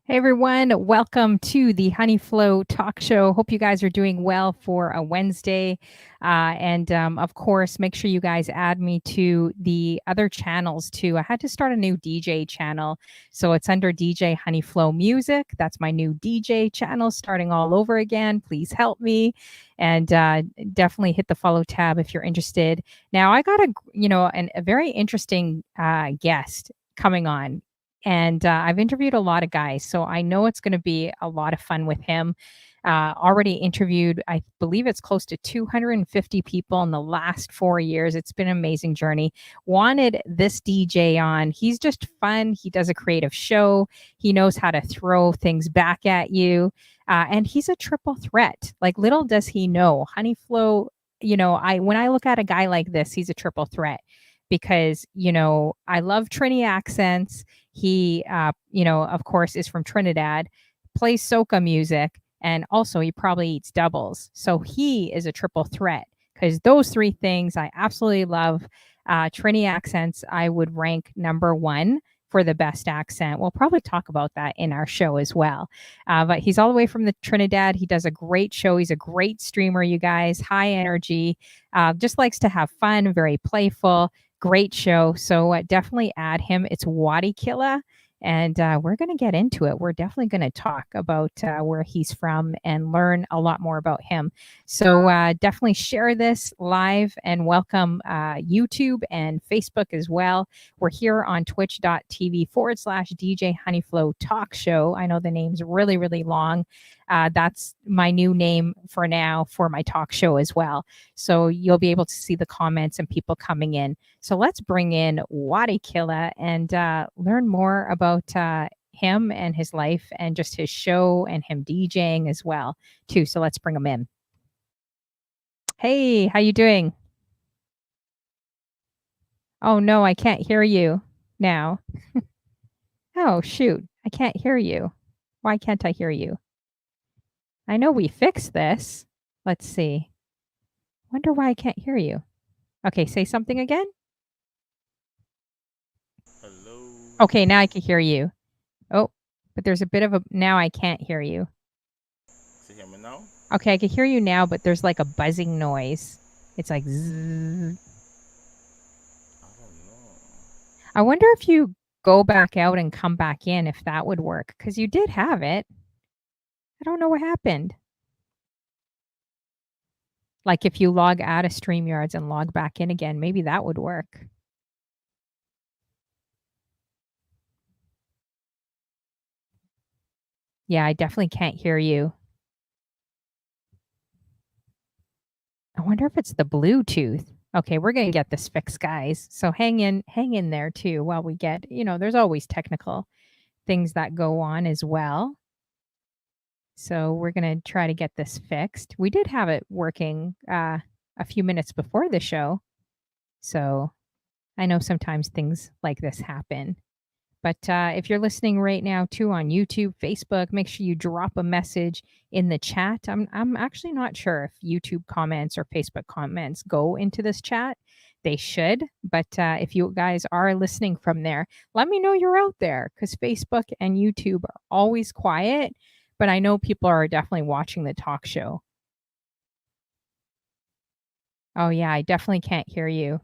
Hey everyone, welcome to the Honey Flow Talk Show. Hope you guys are doing well for a Wednesday. And of course, make sure you guys add me to the other channels too. I had to start a new DJ channel. So it's under DJ Honey Flow Music. That's my new DJ channel starting all over again. Please help me. And definitely hit the follow tab if you're interested. Now, I got a very interesting guest coming on, and I've interviewed a lot of guys, so I know it's going to be a lot of fun with him. Already interviewed, I believe it's close to 250 people in the last 4 years. It's been an amazing journey. Wanted this DJ on. He's just fun. He does a creative show. He knows how to throw things back at you. And he's a triple threat. Like, little does he know, Honey Flow, when I look at a guy like this, he's a triple threat because, I love Trini accents. He, of course, is from Trinidad, plays soca music, and also he probably eats doubles. So he is a triple threat because those three things I absolutely love. Trini accents, I would rank number one for the best accent. We'll probably talk about that in our show as well. But he's all the way from the Trinidad. He does a great show. He's a great streamer, you guys, high energy, just likes to have fun, very playful. Great show. So definitely add him. It's Wattykilla. And we're going to get into it. We're definitely going to talk about where he's from and learn a lot more about him. So definitely share this live and welcome YouTube and Facebook as well. We're here on twitch.tv/DJ Honeyflow Talk Show. I know the name's really, really long. That's my new name for now for my talk show as well. So you'll be able to see the comments and people coming in. So let's bring in Wattykilla and learn more about him and his life and just his show and him DJing as well too. So let's bring him in. Hey, how you doing? Oh no, I can't hear you now. Oh shoot, I can't hear you. Why can't I hear you? I know we fixed this. Let's see. Wonder why I can't hear you. Okay, say something again. Hello. Okay, now I can hear you. Oh, but there's a bit of a now I can't hear you. Can you hear me now? Okay, I can hear you now, but there's like a buzzing noise. It's like zzz. I don't know. I wonder if you go back out and come back in, if that would work, because you did have it. I don't know what happened. Like if you log out of StreamYards and log back in again, maybe that would work. Yeah, I definitely can't hear you. I wonder if it's the Bluetooth. Okay, we're going to get this fixed, guys. So hang in there too while we get, there's always technical things that go on as well. So we're going to try to get this fixed. We did have it working a few minutes before the show. So I know sometimes things like this happen. But if you're listening right now too on YouTube, Facebook, make sure you drop a message in the chat. I'm actually not sure if YouTube comments or Facebook comments go into this chat. They should, but if you guys are listening from there, let me know you're out there because Facebook and YouTube are always quiet, but I know people are definitely watching the talk show. Oh yeah, I definitely can't hear you.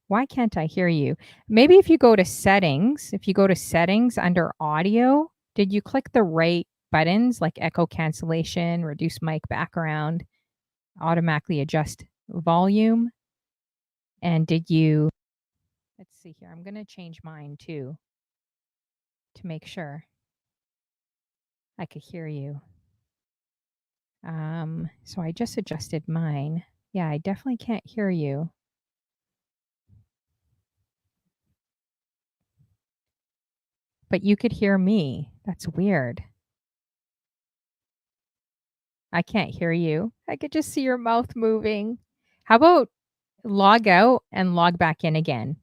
Why can't I hear you? Maybe if you go to settings under audio, did you click the right buttons like echo cancellation, reduce mic background, automatically adjust volume? And did you, let's see here, I'm going to change mine too to make sure I could hear you. So I just adjusted mine. Yeah, I definitely can't hear you. But you could hear me. That's weird. I can't hear you. I could just see your mouth moving. How about log out and log back in again?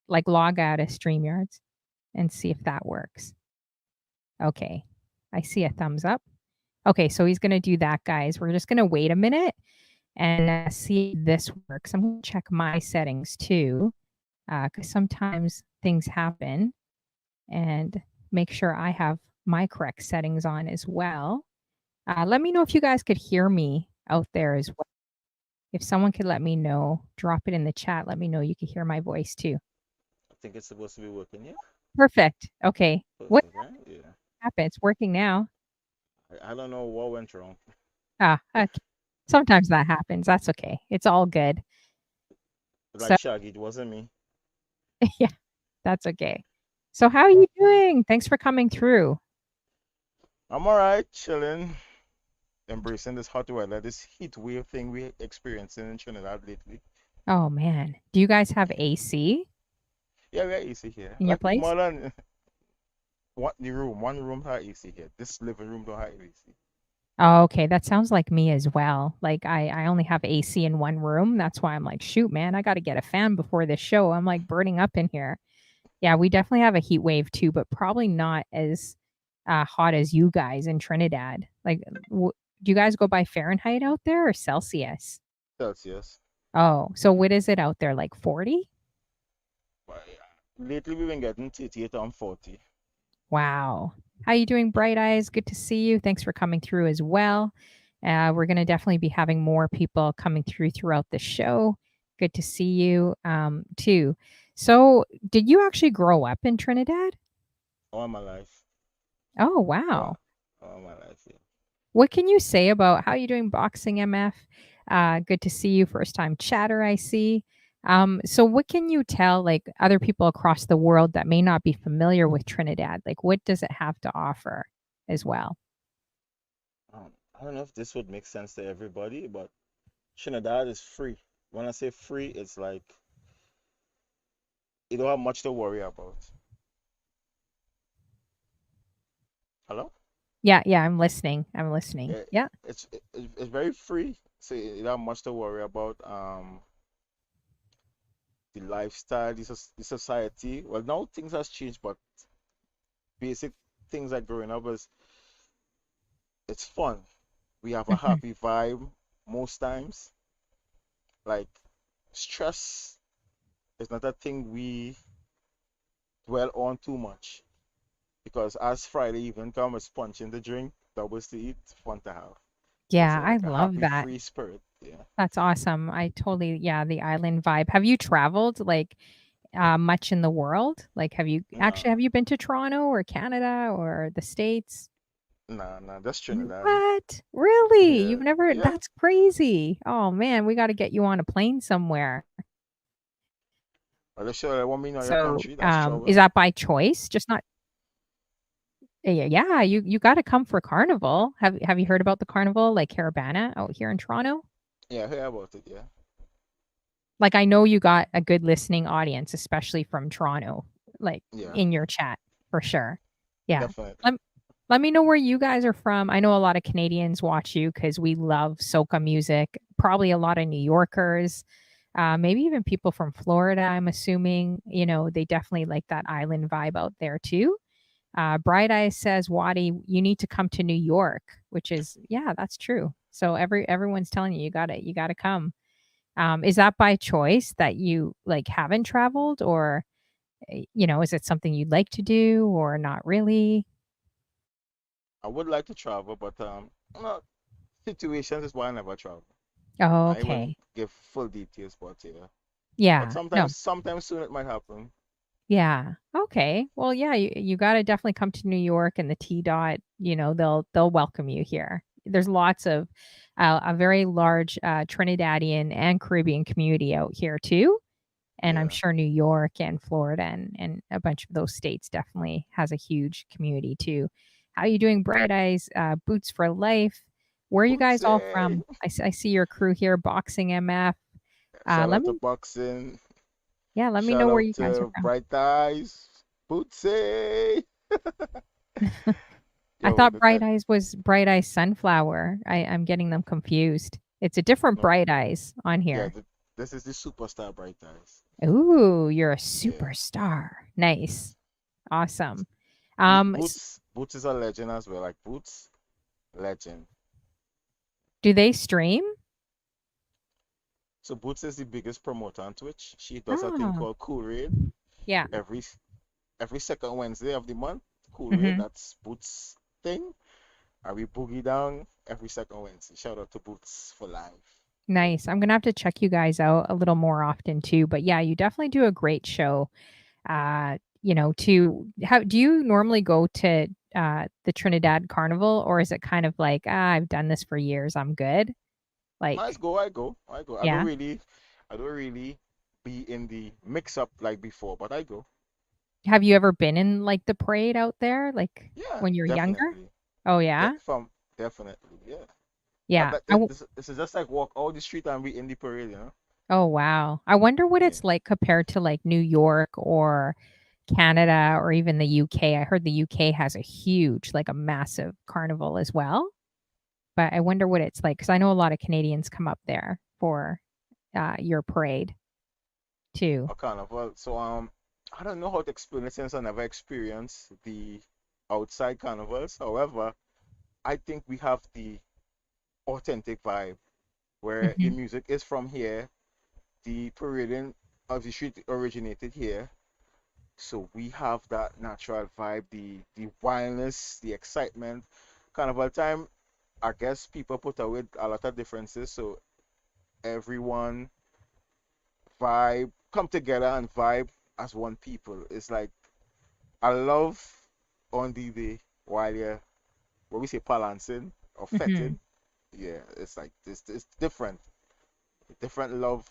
Like log out of StreamYards and see if that works. Okay. I see a thumbs up. Okay, so he's going to do that, guys. We're just going to wait a minute and see if this works. I'm going to check my settings too, because sometimes things happen, and make sure I have my correct settings on as well. Let me know if you guys could hear me out there as well. If someone could let me know, drop it in the chat. Let me know you could hear my voice too. I think it's supposed to be working, yeah? Perfect. Okay. What Perfect, right? Yeah. happened? It's working now. I don't know what went wrong. Okay. Sometimes that happens. That's okay. It's all good. So, Like Shaggy, it wasn't me. yeah, that's okay. So, how are you doing? Thanks for coming through. I'm all right, chilling, embracing this hot weather, this heat wave thing we're experiencing in Trinidad lately. Oh, man. Do you guys have AC Yeah, we are AC here. in your Like place? more than one room has AC here. This living room don't have AC. Oh, okay. That sounds like me as well. Like I only have AC in one room. That's why I'm like, shoot, man, I got to get a fan before this show. I'm like burning up in here. Yeah, we definitely have a heat wave too, but probably not as hot as you guys in Trinidad. Like, do you guys go by Fahrenheit out there or Celsius? Celsius. Oh, so what is it out there? Like 40? But yeah, lately we've been getting 38 and 40. Wow. How you doing, Bright Eyes? Good to see you. Thanks for coming through as well. We're going to definitely be having more people coming through throughout the show. Good to see you too. So, did you actually grow up in Trinidad? All my life. Oh, All, wow. all my life, yeah. What can you say about how you doing, Boxing MF? Good to see you. First time chatter, I see. So, what can you tell like other people across the world that may not be familiar with Trinidad? Like, what does it have to offer as well? I don't know if this would make sense to everybody, but Trinidad is free. When I say free, it's like you don't have much to worry about. Hello? Yeah, yeah, I'm listening. I'm listening. Yeah, Yeah. it's very free, so you don't have much to worry about. The lifestyle, the society. Well, now things has changed, but basic things like growing up is it's fun. We have a Mhm. happy vibe most times. Like stress is not a thing we dwell on too much because as Friday evening comes, it's punch in the drink, doubles to eat, fun to have. It's Yeah, I like a love happy, that. free spirit. Yeah. That's awesome. I totally yeah, the island vibe. Have you traveled like much in the world? Like Nah, have you been to Toronto or Canada or the States? nah, that's Trinidad. What? Really? Yeah, You've never yeah. that's crazy. Oh man, we got to get you on a plane somewhere. Well, they sure want me know your So, country. That's is trouble. that by choice? Just not yeah, yeah, you got to come for carnival. Have you heard about the carnival like Caravana out here in Toronto? Yeah, I heard about it. Yeah, Like I know you got a good listening audience, especially from Toronto, like yeah, in your chat for sure. Yeah. definitely. Let, let me know where you guys are from. I know a lot of Canadians watch you because we love soca music. Probably a lot of New Yorkers, maybe even people from Florida. I'm assuming they definitely like that island vibe out there too. Bright Eyes says, Waddy, you need to come to New York, which is yeah, that's true. So everyone's telling you you gotta come. Is that by choice that you like haven't traveled or is it something you'd like to do or not really? I would like to travel, but no, situations is why I never travel. Oh, I wouldn't okay. give full details, but yeah. But Yeah. No. sometimes soon it might happen. Yeah. Okay. Well, yeah, you got to definitely come to New York and the T dot, they'll welcome you here. There's lots of a very large Trinidadian and Caribbean community out here too. And I'm Yeah. sure New York and Florida and a bunch of those states definitely has a huge community too. How you doing, Bright Eyes? Boots for Life. Where are you guys all Bootsy! from? I see your crew here, Boxing MF. Shout Let out to me, boxing. yeah, let me Shout know where out you guys are to from. Bright Eyes. Bootsy! I Yo, thought Bright Eyes was Bright Eyes Sunflower. I'm getting them confused. It's a different no, Bright Eyes on yeah, here. this is the superstar Bright Eyes. Ooh, you're a Yeah, superstar. Nice. yes. Awesome. S- Boots is a legend as well. Like Boots, legend. do they stream? So Boots is the biggest promoter on Twitch. She does a thing Oh, called Cool Raid yeah. every every second Wednesday of the month. cool way. Hmm. That's Boots thing. And we boogie down every second Wednesday. Shout out to Boots for life. Nice. I'm gonna have to check you guys out a little more often too. But yeah, you definitely do a great show. To how do you normally go to the Trinidad Carnival, or is it kind of like, I've done this for years, I'm good? Nice Like, go, I go, I go. yeah. I don't really be in the mix up like before, but I go. Have you ever been in like the parade out there, like Yeah, when you're younger? definitely. Oh yeah? From definitely, yeah. Yeah. This is just like walk all the street and we in the parade, you know? Oh wow. I wonder what Yeah. it's like compared to like New York or Canada or even the UK. I heard the UK has a huge, like a massive carnival as well. But I wonder what it's like because I know a lot of Canadians come up there for your parade too. A carnival. So I don't know how to explain it since I never experienced the outside carnivals. However, I think we have the authentic vibe where the Hmm. music is from here, the parading of the street originated here. So we have that natural vibe, the wildness, the excitement. Carnival time, I guess people put away a lot of differences, so everyone vibe, come together and vibe as one people. It's like I love on the day while you're what we say balancing or Hmm. fetting. Yeah, it's like this different. Different love,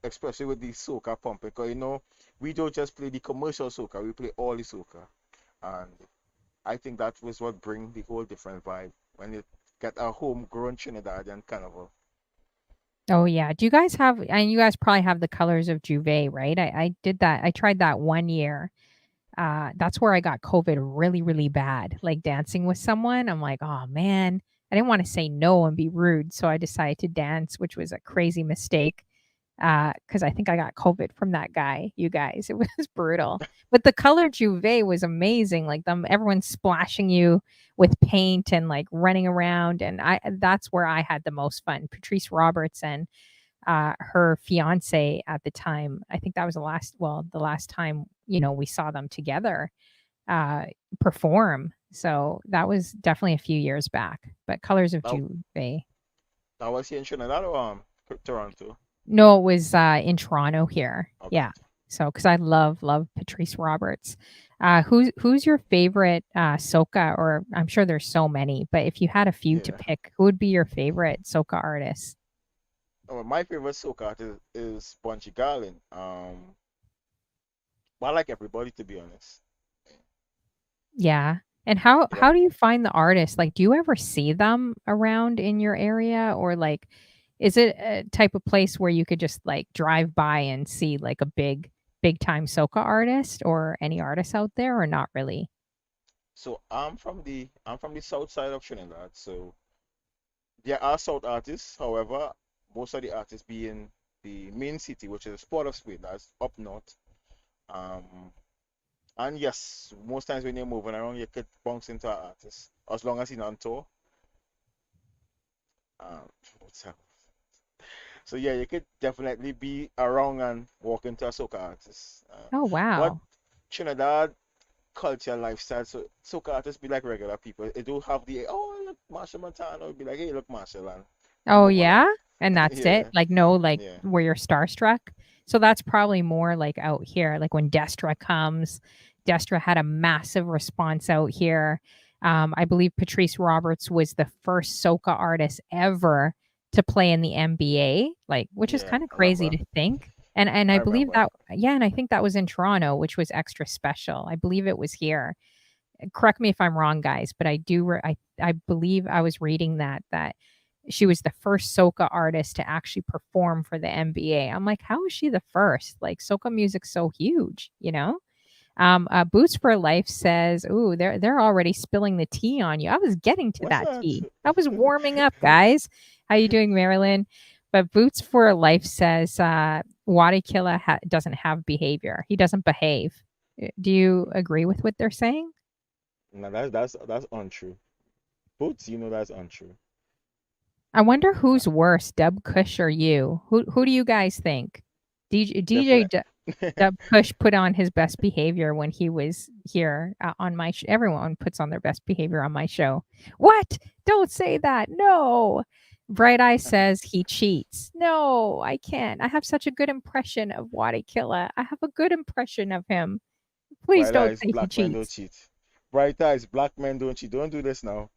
especially with the soca pumping. Because we don't just play the commercial soca, we play all the soca. And I think that was what bring the whole different vibe when you get a homegrown Trinidadian carnival. Oh yeah. Do you guys have? And you guys probably have the colors of Juve, right? I did that. I tried that one year. That's where I got COVID really, really bad. Like dancing with someone, I'm like, oh man, I didn't want to say no and be rude, so I decided to dance, which was a crazy mistake. Because I think I got COVID from that guy. You guys, it was brutal. But the color Juve was amazing. Like them, everyone splashing you with paint and like running around, and that's where I had the most fun. Patrice Roberts and her fiance at the time. I think that was the last time we saw them together uh, perform. So that was definitely a few years back. But Colors of That, Juve. that was here in Trinidad or Toronto. No, it was in Toronto here. Okay. Yeah. So because I love Patrice Roberts. Who's your favorite soca? Or I'm sure there's so many, but if you had a few to Yeah. pick, who would be your favorite soca artist? My favorite soca artist is Bunchy Garlin. But I like everybody to be honest. Yeah. And how Yep. how do you find the artists? Like, do you ever see them around in your area, or like is it a type of place where you could just like drive by and see like a big time soca artist or any artists out there or not really? So I'm from the south side of Trinidad. So there are south artists, however, most of the artists be in the main city, which is Port of Spain, that's up north. Um, and yes, most times when you're moving around, you could bounce into an artist as long as he's on tour. Um, what's up? So yeah, you could definitely be around and walk into a soca artist. Oh But wow. Trinidad culture lifestyle, so soca artists be like regular people. It do have the look Marshall Montano, it'd be like hey look Marshall and Oh, move yeah? along. And that's it? Yeah, Like, no, like, yeah, where you're starstruck? So that's probably more like out here, like when Destra comes. Destra had a massive response out here. I believe Patrice Roberts was the first soca artist ever to play in the NBA, like, which is yeah. kind of I crazy remember. to think. And I I believe remember. that, yeah, and I think that was in Toronto, which was extra special. I believe it was here. Correct me if I'm wrong, guys, but I believe I was reading that she was the first soca artist to actually perform for the NBA. I'm like, how is she the first? Like soca music's so huge. Boots for Life says, "Ooh, they're already spilling the tea on you." I was getting to What's that that? tea. I was warming up, guys. How you doing, Marilyn? But Boots for Life says Wattykilla doesn't have behavior. He doesn't behave. Do you agree with what they're saying? No, that's untrue. Boots, that's untrue. I wonder Uh, who's worse, Deb Cush or you? Who do you guys think? DJ definite, DJ That Push put on his best behavior when he was here on my everyone puts on their best behavior on my show. What? Don't say that. No. Bright Eye says he cheats. No, I can't. I have such a good impression of Wattykilla. I have a good impression of him. Please Bright don't eyes, say he black men don't cheats. cheat. Bright eyes, black men don't cheat. Don't do this now.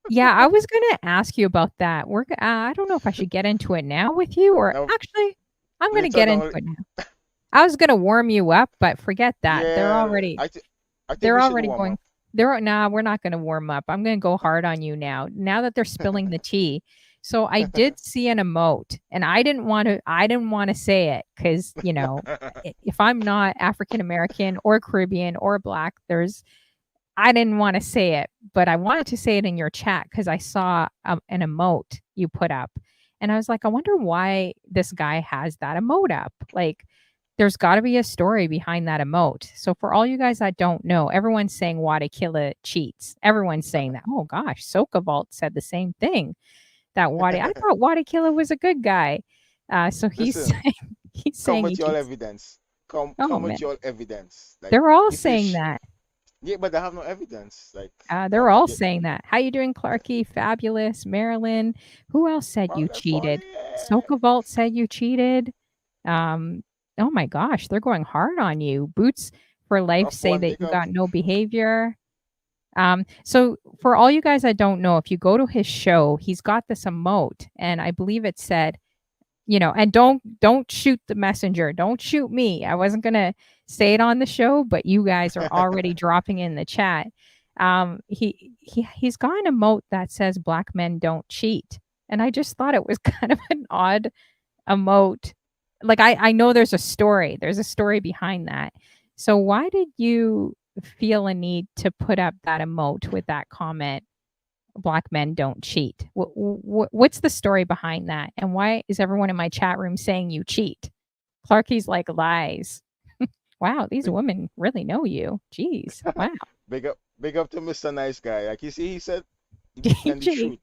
Yeah, I was gonna ask you about that. I don't know if I should get into it now with you, or Now, actually, I'm gonna later get into down, it now. I was gonna warm you up, but forget that. yeah, I think They're we should already warm going. up. Nah, we're not gonna warm up. I'm gonna go hard on you now. Now that they're spilling the tea. So I did see an emote, and I didn't want to. I didn't want to say it because if I'm not African American or Caribbean or Black, I didn't want to say it, but I wanted to say it in your chat because I saw an emote you put up. And I was like, I wonder why this guy has that emote up. Like, there's got to be a story behind that emote. So, for all you guys that don't know, everyone's saying Wattykilla cheats. Everyone's saying that. Oh gosh, Soca Vault said the same thing. I thought Wattykilla was a good guy. So he's Listen, saying, he's come saying he with your cheats. evidence. Oh Come man, with your evidence. Like they're all if you saying that. yeah, but they have no evidence. Like They're all yeah, saying that. How you doing, Clarky? Fabulous. Marilyn. Who else said wow, you that's funny. cheated? Soca Vault said you cheated. Um, oh my gosh, they're going hard on you. Boots for Life Rough say one, that big you up. got no behavior. So for all you guys that don't know, if you go to his show, he's got this emote, and I believe it said, and don't shoot the messenger. Don't shoot me. I wasn't gonna say it on the show, but you guys are already dropping in the chat. He's got an emote that says black men don't cheat. And I just thought it was kind of an odd emote. Like I know there's a story. There's a story behind that. So why did you feel a need to put up that emote with that comment? Black men don't cheat. What's the story behind that? And why is everyone in my chat room saying you cheat? Clarky's like lies. Wow, these big, women really know you. Jeez. Wow. big up to Mr. Nice Guy. Like you see, he said he be telling the DJ truth.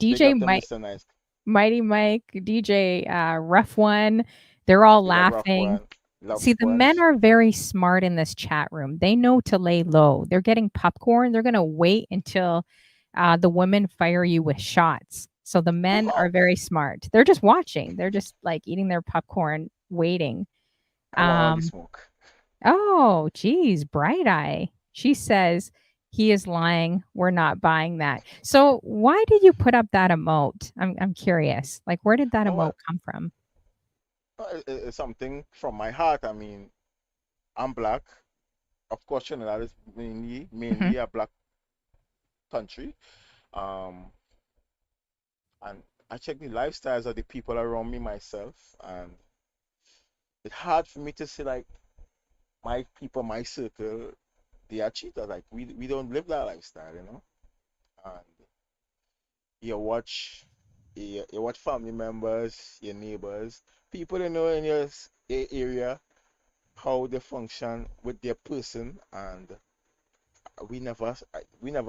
Big DJ up to Mike, Mr. Nice. Mighty Mike, DJ Rough One, they're all Big up rough laughing. one. Love See, the men ones. are very smart in this chat room. They know to lay low. They're getting popcorn. They're going to wait until the women fire you with shots. So the men are very smart. They're just watching. They're just like eating their popcorn, waiting. I want all the Um, smoke. oh, geez, Bright Eye. She says he is lying. We're not buying that. So why did you put up that emote? I'm curious. Like, where did that Oh, emote come from? it's something from my heart. I mean, I'm black. Of course, Trinidad is Mhm. mainly a black country. Um, and I check the lifestyles of the people around me myself, and it's hard for me to see like my people, my circle, they are cheaters. Like we don't live that lifestyle, you know. And you watch, you watch family members, your neighbors, people you know in your area, how they function with their person, and we never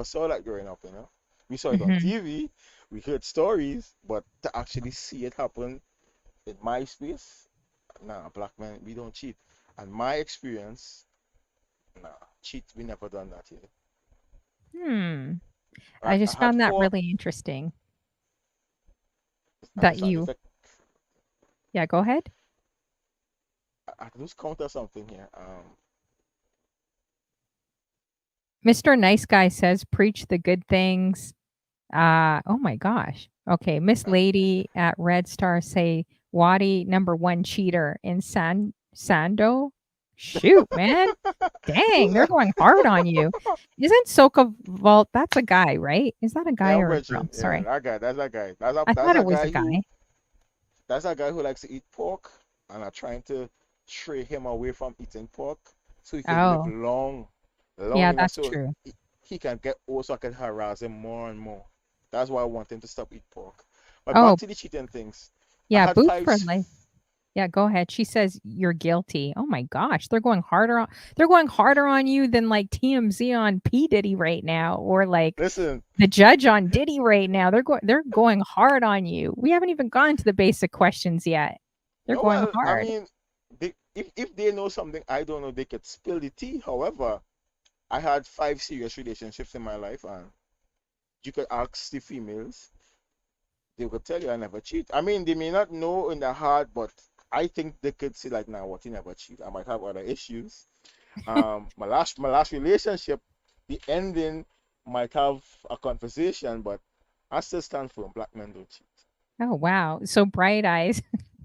saw that growing up, you know. We saw it on Mhm. TV, we heard stories, but to actually see it happen in my space, nah, black men, we don't cheat. And my experience, nah, cheat, we never done that here. Hmm. I I just had found that four, really interesting I that sorry, if you Yeah, go ahead. I lose count or something here. Mr. Nice Guy says preach the good things. Oh my gosh. Okay, Miss Uh, Lady at Red Star say Waddy number one cheater in Sando. Shoot, man. Dang, who's they're that? going hard on you. Isn't Soka Vault? That's a guy, right? Is that a guy Yeah, I'm or a girl? virgin. Yeah, Sorry. that guy. That's that guy. I That's thought a it was guy a guy. who likes to eat pork, and I'm trying to stray him away from eating pork so he can live Oh, long yeah, enough that's so true. he can get old so I can harass him more and more. That's why I want him to stop eat pork. But back Oh, to the cheating things. I yeah, had boots five. for life. Yeah, go ahead. She says you're guilty. Oh my gosh, they're going harder on you than like TMZ on P Diddy right now, or like Listen, the judge on Diddy right now. They're going hard on you. We haven't even gone to the basic questions yet. They're no, going well, I hard. mean, if they know something I don't know, they could spill the tea. However, I had 5 serious relationships in my life, and you could ask the females, they will tell you I never cheat. I mean, they may not know in their heart, but I think they could say like, "Nah, what, he never cheat. I might have other issues." My last relationship, the ending might have a conversation, but I still stand firm. Black men don't cheat. Oh, wow. So Bright Eyes,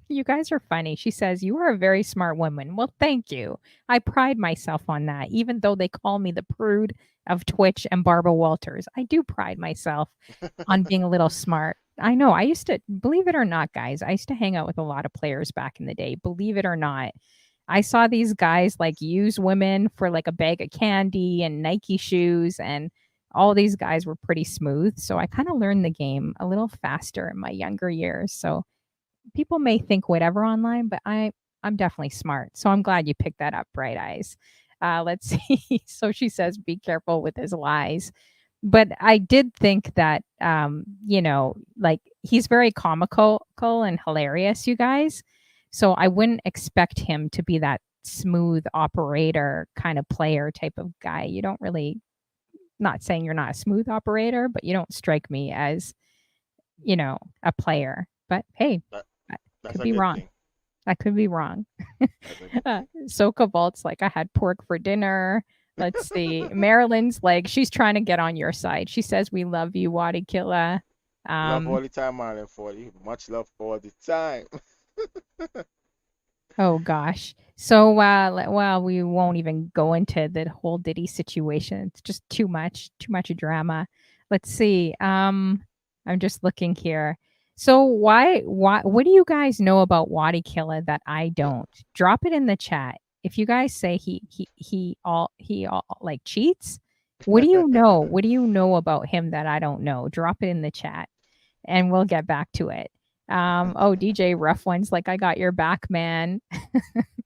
you guys are funny. She says, "You are a very smart woman." Well, thank you. I pride myself on that, even though they call me the prude of Twitch and Barbara Walters. I do pride myself on being a little smart. I know. I used to, believe it or not, guys, I used to hang out with a lot of players back in the day. Believe it or not. I saw these guys like use women for like a bag of candy and Nike shoes, and all these guys were pretty smooth. So I kind of learned the game a little faster in my younger years. So people may think whatever online, but I'm definitely smart. So I'm glad you picked that up, Bright Eyes. Let's see. So she says, "Be careful with his lies." But I did think that, like he's very comical and hilarious, you guys. So I wouldn't expect him to be that smooth operator kind of player type of guy. You don't really, not saying you're not a smooth operator, but you don't strike me as, a player. But hey, That I that's could a be good wrong. thing. I could be wrong. That's a good thing. Soca Vault's like, "I had pork for dinner." Let's see. Marilyn's like, she's trying to get on your side. She says, "We love you, Wattykilla." Love all Um, the time, Marlon 40. Much love all the time. oh gosh. So well, we won't even go into the whole Diddy situation. It's just too much drama. Let's see. I'm just looking here. So why what do you guys know about Wattykilla that I don't? Drop it in the chat. If you guys say he all like cheats, what do you know? What do you know about him that I don't know? Drop it in the chat and we'll get back to it. Oh, DJ Rough One's like, "I got your back, man."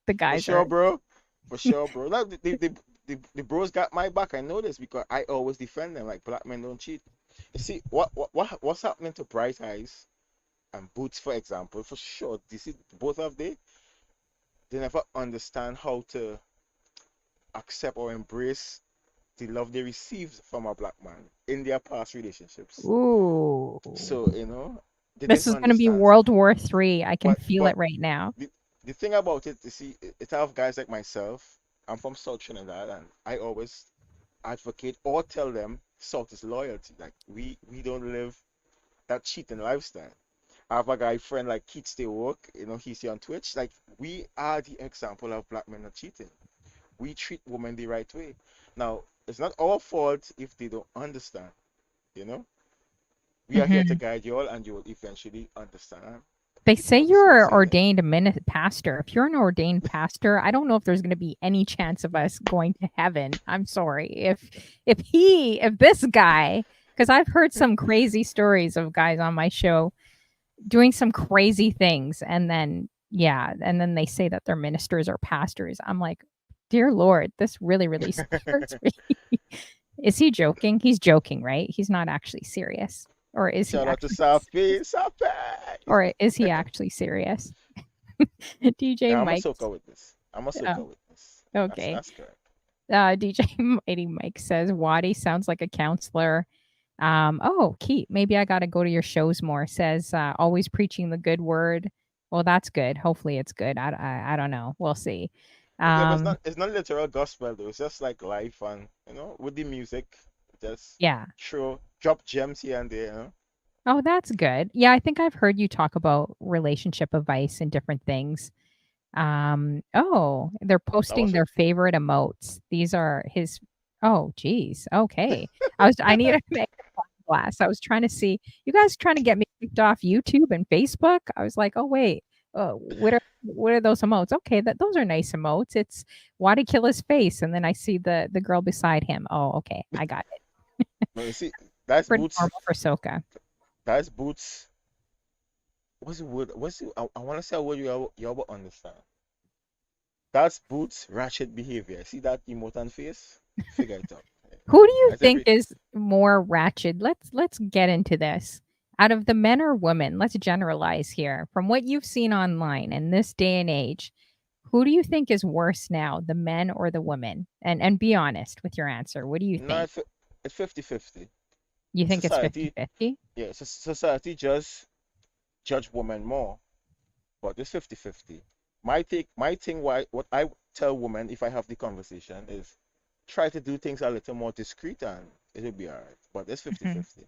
The For guys sure, are bro. For sure, bro. Like the bros got my back. I know this because I always defend them. Like black men don't cheat. You see what's happening to Bright Eyes and Boots, for example, for sure. You see both of they never understand how to accept or embrace the love they received from a black man in their past relationships. ooh. So, they This didn't is gonna be understand. World War III. I can feel But it right now. the thing about it, you see, it have guys like myself. I'm from South Trinidad, and I always advocate or tell them South is loyalty. Like we don't live that cheating lifestyle. I have a guy friend like Keith Stay Work, he's here on Twitch. Like we are the example of black men not cheating. We treat women the right way. Now, it's not our fault if they don't understand, you know? We are here to Mhm. guide you all and you will eventually understand. They Keep say on the smooth you're an sailing. ordained pastor. If you're an ordained pastor, I don't know if there's gonna be any chance of us going to heaven. I'm sorry. If this guy, because I've heard some crazy stories of guys on my show doing some crazy things, and then yeah, and then they say that they're ministers or pastors. I'm like, dear Lord, this really, really scares me. Is he joking? He's joking, right? He's not actually serious. Or is he Shout out to actually Safi. Safi! or is he actually serious? DJ Yeah, I'm a Mike. Soca witness. I'm a Oh, Soca witness. That's okay. that's correct. DJ Mighty Mike says Waddy sounds like a counselor. Oh, Keith, maybe I got to go to your shows more. Says always preaching the good word. Well, that's good. Hopefully, it's good. I don't know. We'll see. Yeah, but it's Um, not it's not literal gospel though. It's just like life and with the music, just yeah. drop gems here and there. Oh, that's good. Yeah, I think I've heard you talk about relationship advice and different things. Oh, they're That posting was it. their favorite emotes. These are his. Oh, geez. Okay. I need a glass. I was trying to see you guys trying to get me kicked off YouTube and Facebook. I was like, oh wait, what are those emotes? Okay, those are nice emotes. It's Wattykiller's face, and then I see the girl beside him. Oh, okay, I got it. No, you see, that's Pretty Boots. normal for Soka. That's Boots. What's the word? I want to say a word you will understand. That's Boots' ratchet behavior. See that emote and face? Figure it out. Who do you That's think every. is more ratchet? Let's get into this. Out of the men or women, let's generalize here. From what you've seen online in this day and age, Who do you think is worse now, the men or the women? And be honest with your answer. What do you No, think? it's 50-50. You think it's Society, 50-50? yeah, society just judge women more, but it's 50-50. My thing, what I tell women if I have the conversation is try to do things a little more discreet and it'll be all right. But it's 50-50.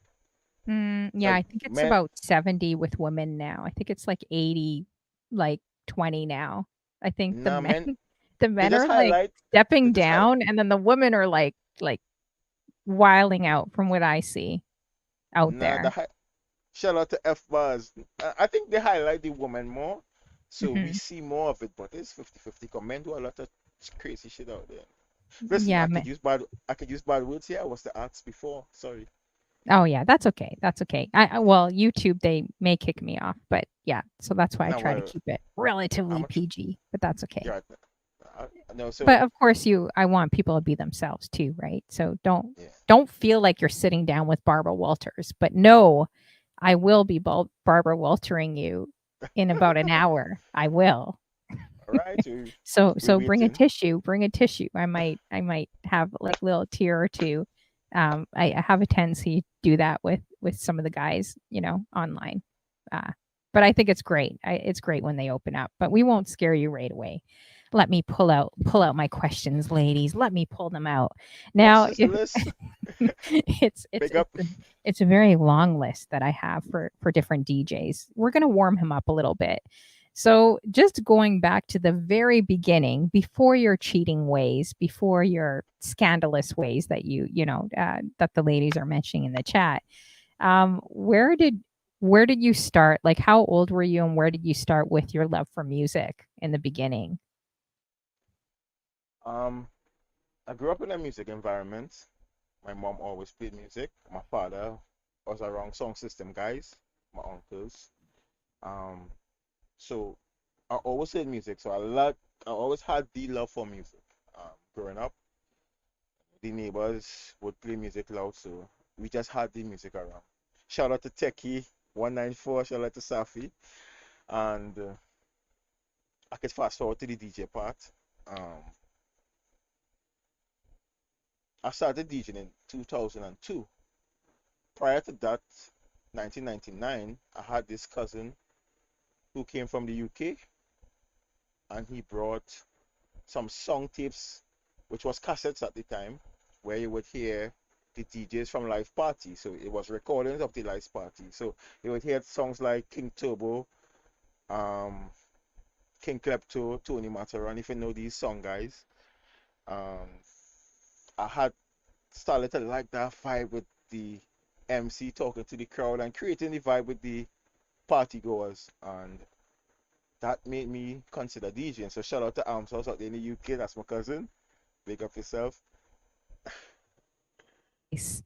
Yeah, Like I think it's men, about 70 with women now. I think it's like 80, like 20 now. I think the nah, men men, the they men just are like highlight, they stepping just highlight. down and then the women are like wiling out from what I see out Nah, there. shout out to F bars. I think they highlight the woman more, so we Mhm. see more of it. But it's 50-50. 'Cause men do a lot of crazy shit out there. Listen, Yeah, I could use bad words here. I was the asked before. Sorry. oh yeah, that's okay. That's okay. Well, YouTube they may kick me off, but yeah, so that's why I No, try to well, keep it I'm relatively a PG, but that's okay. yeah. No, But so of course I want people to be themselves too, right? So don't yeah. don't feel like you're sitting down with Barbara Walters, but no, I will be Barbara Waltering you in about an hour. I will. All right, we So waiting. bring a tissue. I might have like little tear or two. I have a tendency to do that with some of the guys, online. Uh, but I think it's great when they open up. But we won't scare you right away. Let me pull out my questions, ladies. Let me pull them out. What's Now, this if list? it's it's Big it's up. a, it's a very long list that I have for different DJs. We're gonna warm him up a little bit. So, just going back to the very beginning, before your cheating ways, before your scandalous ways that that the ladies are mentioning in the chat, where did you start? Like, how old were you, and where did you start with your love for music in the beginning? Um, I grew up in a music environment. My mom always played music. My father was around sound system guys. My uncles. Um, so I always played music. I always had the love for music. Growing up, the neighbors would play music loud, so we just had the music around. Shout out to Techie 194. Shout out to Safi. And I could fast forward to the DJ part. Um, I started DJing in 2002. Prior to that, 1999, I had this cousin who came from the UK and he brought some song tapes, which was cassettes at the time, where you would hear the DJs from live party. So it was recordings of the live party. So you would hear songs like King Turbo, um, King Klepto, Tony Mataran, if you know these song guys. Um, I had started to like that vibe with the MC talking to the crowd and creating the vibe with the party goers. And that made me consider DJing. So shout out to Arms House out there in the UK. That's my cousin. Big up yourself. Nice.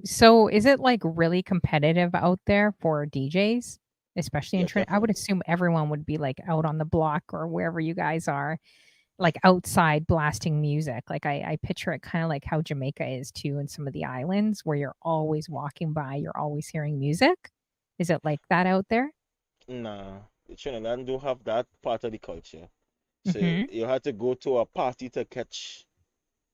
So is it like really competitive out there for DJs, especially in Yeah, Trinidad? I would definitely. assume everyone would be like out on the block or wherever you guys are, like outside blasting music. Like I picture it kind of like how Jamaica is too in some of the islands where you're always walking by, you're always hearing music. Is it like that out there? Nah, Trinidad don't have that part of the culture. So Hmm. you had to go to a party to catch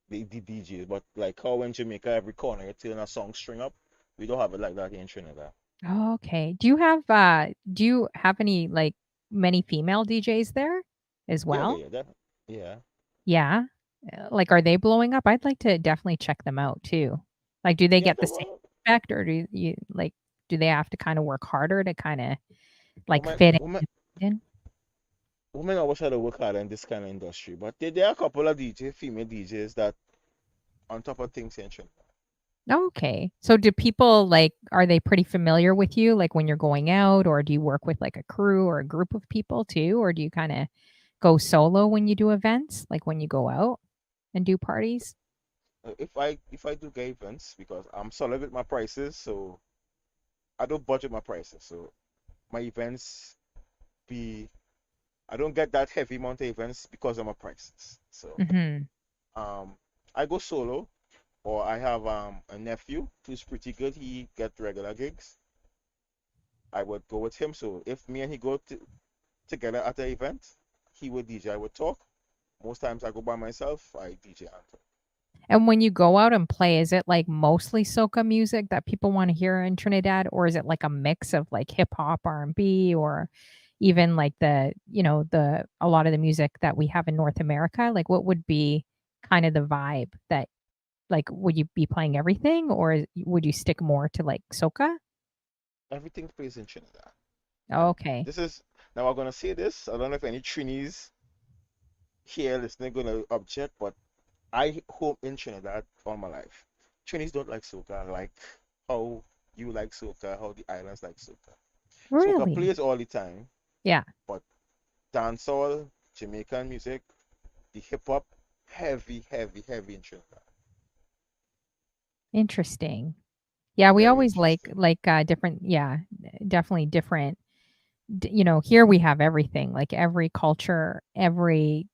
the DJs. But like how in Jamaica, every corner you turn a song string up. We don't have it like that here in Trinidad. Okay. Do you have any like many female DJs there as Yeah, well? yeah, that, yeah. Yeah. Like, are they blowing up? I'd like to definitely check them out too. Like, do they Yeah, get the same effect, or do they have to kind of work harder to kind of like women, fit women, in? women always had to work hard in this kind of industry. But there are a couple of female DJs that on top of things here in Trinidad. Okay. So do people like are they pretty familiar with you like when you're going out, or do you work with like a crew or a group of people too, or do you kind of go solo when you do events, like when you go out and do parties? If I do get events because I'm solid with my prices, so I don't budget my prices. So my events be I don't get that heavy amount of events because of my prices. So Mhm. um I go solo or I have a nephew who's pretty good. He get regular gigs. I would go with him. So if me and he go together at the event, he would DJ, I would talk. Most times I go by myself, I DJ and talk. And when you go out and play, is it like mostly soca music that people want to hear in Trinidad, or is it like a mix of like hip hop, R&B, or even like the a lot of the music that we have in North America? Like, what would be kind of the vibe that like would you be playing everything, or would you stick more to like soca? Everything plays in Trinidad. And Okay, this is now I'm gonna say this. I don't know if any Trinis here listening gonna object, but I home in Trinidad all my life. Trinis don't like soca, like how you like soca, how the islands like soca. Soca really? plays all the time, Yeah, but dancehall, Jamaican music, the hip hop, heavy, heavy, heavy in Trinidad. interesting. Yeah, we Very always interesting. different. Yeah, definitely different. Here we have everything, like every culture, every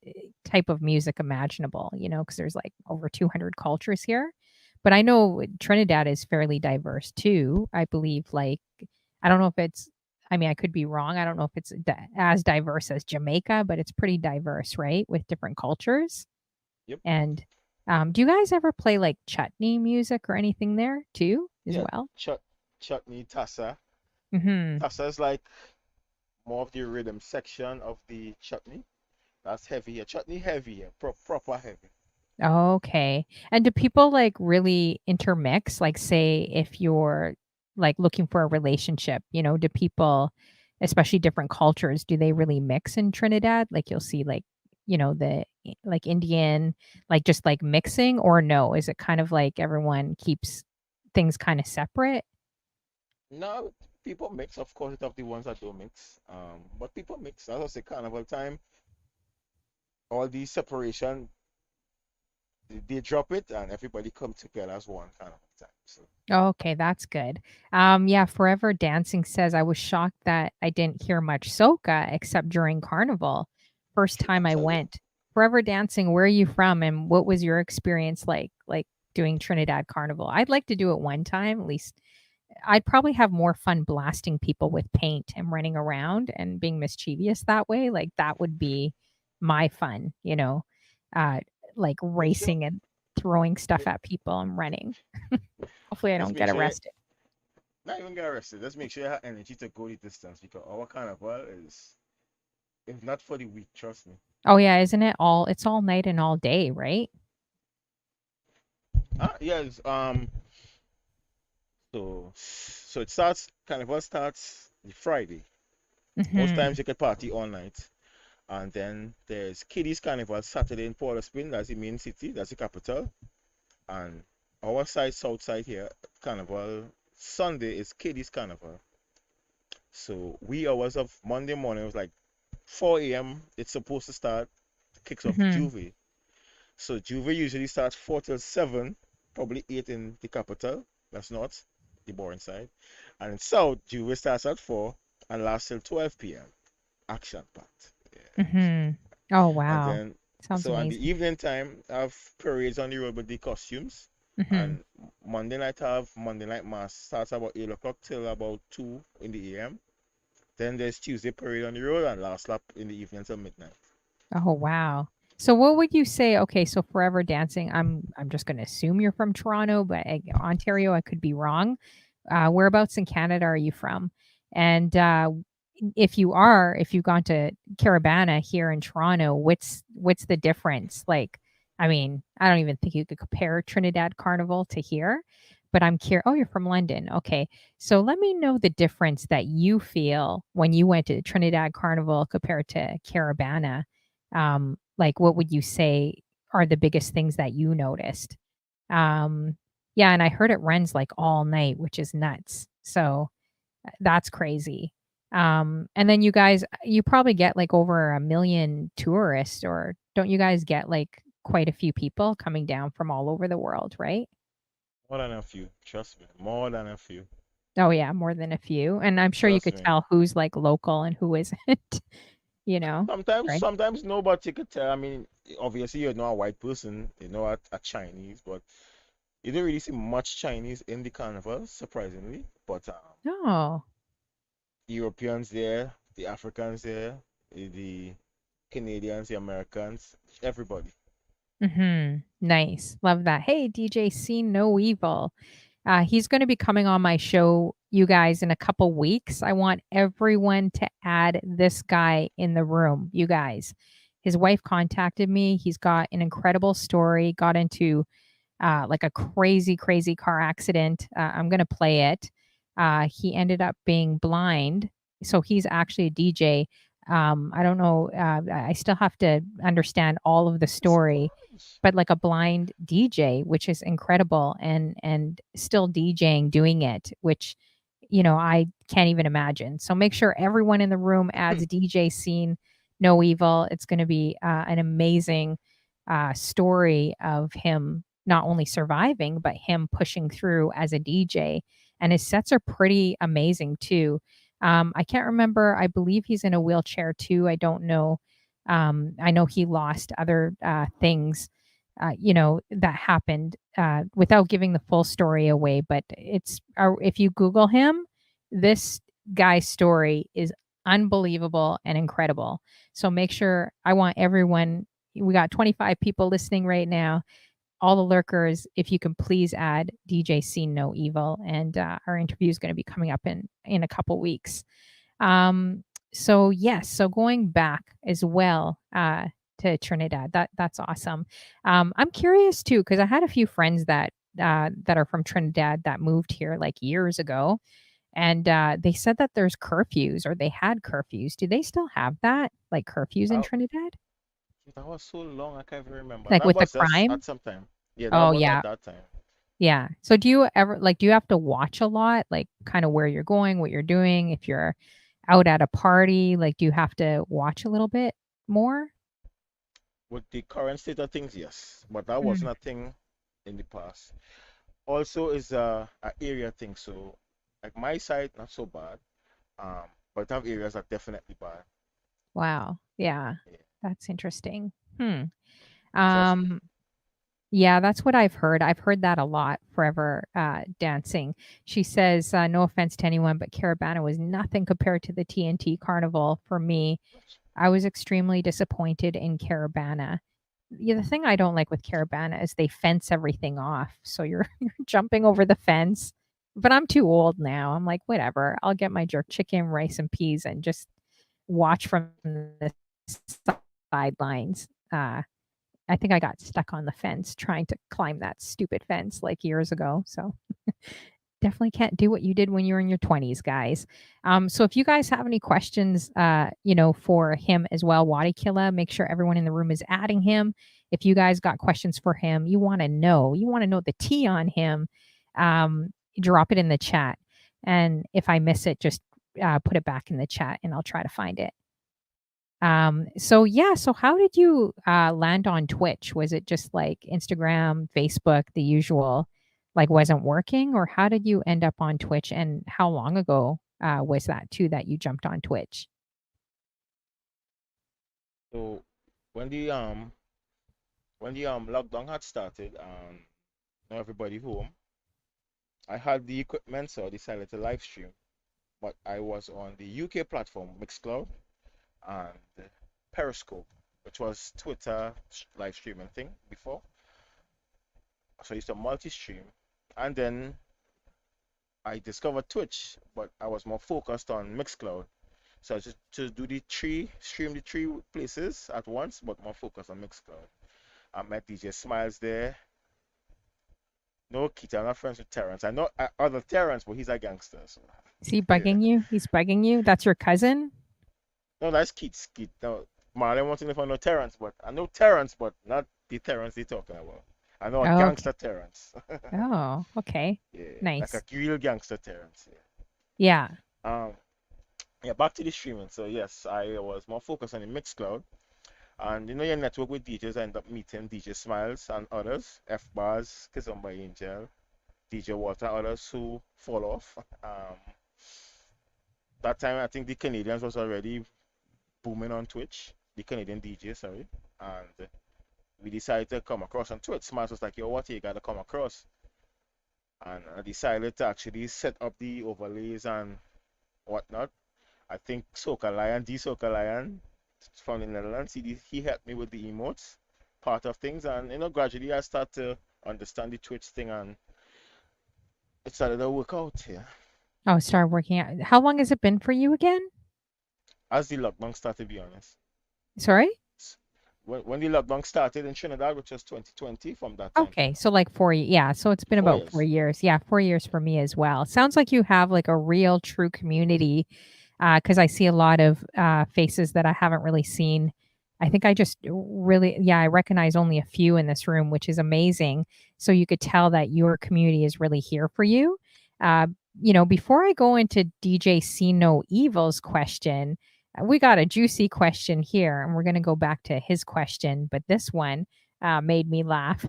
type of music imaginable, because there's like over 200 cultures here. But I know Trinidad is fairly diverse too. I believe, like, I don't know if it's, I mean, I could be wrong. I don't know if it's as diverse as Jamaica, but it's pretty diverse, right? With different cultures. Yep. And do you guys ever play like chutney music or anything there too, as Yeah. well? Chutney, tassa. Hmm. Tassa is like more of the rhythm section of the chutney. That's heavier. Chutney heavier, proper heavy. Okay. And do people like really intermix? Like, say, if you're like looking for a relationship, do people, especially different cultures, do they really mix in Trinidad? Like, you'll see like, like Indian, like just like mixing, or no? Is it kind of like everyone keeps things kind of separate? No, people mix. Of course, it have the ones that don't mix. But people mix. As I say, carnival time, all the separation, they drop it, and everybody come together as one carnival time. So Okay, that's good. Yeah, Forever Dancing says I was shocked that I didn't hear much soca except during Carnival. First see, I time I tell you, went. Forever Dancing, where are you from and what was your experience like doing Trinidad Carnival? I'd like to do it one time, at least. I'd probably have more fun blasting people with paint and running around and being mischievous that way. Like that would be my fun, uh like make sure, racing and throwing stuff make, at people and running. Hopefully I just don't make get sure, arrested. not even get arrested. Just make sure you have energy to go the distance because our carnival is, if not for the weak, trust me. Oh yeah, isn't it all it's all night and all day, right? Yes. So it starts. Carnival starts the Friday. Most Mhm. times you can party all night. And then there's Kiddies Carnival Saturday in Port of Spain. That's the main city. That's the capital. And our side, south side here, Carnival Sunday is Kiddies Carnival. So wee hours of Monday morning, it was like 4 a.m. It's supposed to start. Kicks off Mhm. Juve. So Juve usually starts 4 till 7, probably 8 in the capital. That's not the boring side. And in south, Juve starts at 4 and lasts till 12 p.m. Action packed. Yeah. Mhm. Oh And wow. then, Sounds so on the amazing. evening time, I have parades on the road with the costumes. Mhm. And Monday night, I have Monday night mass. Starts about 8 o'clock till about 2 in the AM. Then there's Tuesday parade on the road and last lap in the evening till midnight. Oh wow. So what would you say, okay, so Forever Dancing, I'm just going to assume you're from Toronto, but Ontario, I could be wrong. Whereabouts in Canada are you from? And if you've gone to Carabana here in Toronto, what's the difference? Like, I mean, I don't even think you could compare Trinidad Carnival to here, but I'm curious. Oh, you're from London. Okay. So let me know the difference that you feel when you went to Trinidad Carnival compared to Carabana. Like, what would you say are the biggest things that you noticed? Um, yeah, and I heard it runs like all night, which is nuts. So that's crazy. And then you probably get like over a million tourists, or don't you guys get like quite a few people coming down from all over the world, right? More than a few, trust me. More than a few, Oh yeah, more than a few. And I'm sure you trust could me. tell who's like local and who isn't, Sometimes, right? sometimes nobody could tell. I mean, obviously you're not a white person, you know, a Chinese, but you don't really see much Chinese in the carnival, surprisingly. But Oh. Europeans there, the Africans there, the Canadians, the Americans, everybody. Nice. Love that. Hey, DJ See No Evil. He's going to be coming on my show, you guys, in a couple weeks. I want everyone to add this guy in the room, you guys. His wife contacted me. He's got an incredible story, got into like a crazy, crazy car accident. I'm going to play it. He ended up being blind. So he's actually a DJ. I don't know. I still have to understand all of the story, Sponge. but like a blind DJ, which is incredible, and still DJing, doing it, which I can't even imagine. So make sure everyone in the room adds DJ Scene No Evil. It's going to be an amazing story of him not only surviving, but him pushing through as a DJ. And his sets are pretty amazing too. I can't remember. I believe he's in a wheelchair too. I don't know. I know he lost other things, that happened without giving the full story away. But if you Google him, this guy's story is unbelievable and incredible. So make sure I want everyone. We got 25 people listening right now, all the lurkers, if you can please add DJ See No Evil. And our interview is going to be coming up in a couple weeks. So yes, so going back as well to Trinidad, that's awesome. I'm curious too because I had a few friends that are from Trinidad that moved here like years ago, and they said that there's curfews or they had curfews. Do they still have that, like curfews in I, Trinidad, that was so long, I can't even remember. like That with the was just crime? at some time. Yeah, that Oh was at yeah, that time. yeah. So do you ever like do you have to watch a lot, like kind of where you're going, what you're doing, if you're out at a party, like do you have to watch a little bit more? With the current state of things, yes, but that Mm. wasn't a thing in the past. Also, is a area thing. So, like my side, not so bad. But have areas that definitely bad. Wow. Yeah. Yeah. That's interesting. Hmm. Trust me. Um yeah, that's what I've heard. I've heard that a lot. Forever dancing. She says, no offense to anyone, but Caravana was nothing compared to the TNT Carnival for me. I was extremely disappointed in Caravana. Yeah, the thing I don't like with Caravana is they fence everything off. So you're you're jumping over the fence. But I'm too old now. I'm like, whatever. I'll get my jerk chicken, rice, and peas and just watch from the sidelines. I think I got stuck on the fence trying to climb that stupid fence like years ago. So definitely can't do what you did when you were in your 20s, guys. So if you guys have any questions, for him as well, Wattykilla, make sure everyone in the room is adding him. If you guys got questions for him, you want to know the tea on him, drop it in the chat. And if I miss it, just put it back in the chat and I'll try to find it. So yeah, so how did you land on Twitch? Was it just like Instagram, Facebook, the usual, like wasn't working, or how did you end up on Twitch? And how long ago was that too that you jumped on Twitch? So when the um lockdown had started and now everybody home, I had the equipment, so I decided to live stream. But I was on the UK platform Mixcloud and Periscope, which was Twitter live streaming thing before. So I used to multi-stream, and then I discovered Twitch, but I was more focused on Mixcloud. So I just to do stream the three places at once, but more focused on Mixcloud. I met DJ Smiles there. No, Keith, I'm not friends with Terrence. I know other Terrence, but he's a gangster. So Is he yeah. bugging you? He's bugging you. That's your cousin. No, that's Keith. Keith. No, Marlon wants to know if I know Terrence, but I know Terrence, but not the Terrence they're talking about. I know a Oh, okay. gangster Terrence. Oh, okay. Yeah, like a Nice. real gangster Terrence. Yeah. Yeah. Yeah, back to the streaming. So yes, I was more focused on the Mixcloud. And your network with DJs, I end up meeting DJ Smiles and others, F Bars, Kizomba Angel, DJ Water, others who fall off. That time I think the Canadians was already booming on Twitch, the Canadian DJ, sorry. And we decided to come across on Twitch. Smiles was like, yo, what you gotta come across? And I decided to actually set up the overlays and whatnot. I think Soca Lion, the Soca Lion, from the Netherlands. He helped me with the emotes part of things, and gradually I start to understand the Twitch thing, and it started to work out here. Oh, start working out. How long has it been for you again? As the lockdown started, to be honest. Sorry? When the lockdown started in Trinidad, which was 2020, from that time, Okay, so like 4 so it's been four about 4 years. years. Yeah, 4 years for me as well. Sounds like you have like a real true community, because I see a lot of, faces that I haven't really seen. I think I just really I recognize only a few in this room, which is amazing. So you could tell that your community is really here for you. Uh, before I go into DJ See No Evil's question, we got a juicy question here, and we're gonna go back to his question, but this one, made me laugh.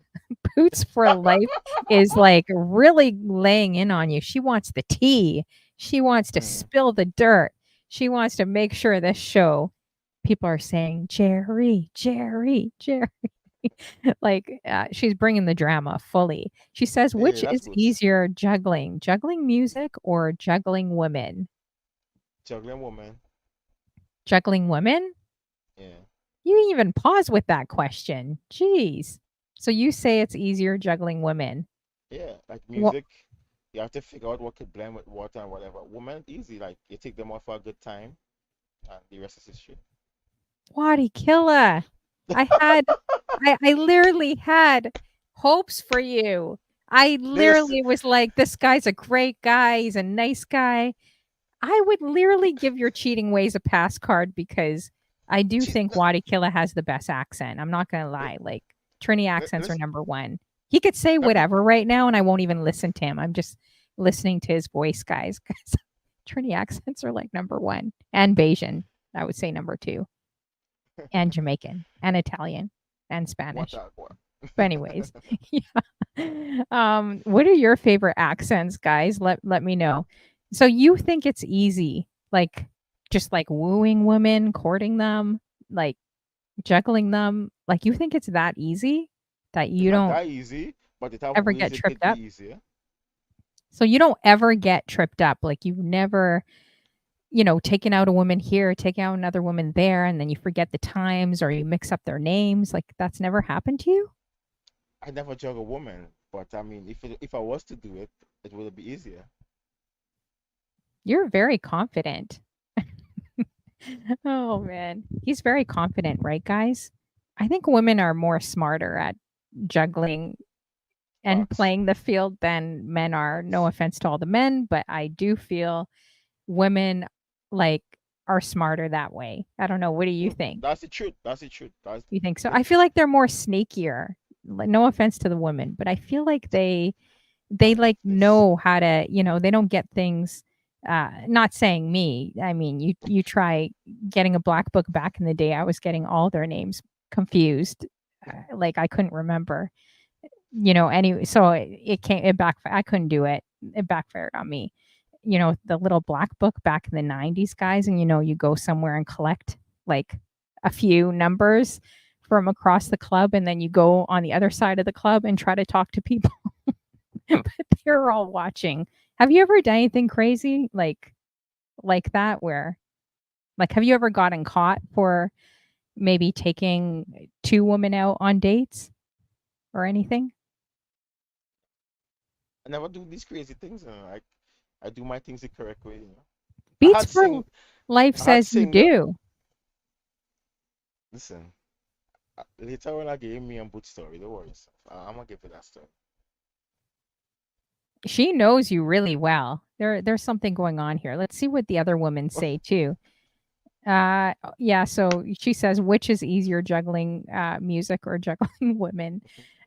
Boots for Life is like really laying in on you. She wants the tea. She wants to Hmm. spill the dirt. She wants to make sure this show people are saying Jerry, Jerry, Jerry. Like, she's bringing the drama fully. She says, Hey, which that's is boots. easier juggling music or juggling women? Juggling woman. Juggling women? Yeah. You didn't even pause with that question. Jeez. So you say it's easier juggling women. Yeah. Like What? music, you have to figure out what could blend with water and whatever. Woman, easy. Like you take them out for a good time, and the rest is history. Wattykilla. I had I literally had hopes for you. I Listen, literally was like, "This guy's a great guy. He's a nice guy." I would literally give your cheating ways a pass card because I do think no, Wattykilla has the best accent. I'm not gonna lie. Like, Trini accents are listen. number one. He could say Let me. whatever right now, and I won't even listen to him. I'm just listening to his voice, guys. 'Cause Trini accents are like number one, and Bayesian, I would say number two, and Jamaican, and Italian, and What Spanish. that what? But anyways, yeah. What are your favorite accents, guys? Let me know. So you think it's easy, like just like wooing women, courting them, like juggling them? Like you think it's that easy that It's you not don't that easy, but it have ever ways get it tripped could be up? easier. So you don't ever get tripped up. Like you've never, taken out a woman here, taken out another woman there, and then you forget the times or you mix up their names. Like that's never happened to you? I never juggle a woman, but I mean, if I was to do it, it would be easier. You're very confident. Oh man, he's very confident, right, guys? I think women are more smarter at juggling and Facts. playing the field than men are. No offense to all the men, but I do feel women like are smarter that way. I don't know. What do you think? That's the truth. That's the truth. That's You think so? the I feel truth. like they're more sneakier. Like, no offense to the women, but I feel like they like This. know how to, they don't get things, not saying me. I mean, you try getting a black book back in the day, I was getting all their names confused. Like I couldn't remember. Anyway, so it came it back I couldn't do it. It backfired on me. The little black book back in the 90s, guys, and you go somewhere and collect like a few numbers from across the club, and then you go on the other side of the club and try to talk to people. But they're all watching. Have you ever done anything crazy like that where like have you ever gotten caught for maybe taking two women out on dates or anything? I never do these crazy things, and I do my things the correct way. I Beats had for sing. Life I had says you singer. do. Listen, later when I gave me a boot story, don't worry, yourself. I'm gonna give you that story. She knows you really well. There's something going on here. Let's see what the other women say too. Yeah, so she says, which is easier, juggling music or juggling women?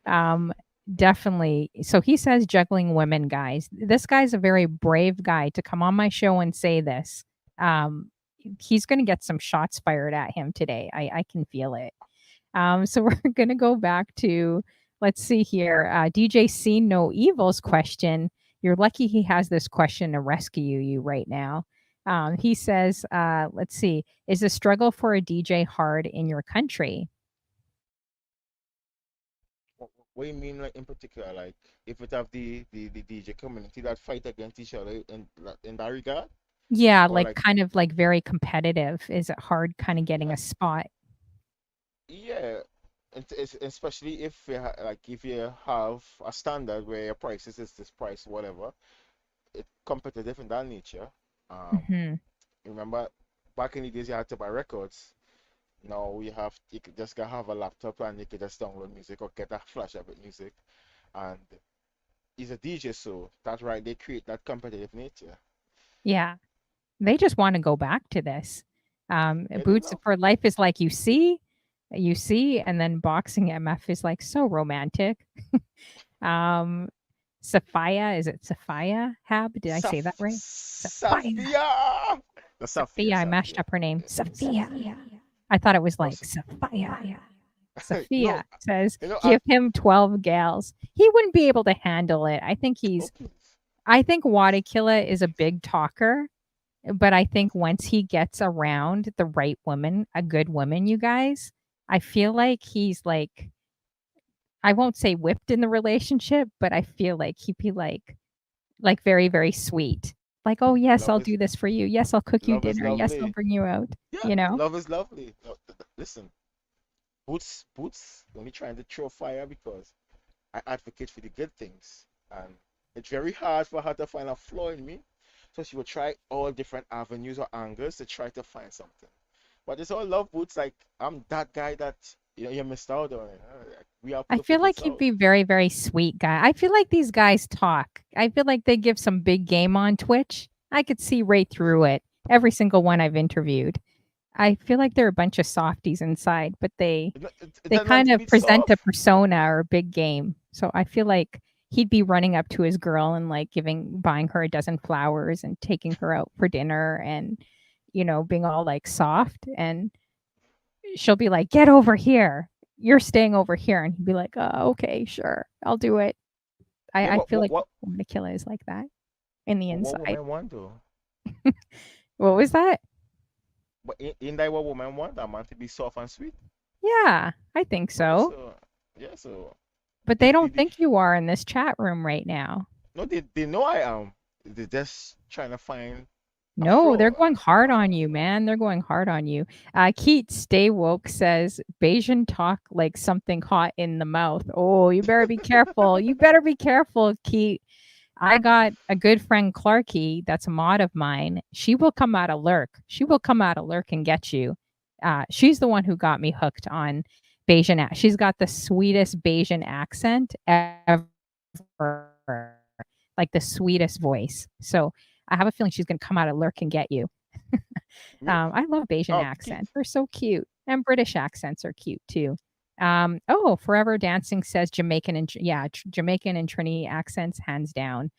Um, Definitely. So he says juggling women, guys. This guy's a very brave guy to come on my show and say this. Um, he's going to get some shots fired at him today. I can feel it. So we're going to go back to, let's see here, DJ See No Evil's question. You're lucky he has this question to rescue you right now. He says, let's see, is the struggle for a DJ hard in your country? What you mean, like in particular, like if it have the DJ community that fight against each other in that regard? Yeah, or like like kind of like very competitive. Is it hard kind of getting yeah, a spot? yeah. It's especially if like if you have a standard where your prices is this price, whatever, it competitive in that nature. Um, Hmm. remember back in the days you had to buy records. Now you could just gotta have a laptop and you could just download music or get a flash up with music. And he's a DJ, so that's right. They create that competitive nature. Yeah. They just want to go back to this. Yeah, they Boots love. for Life is like you see, and then Boxing MF is like so romantic. Um, Sophia, is it Sophia Hab? Did I say that right? Sophia. Safia. The Safia, Sophia. I mashed Safia. up her name. Yeah. Sophia. I thought it was No, like Sophia. no, Sophia says, you know, give him 12 gals. He wouldn't be able to handle it. oh please. I think Wattykilla is a big talker, but I think once he gets around the right woman, a good woman, you guys, I feel like he's like, I won't say whipped in the relationship, but I feel like he'd be like very, very sweet. Like, oh yes, Love I'll is do this for you. Yes, I'll cook you love is dinner. Yes, I'll lovely. bring you out. Yeah, You know? love is lovely. No, listen, Boots, only trying to throw fire because I advocate for the good things. And it's very hard for her to find a flaw in me. So she will try all different avenues or angles to try to find something. But it's all love, Boots. Like, I'm that guy that you missed out on. We have I to feel figure like this he'd out. be very, very sweet guy. I feel like these guys talk. I feel like they give some big game on Twitch. I could see right through it. Every single one I've interviewed. I feel like they're a bunch of softies inside, but they It they doesn't have kind to of be present a soft. persona or a big game. So I feel like he'd be running up to his girl and like buying her a dozen flowers and taking her out for dinner and being all like soft, and she'll be like, "Get over here. You're staying over here." And he'd be like, "Oh, okay, sure. I'll do it." Yeah, I but feel like Manakilla is like that in the what inside. women want though? What was that? But in that what women want, a man to be soft and sweet. Yeah, I think Right? so. So yeah, so But they don't think you are in this chat room right now. no, they know I am. They're just trying to find a No, they're flaw. going hard on you, man. They're going hard on you. Keat Stay Woke says Bayesian talk like something hot in the mouth. Oh, you better be careful. You better be careful, Keat. I got a good friend, Clarky, that's a mod of mine. She will come out of lurk. She will come out of lurk and get you. She's the one who got me hooked on Bayesian. She's got the sweetest Bayesian accent ever, like the sweetest voice. So I have a feeling she's going to come out of lurk and get you. Really? I love Bayesian Oh, Keith. accents. They're so cute. And British accents are cute too. Forever Dancing says Jamaican and yeah, Jamaican and Trini accents hands down.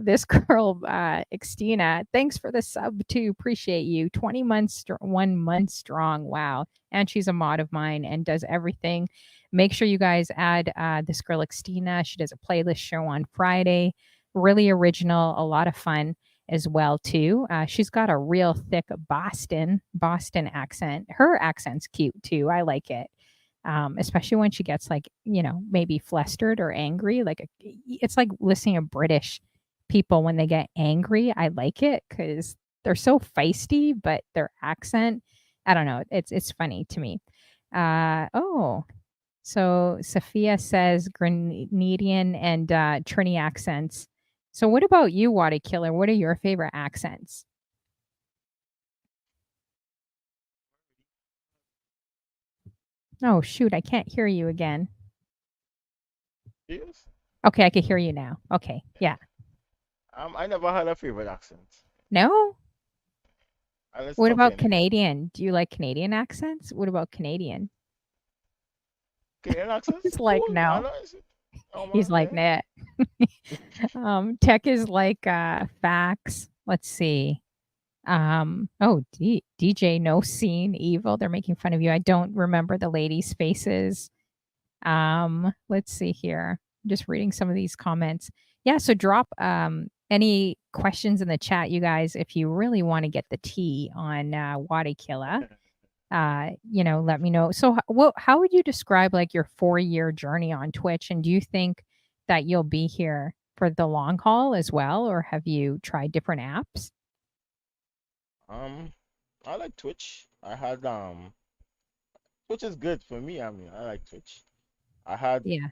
This girl, Xtina, thanks for the sub too. Appreciate you. 20 months, 1 month strong. Wow. And she's a mod of mine and does everything. Make sure you guys add this girl, Xtina. She does a playlist show on Friday. Really original, a lot of fun as well too. She's got a real thick Boston accent. Her accent's cute too. I like it. Especially when she gets like, maybe flustered or angry. It's like listening to British people when they get angry. I like it because they're so feisty, but their accent, I don't know. It's funny to me. So Sophia says Grenadian and Trini accents. So what about you, Water Killer? What are your favorite accents? Oh shoot, I can't hear you again. Yes. Okay, I can hear you now. Okay, yeah. I never had a favorite accent. No? Let's What talk about anything. Canadian? Do you like Canadian accents? What about Canadian? Canadian accents, He's like, cool. I no. know it's oh He's man, like, yeah. nah. Tech is like facts. Let's see. DJ No Scene Evil. They're making fun of you. I don't remember the ladies' faces. Let's see here. I'm just reading some of these comments. Yeah, so drop any questions in the chat, you guys, if you really want to get the tea on Wattykilla. Let me know. So, how would you describe like your 4-year journey on Twitch? And do you think that you'll be here for the long haul as well, or have you tried different apps? Um, I like Twitch. I had Twitch is good for me. I mean, I like Twitch. I had Yeah.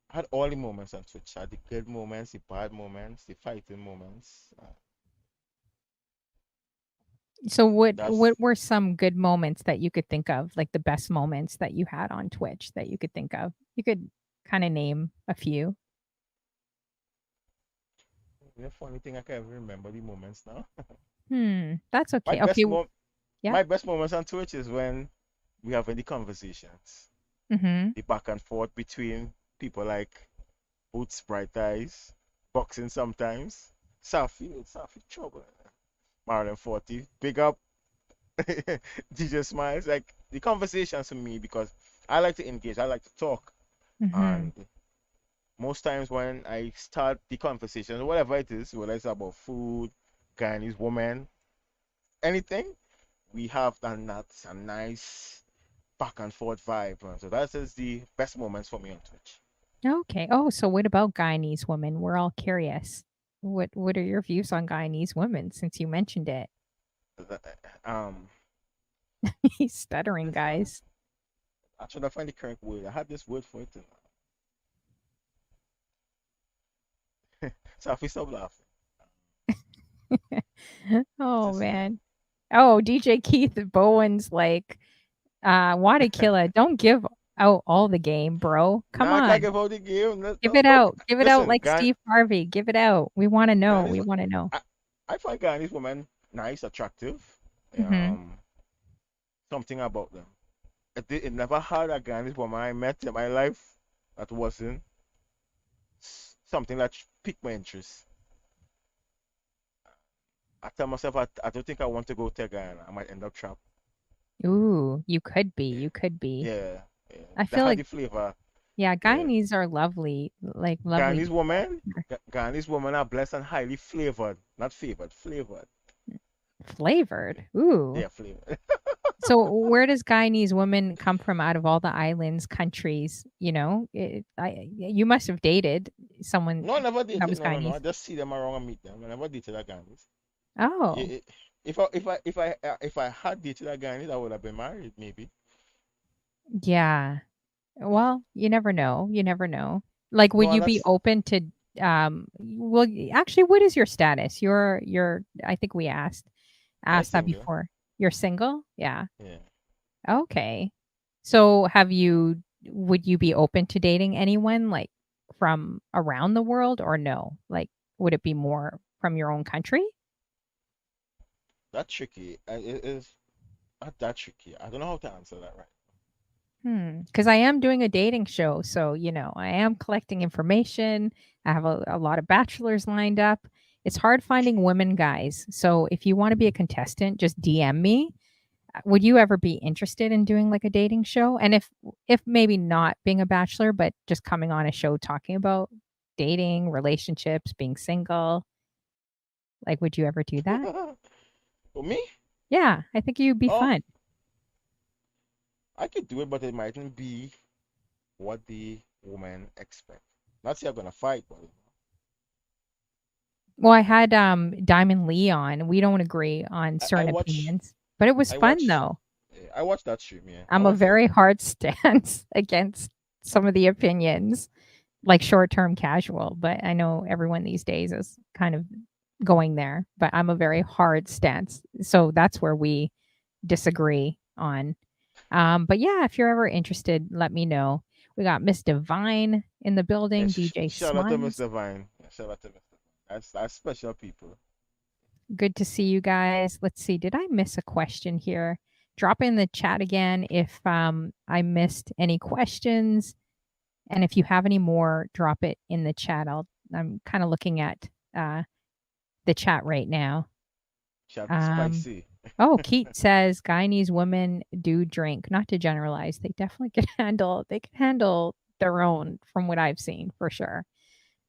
had all the moments on Twitch. I had the good moments, the bad moments, the fighting moments. So That's what were some good moments that you could think of, like the best moments that you had on Twitch that you could think of? You could kind of name a few. the funny thing. I can't even remember the moments now. That's My okay. Okay. best mo Yeah. my best moments on Twitch is when we have any conversations, Mhm. the back and forth between people like Boots, Bright Eyes, boxing sometimes. Safi trouble. Marlon 40, big up DJ Smiles. Like the conversations for me because I like to engage, I like to talk, Mhm. and most times when I start the conversation, whatever it is, whether it's about food, Guyanese woman, anything, we have that a nice back and forth vibe. So that is the best moments for me on Twitch. Okay. Oh, so what about Guyanese women? We're all curious. What are your views on Guyanese women since you mentioned it? Um, He's stuttering, guys. I try to find the correct word. I had this word for it. So if we stop laughing, Oh just man. Oh, DJ Keith Bowen's like, Wattykilla, don't give out all the game, bro. Come now I can't on. give out the game. Give No, it look, out. Give it out listen, like Steve Harvey. Give it out. We want to know. Ghanaians, We want to know. I, I find Ghanaian women nice, attractive. Mhm. Um, something about them. It never had a Ghanaian woman I met in my life that wasn't something that piqued my interest. I tell myself I don't think I want to go to Ghana. I might end up trapped. Ooh, you could be. Yeah, You could be. yeah, yeah. I They feel had like the flavor. yeah, Yeah, Guyanese are lovely, like lovely Ghanaian people. women, Ghanaian women are blessed and highly flavored, not favored, flavored. Flavored. Ooh. They are flavored. So where does Guyanese women come from out of all the islands, countries? You must have dated someone No, I never that dated. was No, no, no. I Guyanese. just see them around and meet them. I never dated a Ghanaian. Oh, Yeah, if I had dated a Ghanaian, I would have been married maybe. yeah. Well, you never know. You never know. Like, No, would and you be that's open to well, actually, what is your status? I think we I asked that single. before. You're single? Yeah. Yeah. Okay. So would you be open to dating anyone like from around the world or no? Like, would it be more from your own country? That's tricky. It is not that tricky. I don't know how to answer that right. Because I am doing a dating show, so I am collecting information. I have a lot of bachelors lined up. It's hard finding women guys. So if you want to be a contestant, just DM me. Would you ever be interested in doing like a dating show? And if maybe not being a bachelor, but just coming on a show talking about dating, relationships, being single, like would you ever do that? For me, Yeah, I think you'd be oh, fun. I could do it, but it mightn't be what the woman expect. Not say I'm gonna fight, but Well, I had Diamond Lee on. We don't agree on I, I certain watch, opinions, but it was I fun watch, though. I watch that stream. Yeah, I I'm a watch that very stream. hard stance against some of the opinions, like short-term casual, but I know everyone these days is kind of going there, but I'm a very hard stance. So that's where we disagree on. But yeah, if you're ever interested, let me know. We got Miss Divine in the Yeah, building, DJ shout out to Smiles. Mr. Vine. Yeah, shout out to Mr. Vine. That's special people. Good to see you guys. Let's see, did I miss a question here? Drop in the chat again if I missed any questions. And if you have any more, drop it in the chat. I'm kind of looking at uh, the chat right now. Chat Um, spicy. oh, Keith says Guyanese women do drink. Not to generalize, they definitely can handle. They can handle their own, from what I've seen for sure.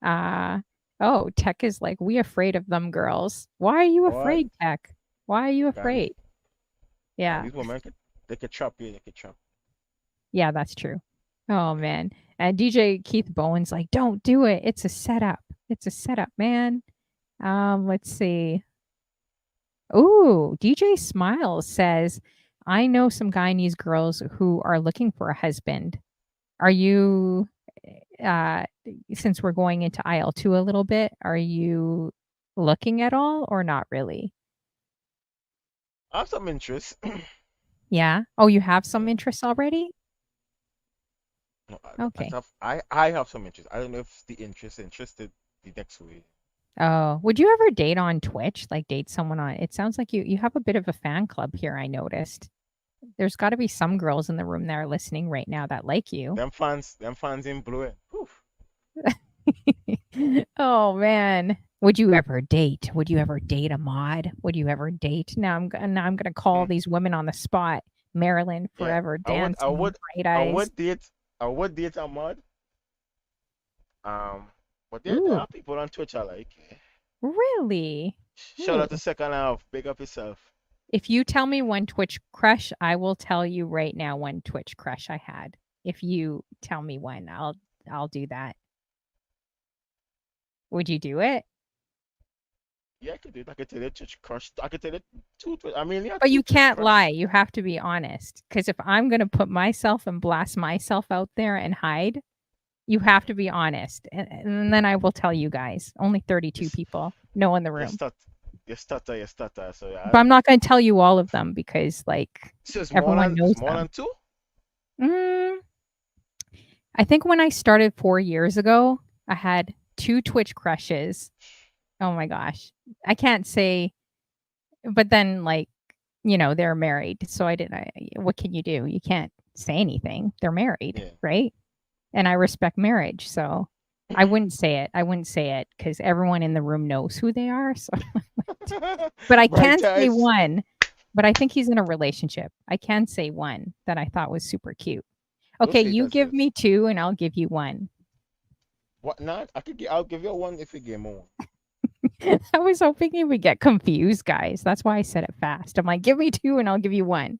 Uh, oh, Tech is like, we afraid of them girls. Why are you What? afraid, Tech? Why are you Ghanese, afraid? Yeah, Ghanese women, they could trap you. They could trap. yeah, that's true. Oh man, and DJ Keith Bowen's like, don't do it. It's a setup. It's a setup, man. Let's see. Ooh, DJ Smiles says, I know some Guyanese girls who are looking for a husband. Are you, uh, since we're going into IL2 a little bit, are you looking at all or not really? I have some interest. Yeah. Oh, you have some Yeah. interests already? No, Okay. I have some interest. I don't know if the interested the next way. Oh, would you ever date on Twitch? Like date someone on it sounds like you have a bit of a fan club here, I noticed. There's got to be some girls in the room that are listening right now that like you. Them fans in blue. Oof. Oh man. Would you ever date? Would you ever date a mod? Would you ever date? Now I'm gonna call Hmm. these women on the spot. Marilyn Yeah, forever dancing, bright I eyes. would date, I would date a mod. But there Ooh, are people on Twitch I like. really? Shout Ooh. out to Second Half. Big up yourself. If you tell me one Twitch crush, I will tell you right now one Twitch crush I had. If you tell me one, I'll do that. Would you do it? Yeah, I could do it. I could tell you Twitch crush. I could tell you two. I mean, yeah, But two you Twitch can't lie. crush. You have to be honest. Because if I'm going to put myself and blast myself out there and hide, you have to be honest. And then I will tell you guys. Only 32 Yes, people, no in the you room. start, you stutter, you stutter. So But yeah, I'm not going to tell you all of them because, like, so everyone it's knows more them. than two. Mm, I think when I started 4 years ago, I had two Twitch crushes. Oh my gosh. I can't say, but then, like, they're married. So what can you do? You can't say anything. They're married, Yeah. right? And I respect marriage. So I wouldn't say it. I wouldn't say it because everyone in the room knows who they are. So, but I Right, can say guys. one, but I think he's in a relationship. I can say one that I thought was super cute. Don't Okay, say it you as give is. me two and I'll give you one. What not? I'll give you one if you give me one. I was hoping you would get confused, guys. That's why I said it fast. I'm like, give me two and I'll give you one.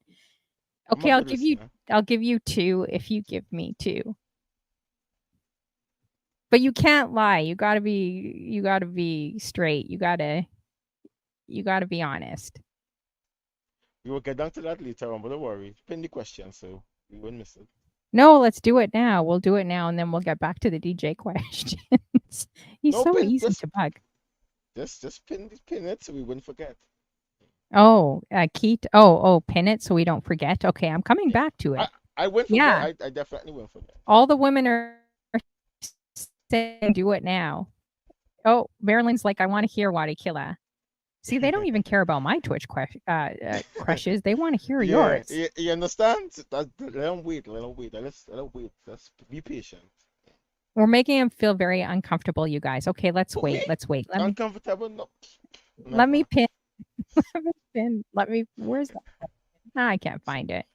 I'm a Okay, good listener. I'll give you two if you give me two. But you can't lie. You gotta be straight. You gotta be honest. We will get down to that later on, but don't worry. Pin the question, so we won't miss it. No, let's do it now. We'll do it now and then we'll get back to the DJ questions. He's No, so easy to bug. just pin it so we wouldn't forget. Oh, Keith. Pin it so we don't forget. Okay, I'm coming Yeah. back to I it. I wouldn't forget. Yeah, I definitely wouldn't forget. all the women are saying do it now. Oh, Marilyn's like, I want to hear Wattykilla. See, they don't even care about my Twitch crushes. They want to hear Yeah, yours. you understand? Let them wait, let them wait. Let them wait. Let's be patient. We're making him feel very uncomfortable, you guys. Okay, let's Who, me? wait. Let's wait. Uncomfortable? No, Let me never. pin. Let me pin. Where's that? Ah, I can't find it.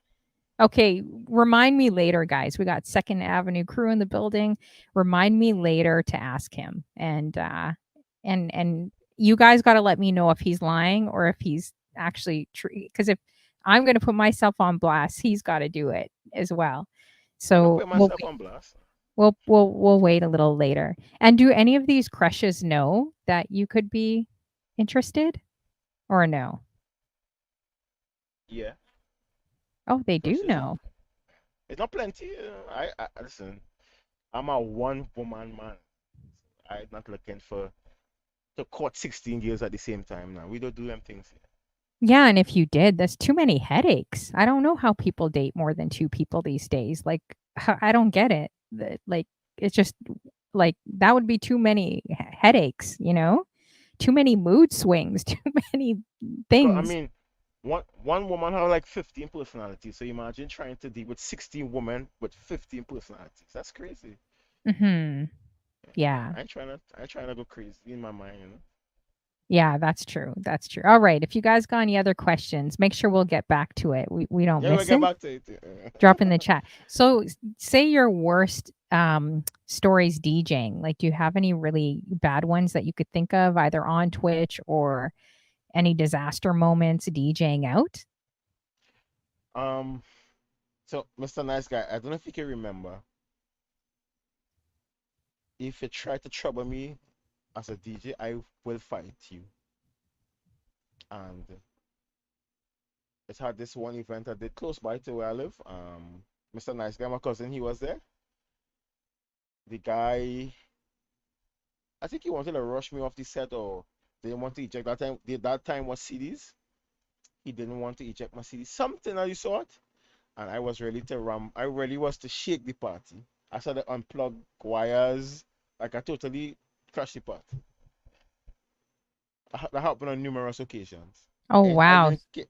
Okay, remind me later, guys. We got Second Avenue crew in the building. Remind me later to ask him, and you guys got to let me know if he's lying or if he's actually true. Because if I'm going to put myself on blast, he's got to do it as well. I'm not So putting myself on blast. we'll wait a little later. And do any of these crushes know that you could be interested or no? Yeah, Oh, they do crushes know. know. It's not plenty. I listen. I'm a one woman man. I'm not looking for to court 16 girls at the same time now. We don't do them things here. Yeah, and if you did, that's too many headaches. I don't know how people date more than 2 people these days. Like, I don't get it. Like, it's just like that would be too many headaches, you know? Too many mood swings, too many Because I things. mean, one woman have like 15 personalities. So imagine trying to deal with 16 women with 15 personalities. That's crazy. Mhm. Yeah. I ain't trying to go crazy in my mind, you know. Yeah, that's true. That's true. All right. If you guys got any other questions, make sure we'll get back to it. We don't Yeah, we'll miss get it. back to it. Drop in the chat. So say your worst stories DJing. Like, do you have any really bad ones that you could think of either on Twitch or any disaster moments DJing out? um, so Mr. Nice Guy, I don't know if you can remember. If you try to trouble me as a DJ, I will fight you. And it had this one event I did close by to where I live. Mr. Nice Guy, my cousin, he was there. The guy, I think he wanted to rush me off the set or didn't want to eject that time. That time was CDs. He didn't want to eject my CDs. Something of the sort. And I was ready to ram. I really was to shake the party. I started to unplug wires. Like I totally crashed the party. That happened on numerous occasions. Oh And I wow. didn't get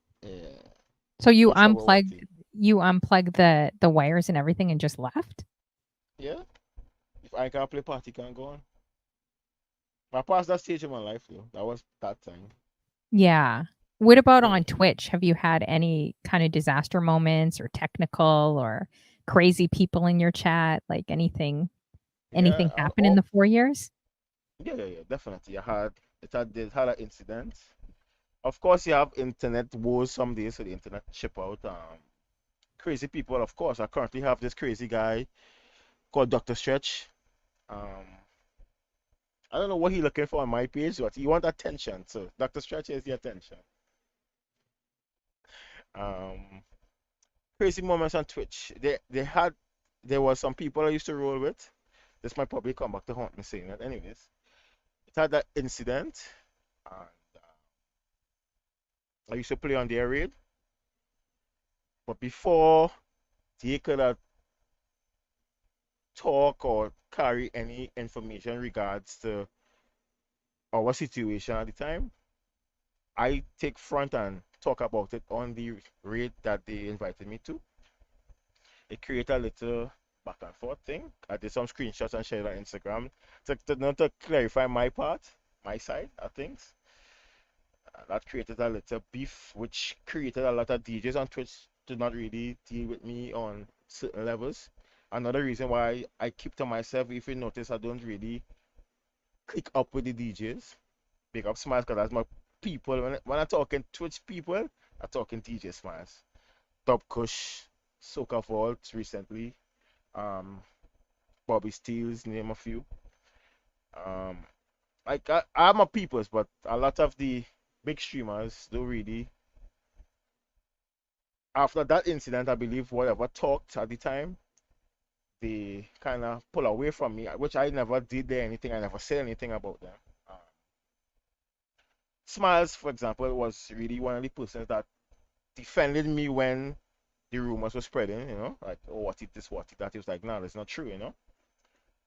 So no trouble with it. you unplugged the wires and everything and just left? Yeah. If I can't play party, can't go on. I passed that stage in my life though. That was that time. Yeah. What about Yeah. on Twitch? Have you had any kind of disaster moments or technical or crazy people in your chat? Like Yeah. anything happen in the 4 years? Yeah. Definitely. It had an incident. Of course, you have internet wars some days, so the internet chip out. Crazy people, of course. I currently have this crazy guy called Dr. Stretch. Um, I don't know what he looking for on my page, but he want attention. So Dr. Stretch is the attention. Um, Crazy moments on Twitch. There was some people I used to roll with. This might probably come back to haunt me saying that. Anyways, it had that incident, and I used to play on their raid. But before they could talk or carry any information regards to our situation at the time, I take front and talk about it on the raid that they invited me to. It created a little back and forth thing. I did some screenshots and shared on Instagram not to clarify my part, my side of things. That created a little beef, which created a lot of DJs on Twitch to not really deal with me on certain levels. Another reason why I keep to myself, if you notice, I don't really click up with the DJs. Big up Smiles, because that's my people. When I'm talking Twitch people, I'm talking DJ Smiles. Top Kush, Soca Vault recently, um, Bobby Steels, name a few. Um, I'm a peoples, but a lot of the big streamers don't really. After that incident, I believe whatever talked at the time, they kind of pull away from me, which I never did there anything. I never said anything about them. Uh, Smiles, for example, was really one of the persons that defended me when the rumors were spreading, like, oh, what it this, what it that. He was like, no, that's not true.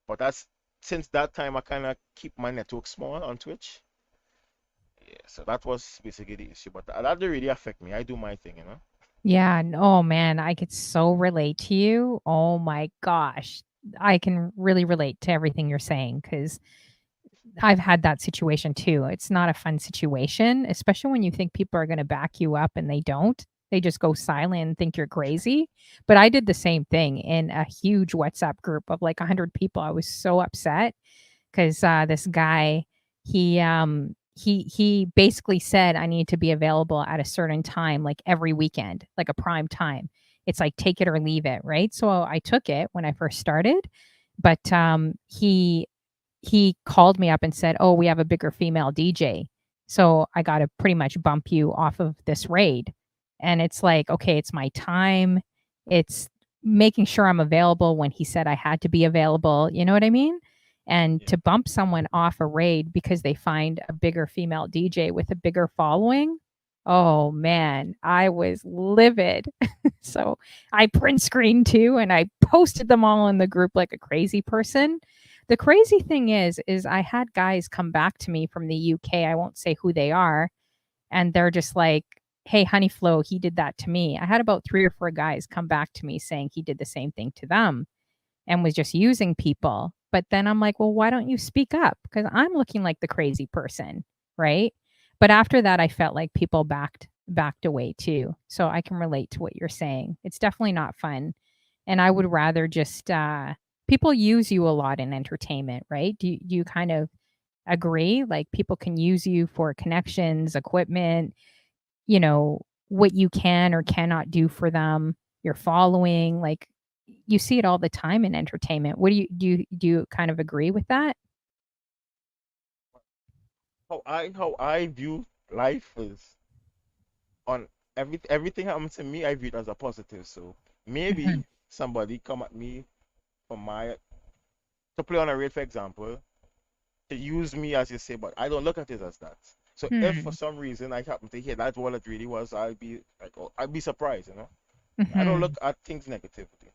But that's since that time, I kind of keep my network small on Twitch. Yeah, so that was basically the issue. But that didn't really affect me. I do my thing. Yeah. Oh man, I could so relate to you. Oh my gosh. I can really relate to everything you're saying because I've had that situation too. It's not a fun situation, especially when you think people are going to back you up and they don't. They just go silent and think you're crazy. But I did the same thing in a huge WhatsApp group of like 100 people. I was so upset because this guy, he basically said I need to be available at a certain time, like every weekend, like a prime time. It's like take it or leave it, right? So I took it when I first started, but he called me up and said, "Oh, we have a bigger female DJ. So I got to pretty much bump you off of this raid." And it's like, okay, it's my time. It's making sure I'm available when he said I had to be available. You know what I mean? And Yeah. to bump someone off a raid because they find a bigger female DJ with a bigger following. Oh man, I was livid. So I print screen too and I posted them all in the group like a crazy person. The crazy thing is I had guys come back to me from the UK. I won't say who they are, and they're just like, "Hey, Honey Flo, he did that to me." I had about 3 or 4 guys come back to me saying he did the same thing to them and was just using people. But then I'm like, "Well, why don't you speak up? Because I'm looking like the crazy person, right?" But after that, I felt like people backed away too. So I can relate to what you're saying. It's definitely not fun. And I would rather just people use you a lot in entertainment, right? Do you kind of agree? Like people can use you for connections, equipment, what you can or cannot do for them, your following, like you see it all the time in entertainment. What do you kind of agree with that? How I view life is on. everything happens to me, I view it as a positive. So maybe Mhm. somebody come at me for my to play on a rate, for example, to use me as you say, but I don't look at it as that. So if for Hmm. some reason I happen to hear that's what it really was, I'll be like, oh, I'd be surprised, you know. I don't Hmm. look at things negatively.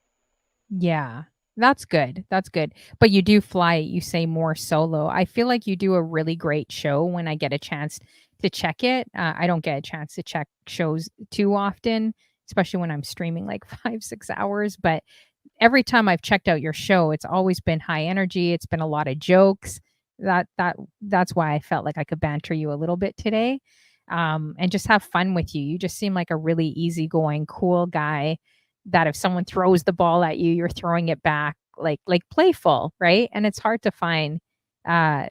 Yeah, that's good. That's good. But you do fly, you say more solo. I feel like you do a really great show when I get a chance to check it. I don't get a chance to check shows too often, especially when I'm streaming like 5, 6 hours. But every time I've checked out your show, it's always been high energy. It's been a lot of jokes. That's why I felt like I could banter you a little bit today, and just have fun with you. You just seem like a really easygoing, cool guy. That if someone throws the ball at you, you're throwing it back, like playful, right? And it's hard to find uh,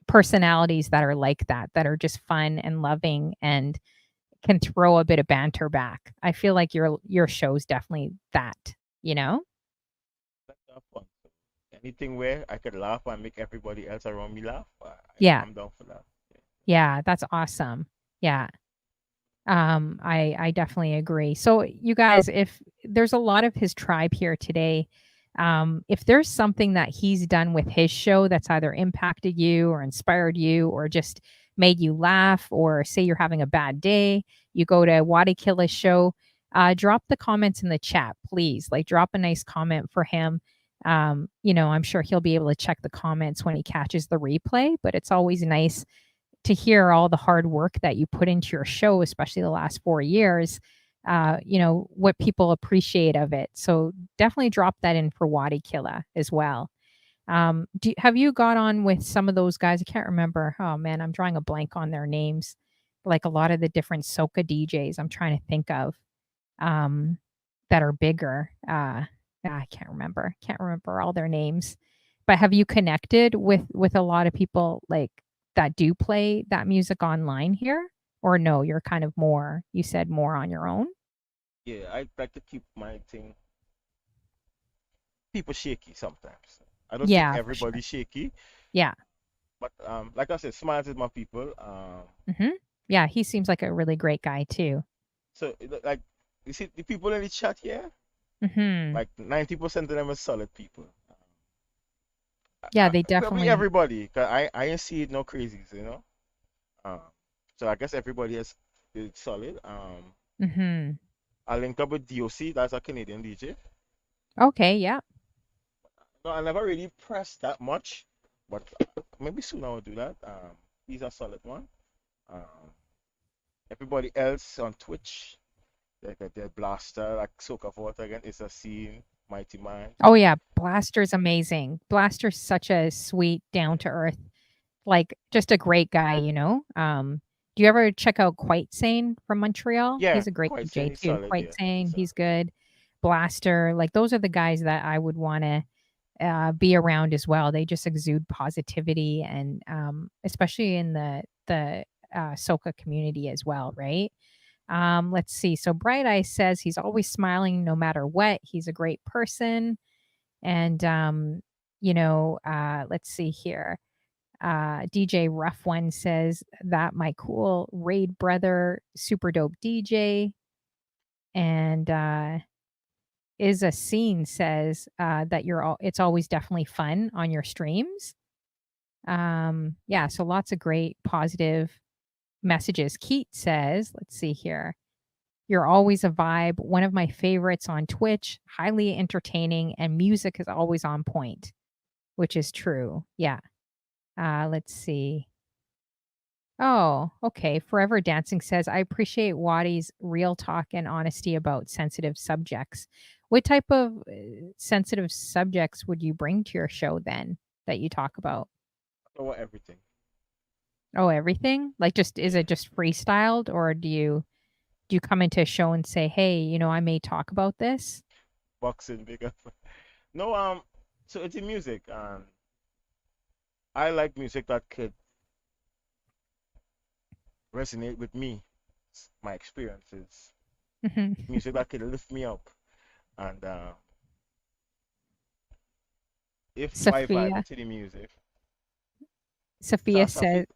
personalities that are like that, that are just fun and loving and can throw a bit of banter back. I feel like your show's definitely that, you know? Let's have fun. So anything where I could laugh and make everybody else around me laugh, Yeah. I'm down for that. Yeah, that's awesome. Yeah. I definitely agree. So you guys, if there's a lot of his tribe here today, if there's something that he's done with his show that's either impacted you or inspired you or just made you laugh, or say you're having a bad day, you go to Wattykilla's show, drop the comments in the chat, please. Like drop a nice comment for him. I'm sure he'll be able to check the comments when he catches the replay, but it's always nice to hear all the hard work that you put into your show, especially the last 4 years, what people appreciate of it. So definitely drop that in for Wattykilla as well. Have you got on with some of those guys? I can't remember. Oh man, I'm drawing a blank on their names. Like a lot of the different Soca DJs I'm trying to think of, um, that are bigger. I can't remember. Can't remember all their names. But have you connected with a lot of people like that do play that music online here? Or no, you're kind of more, you said more on your own? Yeah, I like to keep my thing. People shaky sometimes. I don't think Yeah, for sure. everybody's shaky, Yeah. but like I said, smiles is my people. Mhm. Yeah, he seems like a really great guy too. So like you see the people in the chat here, Mhm. like 90% of them are solid people. Yeah, they Probably definitely. everybody, cause I ain't see no crazies, you know. Um, so I guess everybody is solid. Mhm. I link up with DOC, that's a Canadian DJ. Okay, yeah. No, I never really pressed that much, but maybe soon I will do that. He's a solid one. Um, everybody else on Twitch, their blaster, like Soca Fort again, is a scene, Mighty Man. Oh yeah, Blaster's amazing. Blaster's such a sweet, down to earth, like just a great guy, you know? Do you ever check out Quite Sane from Montreal? Yeah, He's a great quite DJ saying he's too. solid, Quite yeah. Sane, He's he's solid. good. Blaster, like those are the guys that I would want to be around as well. They just exude positivity, and especially in the soca community as well, right? Let's see. So Bright Eye says he's always smiling no matter what. He's a great person. And let's see here. DJ Rough One says that my cool raid brother, super dope DJ. And is a scene says that it's always definitely fun on your streams. Yeah, so lots of great positive messages. Keat says, let's see here. You're always a vibe, one of my favorites on Twitch, highly entertaining, and music is always on point, which is true. Yeah. Let's see. Oh, okay. Forever Dancing says, I appreciate Waddy's real talk and honesty about sensitive subjects. What type of sensitive subjects would you bring to your show then that you talk about? Over everything. Oh, everything? Like just is Yeah. it just freestyled, or do you come into a show and say, "Hey, I may talk about this?" Boxing big up. No, so it's in music, and I like music that could resonate with me, my experiences, Mhm. music that could lift me up. And if I vibe Sophia into the music, Sophia so says Safi,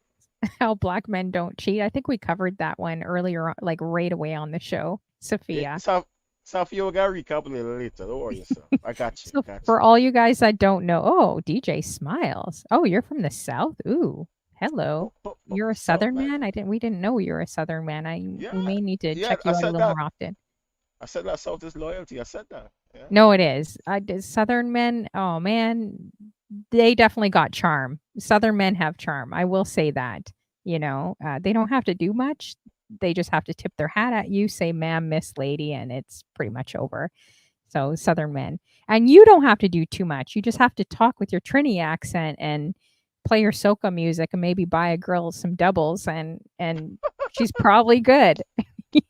How black men don't cheat. I think we covered that one earlier, like right away on the show, Yeah, Sophia. Sophia, we gotta recap a little later. Don't worry yourself. I got you. So Got for you. all you guys that don't know, oh, DJ Smiles. Oh, you're from the South. Ooh, hello. You're a South Southern like man. We didn't know you were a Southern man. We yeah, may need to yeah. check you out a little more often. I said that South is loyalty. I said that. Yeah. No, it is. Southern men. Oh man, they definitely got charm. Southern men have charm. I will say that. They don't have to do much. They just have to tip their hat at you, say "ma'am," "miss," "lady," and it's pretty much over. So Southern men, and you don't have to do too much. You just have to talk with your Trini accent and play your soca music, and maybe buy a girl some doubles, and she's probably good. You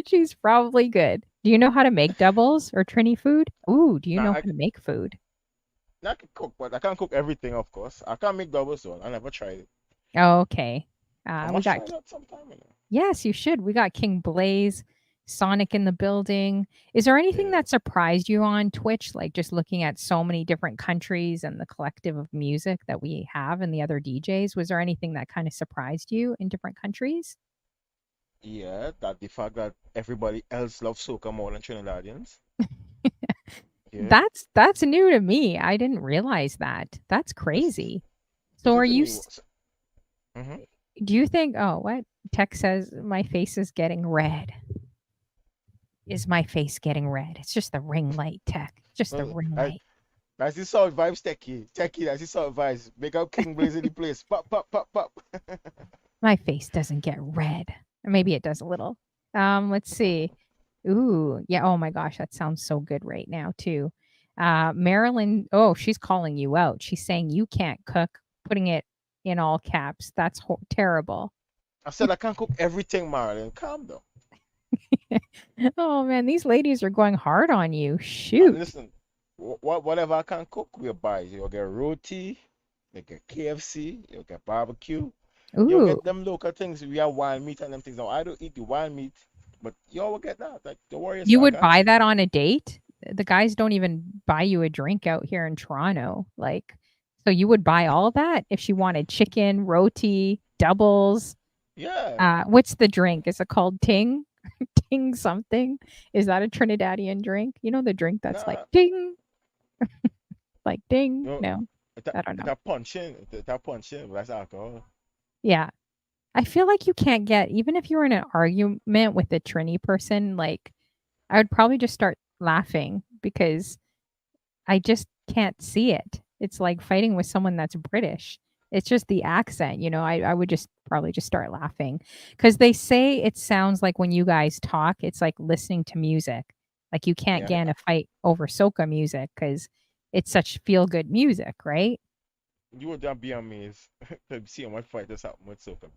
She's probably good. Do you know how to make doubles or Trini food? Ooh, do you Now know I, how to make food? I can cook, but I can't cook everything. Of course, I can't make double stone. I never tried it. Oh, okay. I We must got try that sometime. Yes, you should. We got King Blaze, Sonic in the building. Is there anything Yeah. that surprised you on Twitch, like just looking at so many different countries and the collective of music that we have and the other DJs? Was there anything that kind of surprised you in different countries? Yeah, that the fact that everybody else loves soca more than Trinidadians. Yeah. That's new to me. I didn't realize that. That's Listen, crazy. So listen are to you me. Mm-hmm. do you think oh, what? Tech says my face is getting red. Is my face getting red? It's just the ring light, Tech. Just the ring I, light. that's the sound vibes, Techie. Techie, that's the sound vibes. Make up King Blaze in the place. Pop, pop, pop, pop. My face doesn't get red. Or maybe it does a little. Let's see. Ooh, yeah. Oh my gosh, that sounds so good right now too. Marilyn, oh, she's calling you out. She's saying you can't cook, putting it in all caps. That's terrible. I said I can't cook everything, Marilyn. Calm down. Oh man, these ladies are going hard on you. Shoot. Listen, whatever I can cook, we'll buy. You'll get roti, you'll get KFC, you'll get barbecue, you'll Ooh, get them local things. We have wild meat and them things. Now, I don't eat the wild meat, but y'all will get that. Like, don't worry, you so I would got buy you. that on a date? The guys don't even buy you a drink out here in Toronto. Like, so you would buy all that if she wanted chicken, roti, doubles. Yeah. What's the drink? Is it called Ting? Ting something? Is that a Trinidadian drink? You know the drink that's like Nah, ting, like ding? no, No, I don't it's know. a punching. It's a punching, but that's alcohol. Yeah. I feel like you can't get even if you're in an argument with a Trini person, like I would probably just start laughing because I just can't see it. It's like fighting with someone that's British. It's just the accent, I would just probably just start laughing because they say it sounds like when you guys talk, it's like listening to music. Like you can't Yeah, get in a fight over soca music because it's such feel good music, right? you would not be amazed to see how much fight this happen with soca.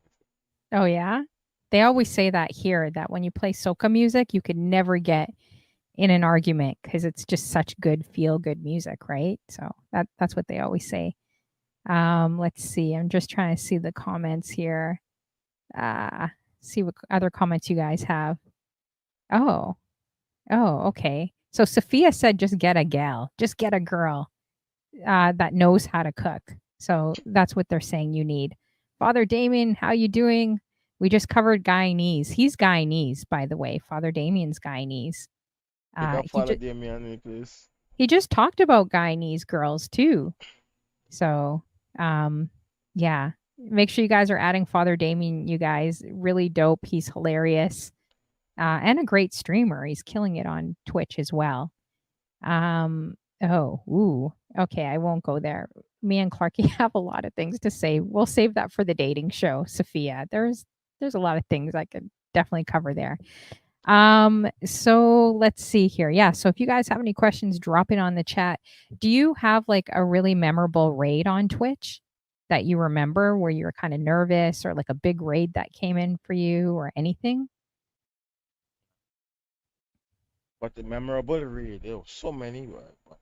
Oh, yeah. They always say that here that when you play soca music, you could never get in an argument because it's just such good feel good music, right? So that's what they always say. Let's see. I'm just trying to see the comments here. Uh, see what other comments you guys have. Oh, okay. So Sophia said, just get a gal, just get a girl that knows how to cook. So that's what they're saying you need. Father Damien, how you doing? We just covered Guyanese. He's Guyanese, by the way. Father Damien's Guyanese. Pick up He Father just Damien in the place. he just talked about Guyanese girls too. So, um, yeah, make sure you guys are adding Father Damien. You guys, really dope. He's hilarious and a great streamer. He's killing it on Twitch as well. Oh, ooh, okay. I won't go there. Me and Clarky have a lot of things to say. We'll save that for the dating show, Sophia. There's a lot of things I could definitely cover there. So let's see here. Yeah, so if you guys have any questions, drop it on the chat. Do you have like a really memorable raid on Twitch that you remember where you were kind of nervous or like a big raid that came in for you or anything? But the memorable read, there were so many, but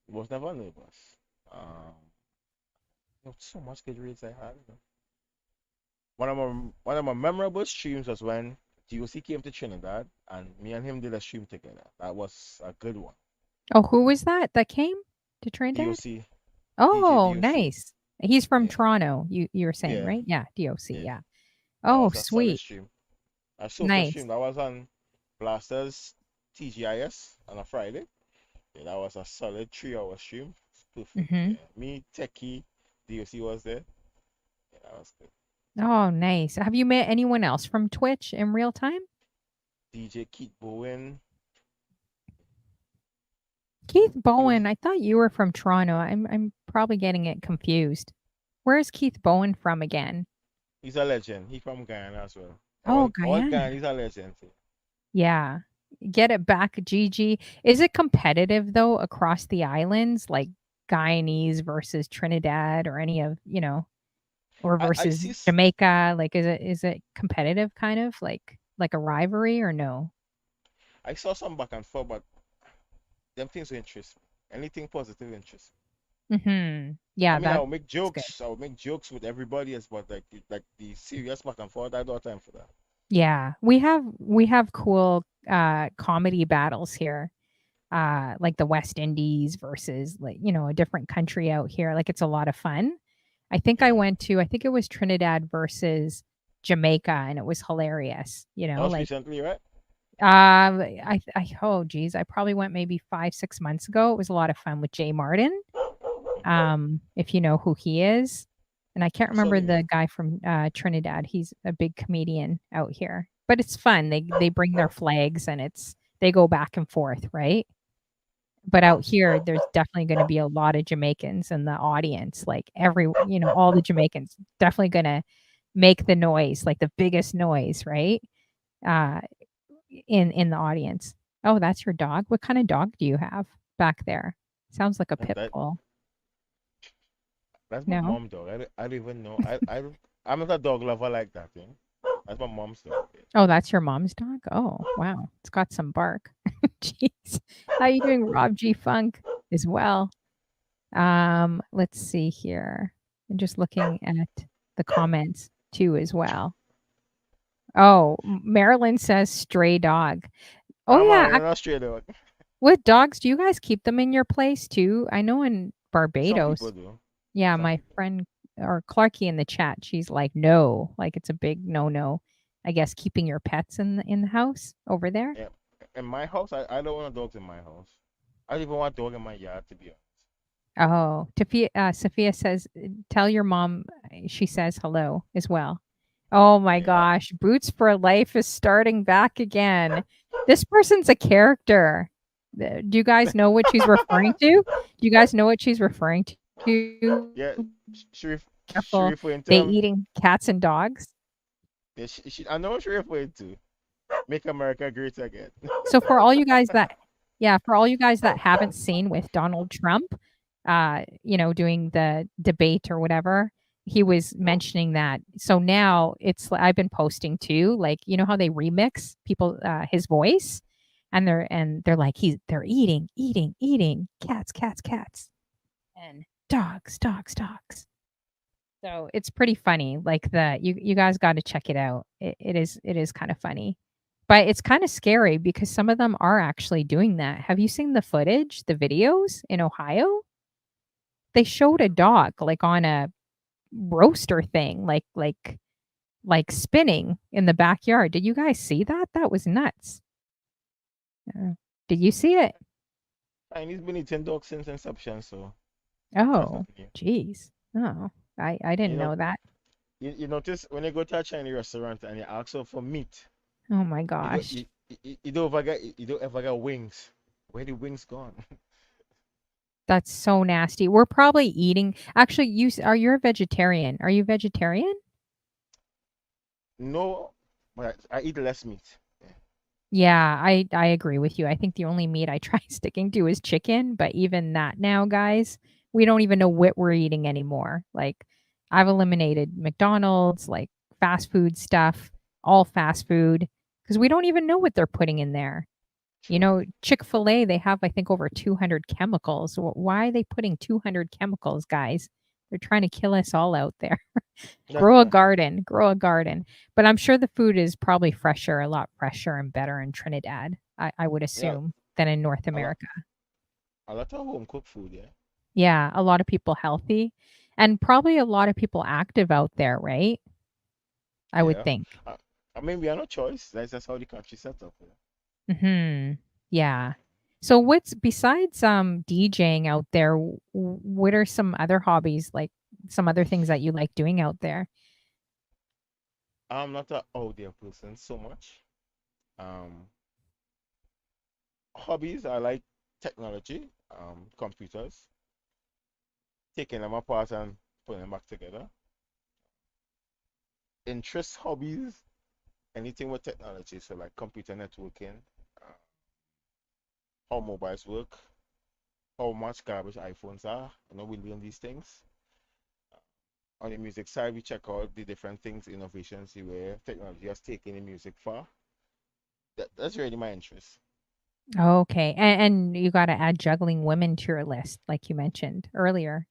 it was never nervous. Um, there was so much good reads I had. One of my memorable streams was when GOC came to Trinidad and me and him did a stream together. That was a good one. Oh, who was that came to Trinidad? DOC, DJ Oh, DOC. nice. He's from Yeah, Toronto. You were saying, yeah, right? Yeah, DOC. yeah. Yeah. That Oh, was a solid sweet. stream. A Soca Nice. stream that was on Blasters TGIS on a Friday. Yeah, that was a solid 3 hour stream. It's perfect. Mhm. Yeah. Me, Techie, DOC was there. Yeah, that was good. Oh, nice. Have you met anyone else from Twitch in real time? DJ Keith Bowen. Keith He was Bowen, I thought you were from Toronto. I'm probably getting it confused. Where's Keith Bowen from again? he's a legend. He's from Guyana as well. Oh, All Guyana. Guyana, he's a legend. Yeah. Get it back, Gigi. Is it competitive though across the islands, like Guyanese versus Trinidad or any of, or I versus see Jamaica? Like is it competitive kind of like a rivalry or no? I saw some back and forth, but them things will interest me. Anything positive interests me. Mhm. I Yeah, mean, that's good. I would make jokes with everybody else, but like the serious back and forth, I don't have time for that. Yeah. We have cool comedy battles here. Like the West Indies versus like, a different country out here. Like it's a lot of fun. Yeah, I think it was Trinidad versus Jamaica and it was hilarious, that was like recently, right? oh geez, I probably went maybe 5, 6 months ago. It was a lot of fun with Jay Martin. If you know who he is. And I can't I saw remember the the name. guy from Trinidad. He's a big comedian out here. But it's fun. They bring their flags and they go back and forth, right? But out here, there's definitely gonna be a lot of Jamaicans in the audience, like all the Jamaicans definitely gonna make the noise, like the biggest noise, right? Uh, in the audience. Oh, that's your dog? What kind of dog do you have back there? Sounds like a And pit bull. that's my No? mom dog. I don't even know. I'm not a dog lover like that, you know? That's my mom's dog. Yeah. Oh, that's your mom's dog? Oh, wow. It's got some bark. Jeez. How you doing, Rob G. Funk as well? Let's see here. I'm just looking at the comments too as well. Oh, Marilyn says stray dog. Oh I'm yeah, an Australian dog. with dogs, do you guys keep them in your place too? I know in Some people Barbados. do. Yeah, Some my people. friend or Clarky in the chat, she's like, no, like it's a big no. I guess keeping your pets in the house over there. Yeah. In my house, I don't want dogs in my house. I don't even want a dog in my yard, to be honest. Oh, Sophia says, tell your mom she says hello as well. Oh my Yeah. gosh, Boots for Life is starting back again. This person's a character. Do you guys know what she's referring to? Do you guys know what she's referring to? Yeah. She Careful, referring to they eating cats and dogs. yeah, I know what she referring to. Make America great again. So for all you guys that haven't seen with Donald Trump, doing the debate or whatever, he was mentioning that. So now I've been posting too, like how they remix people his voice, and they're like they're eating cats, and dogs. So it's pretty funny. Like you guys got to check it out. It is kind of funny. But it's kind of scary because some of them are actually doing that. Have you seen the footage, the videos in Ohio? They showed a dog like on a roaster thing, like spinning in the backyard. Did you guys see that? That was nuts. Uh, did you see it? And he's been eating dogs since inception, so that's Oh, nothing new. geez. Oh, I You didn't know, know that. you notice when you go to a Chinese restaurant and you ask her for meat, Oh my you don't gosh. you don't ever get wings. Where the wings gone? That's so nasty. We're probably eating actually, you're a vegetarian. Are you vegetarian? No, but I eat less meat. Yeah, I agree with you. I think the only meat I try sticking to is chicken, but even that now, guys, we don't even know what we're eating anymore. Like I've eliminated McDonald's, like fast food stuff, all fast food, because we don't even know what they're putting in there. True. Chick-fil-A, they have, I think, over 200 chemicals. Why are they putting 200 chemicals, guys? They're trying to kill us all out there. Grow a garden. But I'm sure the food is probably fresher, a lot fresher and better in Trinidad, I would Yeah, assume, than in North a lot America. a lot of home cooked food, yeah. Yeah, a lot of people healthy and probably a lot of people active out there, right? I would Yeah. think. I mean, we have no choice. That's how the country set up. Yeah. Mhm. Yeah. So what's besides DJing out there, what are some other hobbies, like some other things that you like doing out there? I'm not a out there person so much. Um, Hobbies, I like technology, computers, taking them apart and putting them back together. Interest hobbies, anything with technology, so like computer networking, uh, how mobiles work, how much garbage iPhones are. We learn these things. On the music side, we check out the different things, innovations, where technology has taken the music far. That's really my interest. Okay. And you got to add juggling women to your list, like you mentioned earlier,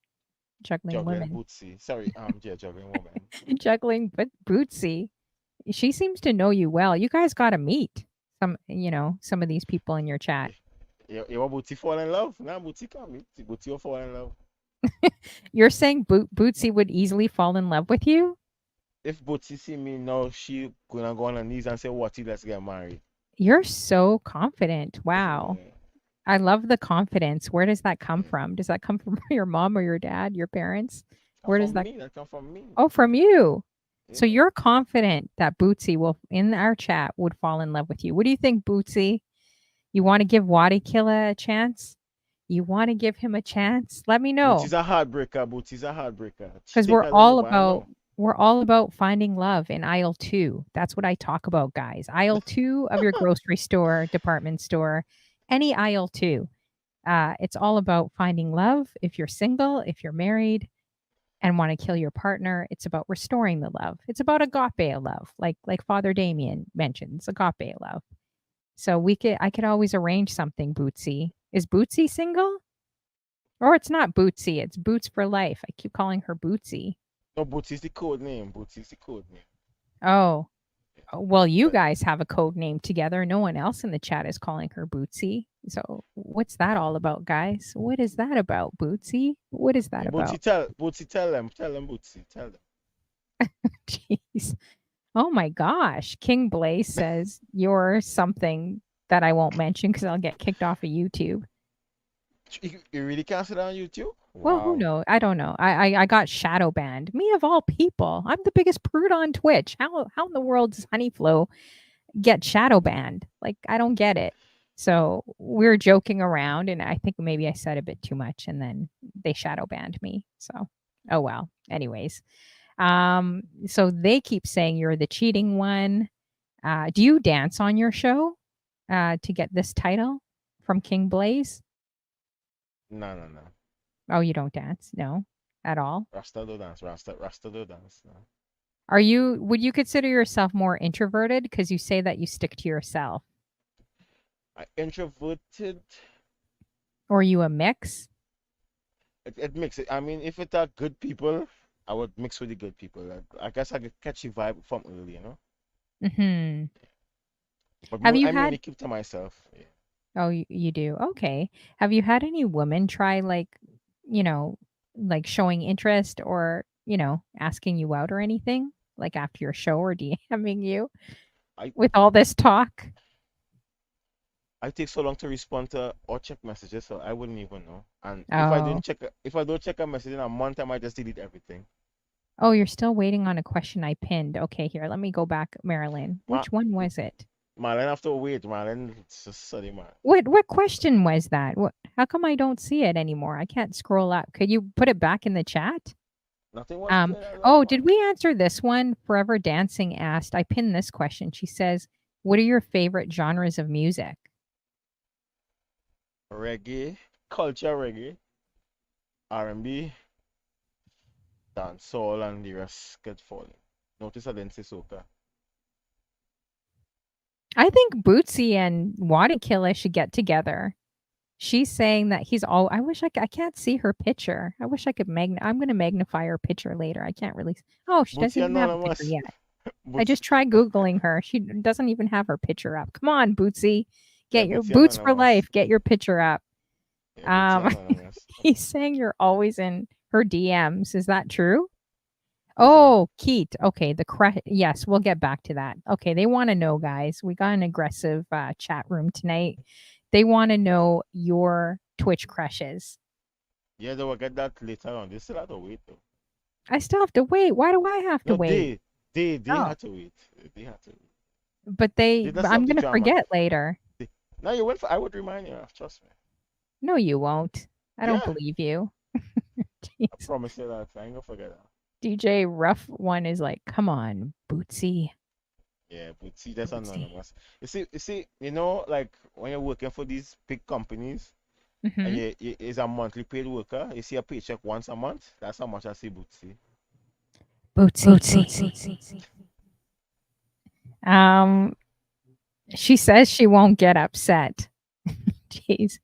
juggling Juggling women. Bootsy. Sorry, yeah, juggling woman. Juggling but Bootsy. She seems to know you well. You guys got to meet some of these people in your chat. Yeah. You want Bootsy fall in love? Nah, Bootsy come meet. Bootsy will fall in love. You're saying Bootsy would easily fall in love with you? If Bootsy see me now, she gonna go on her knees and say, "Watty, let's get married." You're so confident. Wow. Yeah, I love the confidence. Where does that come yeah. from? Does that come from your mom or your dad, your parents? Come Where does from that? me. That come from me. Oh, from you. So Yeah. you're confident that Bootsy will, in our chat, would fall in love with you. What do you think, Bootsy? You want to give Wattykilla a chance? You want to give him a chance? Let me know. Bootsy's a heartbreaker. Bootsy's a heartbreaker. She Because take her the mobile now. we're all about finding love in aisle 2. That's what I talk about, guys. Aisle 2 of your grocery store, department store, any aisle 2. It's all about finding love. If you're single, if you're married and want to kill your partner, it's about restoring the love. It's about agape love, like Father Damien mentions, agape love. So I could always arrange something, Bootsy. Is Bootsy single? Or it's not Bootsy, it's Boots for Life. I keep calling her Bootsy. No, Bootsy's the code name. Bootsy's the code name. Oh, well, you But guys have a code name together. No one else in the chat is calling her Bootsy. So, what's that all about, guys? What is that about, Bootsy? What is that about? Bootsy tell them Bootsy, tell them. Jeez. Oh my gosh. King Blaze says you're something that I won't mention because I'll get kicked off of YouTube. You really can't sit on YouTube? Well, who Wow. knows? I don't know. I got shadow banned. Me of all people. I'm the biggest prude on Twitch. How in the world does Honeyflow get shadow banned? Like I don't get it. So we're joking around, and I think maybe I said a bit too much, and then they shadow banned me. So oh well. Anyways, so they keep saying you're the cheating one. Do you dance on your show to get this title from King Blaze? No, no, no. Oh, you don't dance? No, at all. Rasta do dance. Rasta do dance. No. Would you consider yourself more introverted because you say that you stick to yourself? I introverted. Or are you a mix? It makes it. I mean, if it are good people, I would mix with the good people. I guess I could catch the vibe from early. Mhm. But Have you I had mainly keep to myself. Yeah. Oh, you do? Okay. Have you had any women try, you know, like, showing interest or, asking you out or anything? Like, after your show or DMing you I with all this talk? I take so long to respond to or check messages, so I wouldn't even know. And Oh. if I don't check a message in a month, I might just delete everything. Oh, you're still waiting on a question I pinned. Okay, here, let me go back, Marilyn. Ma, Which one was it? Marlon have to wait, Marlon. It's just sorry, man. What question was that? How come I don't see it anymore? I can't scroll up. Could you put it back in the chat? Nothing was playing a lot, Oh, man. did we answer this one? Forever Dancing asked. I pinned this question. She says, "What are your favorite genres of music?" Reggae, culture reggae, R&B, dancehall, and the rest get falling. Notice I didn't say soca. I think Bootsy and Wattykilla should get together. She's saying that he's all. I wish I can't see her picture. I wish I could I'm going to magnify her picture later. I can't really. Oh, she doesn't Bootsy even have a picture Anonymous. yet. I Bootsy, just tried googling her. She doesn't even have her picture up. Come on, Bootsy, yeah, get your Bootsy Boots for Anonymous. life. Get your picture up. Yeah, Bootsy Um, Anonymous. he's saying you're always in her DMs. Is that true? Who's that? Oh, Keat. Okay, yes, we'll get back to that. Okay, they want to know, guys. We got an aggressive chat room tonight. They want to know your Twitch crushes. Yeah, they will get that later on. They still have to wait though. I still have to wait. Why do I have to No, wait? they Oh, had to wait. They had to wait. but They I'm stop the gonna drama. forget later. They, now you wait for. I would remind you. Trust me. No, you won't. I don't Yeah, believe you. I Jeez. promise you that. I ain't gonna forget that. DJ Rough One is like, come on, Bootsy. Yeah, but see, that's Bootsy. anonymous. Like when you're working for these big companies and Mm-hmm. you is a monthly paid worker, you see a paycheck once a month. That's how much I see Bootsy. Bootsy. Um, she says she won't get upset. Jeez.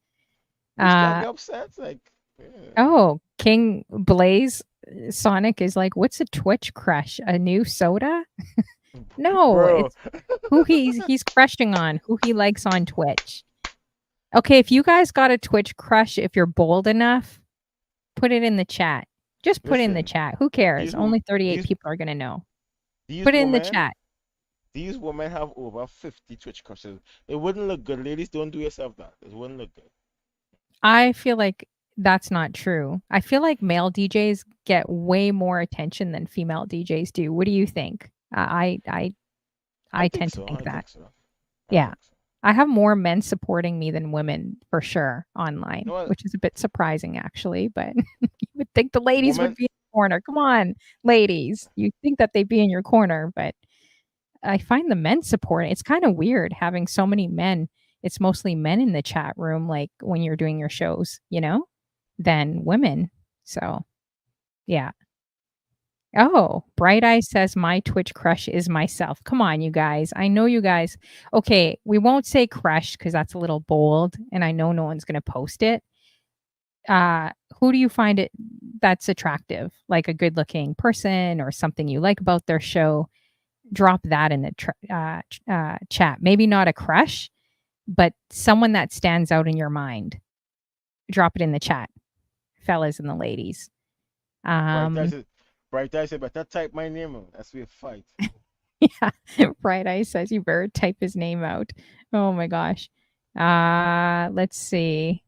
Which can Uh, get upset. Like, yeah. oh, King Blaze Sonic is like, what's a Twitch crush? A new soda? No, Bro, it's who he's crushing on, who he likes on Twitch. Okay, if you guys got a Twitch crush, if you're bold enough, put it in the chat. Just put it in the listen, chat. Who cares? these women, Only 38 these people are gonna know. these Put it in the women, chat. these women have over 50 Twitch crushes. It wouldn't look good, ladies. Don't do yourself that. It wouldn't look good. I feel like that's not true. I feel like male DJs get way more attention than female DJs do. What do you think? I I think tend to so. think I that. think so. I Yeah. think so. I have more men supporting me than women for sure You online, know what? which is a bit surprising actually, but you would think the ladies would Woman, be in the corner. Come on, ladies. You think that they'd be in your corner, but I find the men supporting. It's kind of weird having so many men. It's mostly men in the chat room, like when you're doing your shows, than women. So, yeah. Oh, Bright Eye says my Twitch crush is myself. Come on, you guys. I know you guys. Okay, we won't say crush because that's a little bold, and I know no one's going to post it. Uh, who do you find it that's attractive? Like a good-looking person or something you like about their show? Drop that in the chat. Maybe not a crush, but someone that stands out in your mind. Drop it in the chat, fellas and the ladies. Bright Um, Eyes, Bright Eyes said, better type my name out. That's we fight. yeah, Bright Eye says you better type his name out. Oh my gosh. Let's see.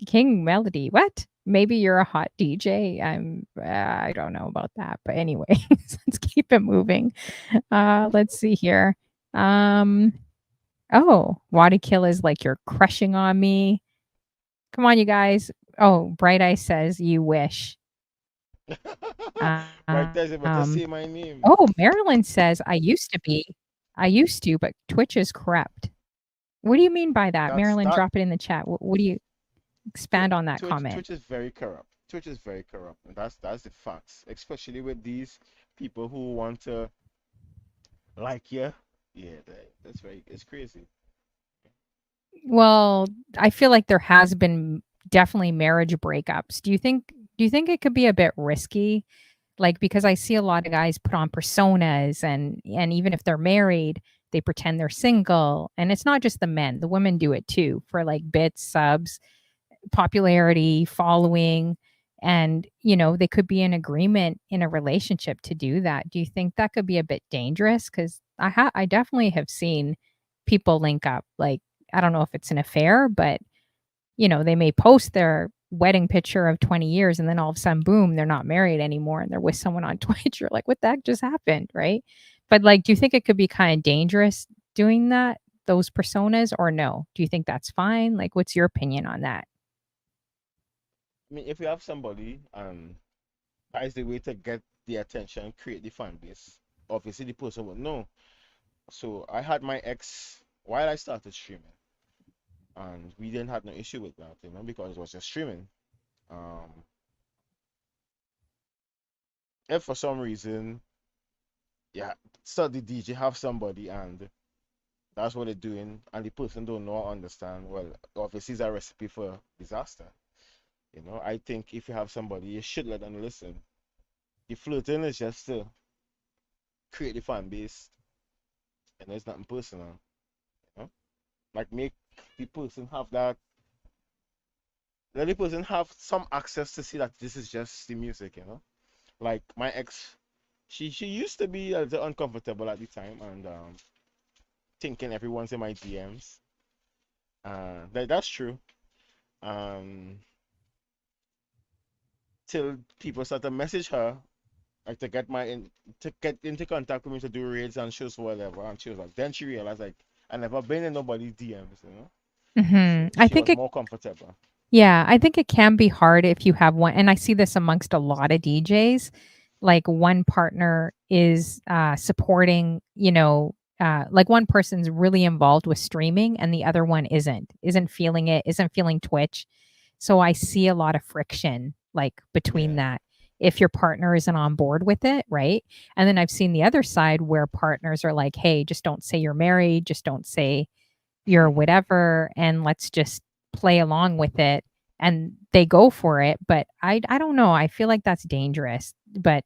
King Melody. What? Maybe you're a hot DJ. I don't know about that, but anyway, let's keep it moving. Let's see here. Um, oh, Wattykilla is like you're crushing on me. Come on, you guys. Oh, Bright Eye says you wish. Bright Eyes said, better Um, say my name. oh, Marilyn says I used to be. I used to, but Twitch is corrupt. What do you mean by that? That's Marilyn, that drop it in the chat. What do you expand on that comment? Twitch is very corrupt. Twitch is very corrupt, and that's the facts. Especially with these people who want to like you. Yeah, that's very. It's crazy. Well, I feel like there has been definitely marriage breakups. Do you think it could be a bit risky? Like because I see a lot of guys put on personas and even if they're married, they pretend they're single. And it's not just the men, the women do it too for like bits, subs, popularity, following, and they could be in agreement in a relationship to do that. Do you think that could be a bit dangerous? Because I definitely have seen people link up. Like I don't know if it's an affair, but they may post their wedding picture of 20 years and then all of a sudden, boom, they're not married anymore and they're with someone on Twitch. You're like, what the heck just happened? Right. But like, do you think it could be kind of dangerous doing that, those personas, or no? Do you think that's fine? Like, what's your opinion on that? I mean, if you have somebody and that is the way to get the attention, create the fan base, obviously the person would know. So I had my ex while I started streaming, and we didn't have no issue with that, because it was just streaming. Um, if for some reason, yeah, so the DJ have somebody and that's what they're doing, and the person don't know or understand, well, obviously it's a recipe for disaster. I think if you have somebody, you should let them listen. The flirting is just to create the fan base, and it's nothing personal. You know? Like make the person have that let the person have some access to see that this is just the music, you know. Like my ex, she used to be a little uncomfortable at the time and thinking everyone's in my DMs. That's true. Um, till people start to message her like to get into contact with me to do raids and shows or whatever, and she was like, then she realized like I never been in nobody's DMs, you know. So I she think was it more comfortable. Yeah, I think it can be hard if you have one, and I see this amongst a lot of DJs. Like one partner is supporting, like one person's really involved with streaming and the other one isn't feeling it, isn't feeling Twitch. So I see a lot of friction like between Yeah. that if your partner isn't on board with it, right? And then I've seen the other side where partners are like, hey, just don't say you're married, just don't say your whatever, and let's just play along with it, and they go for it. But I don't know, I feel like that's dangerous. But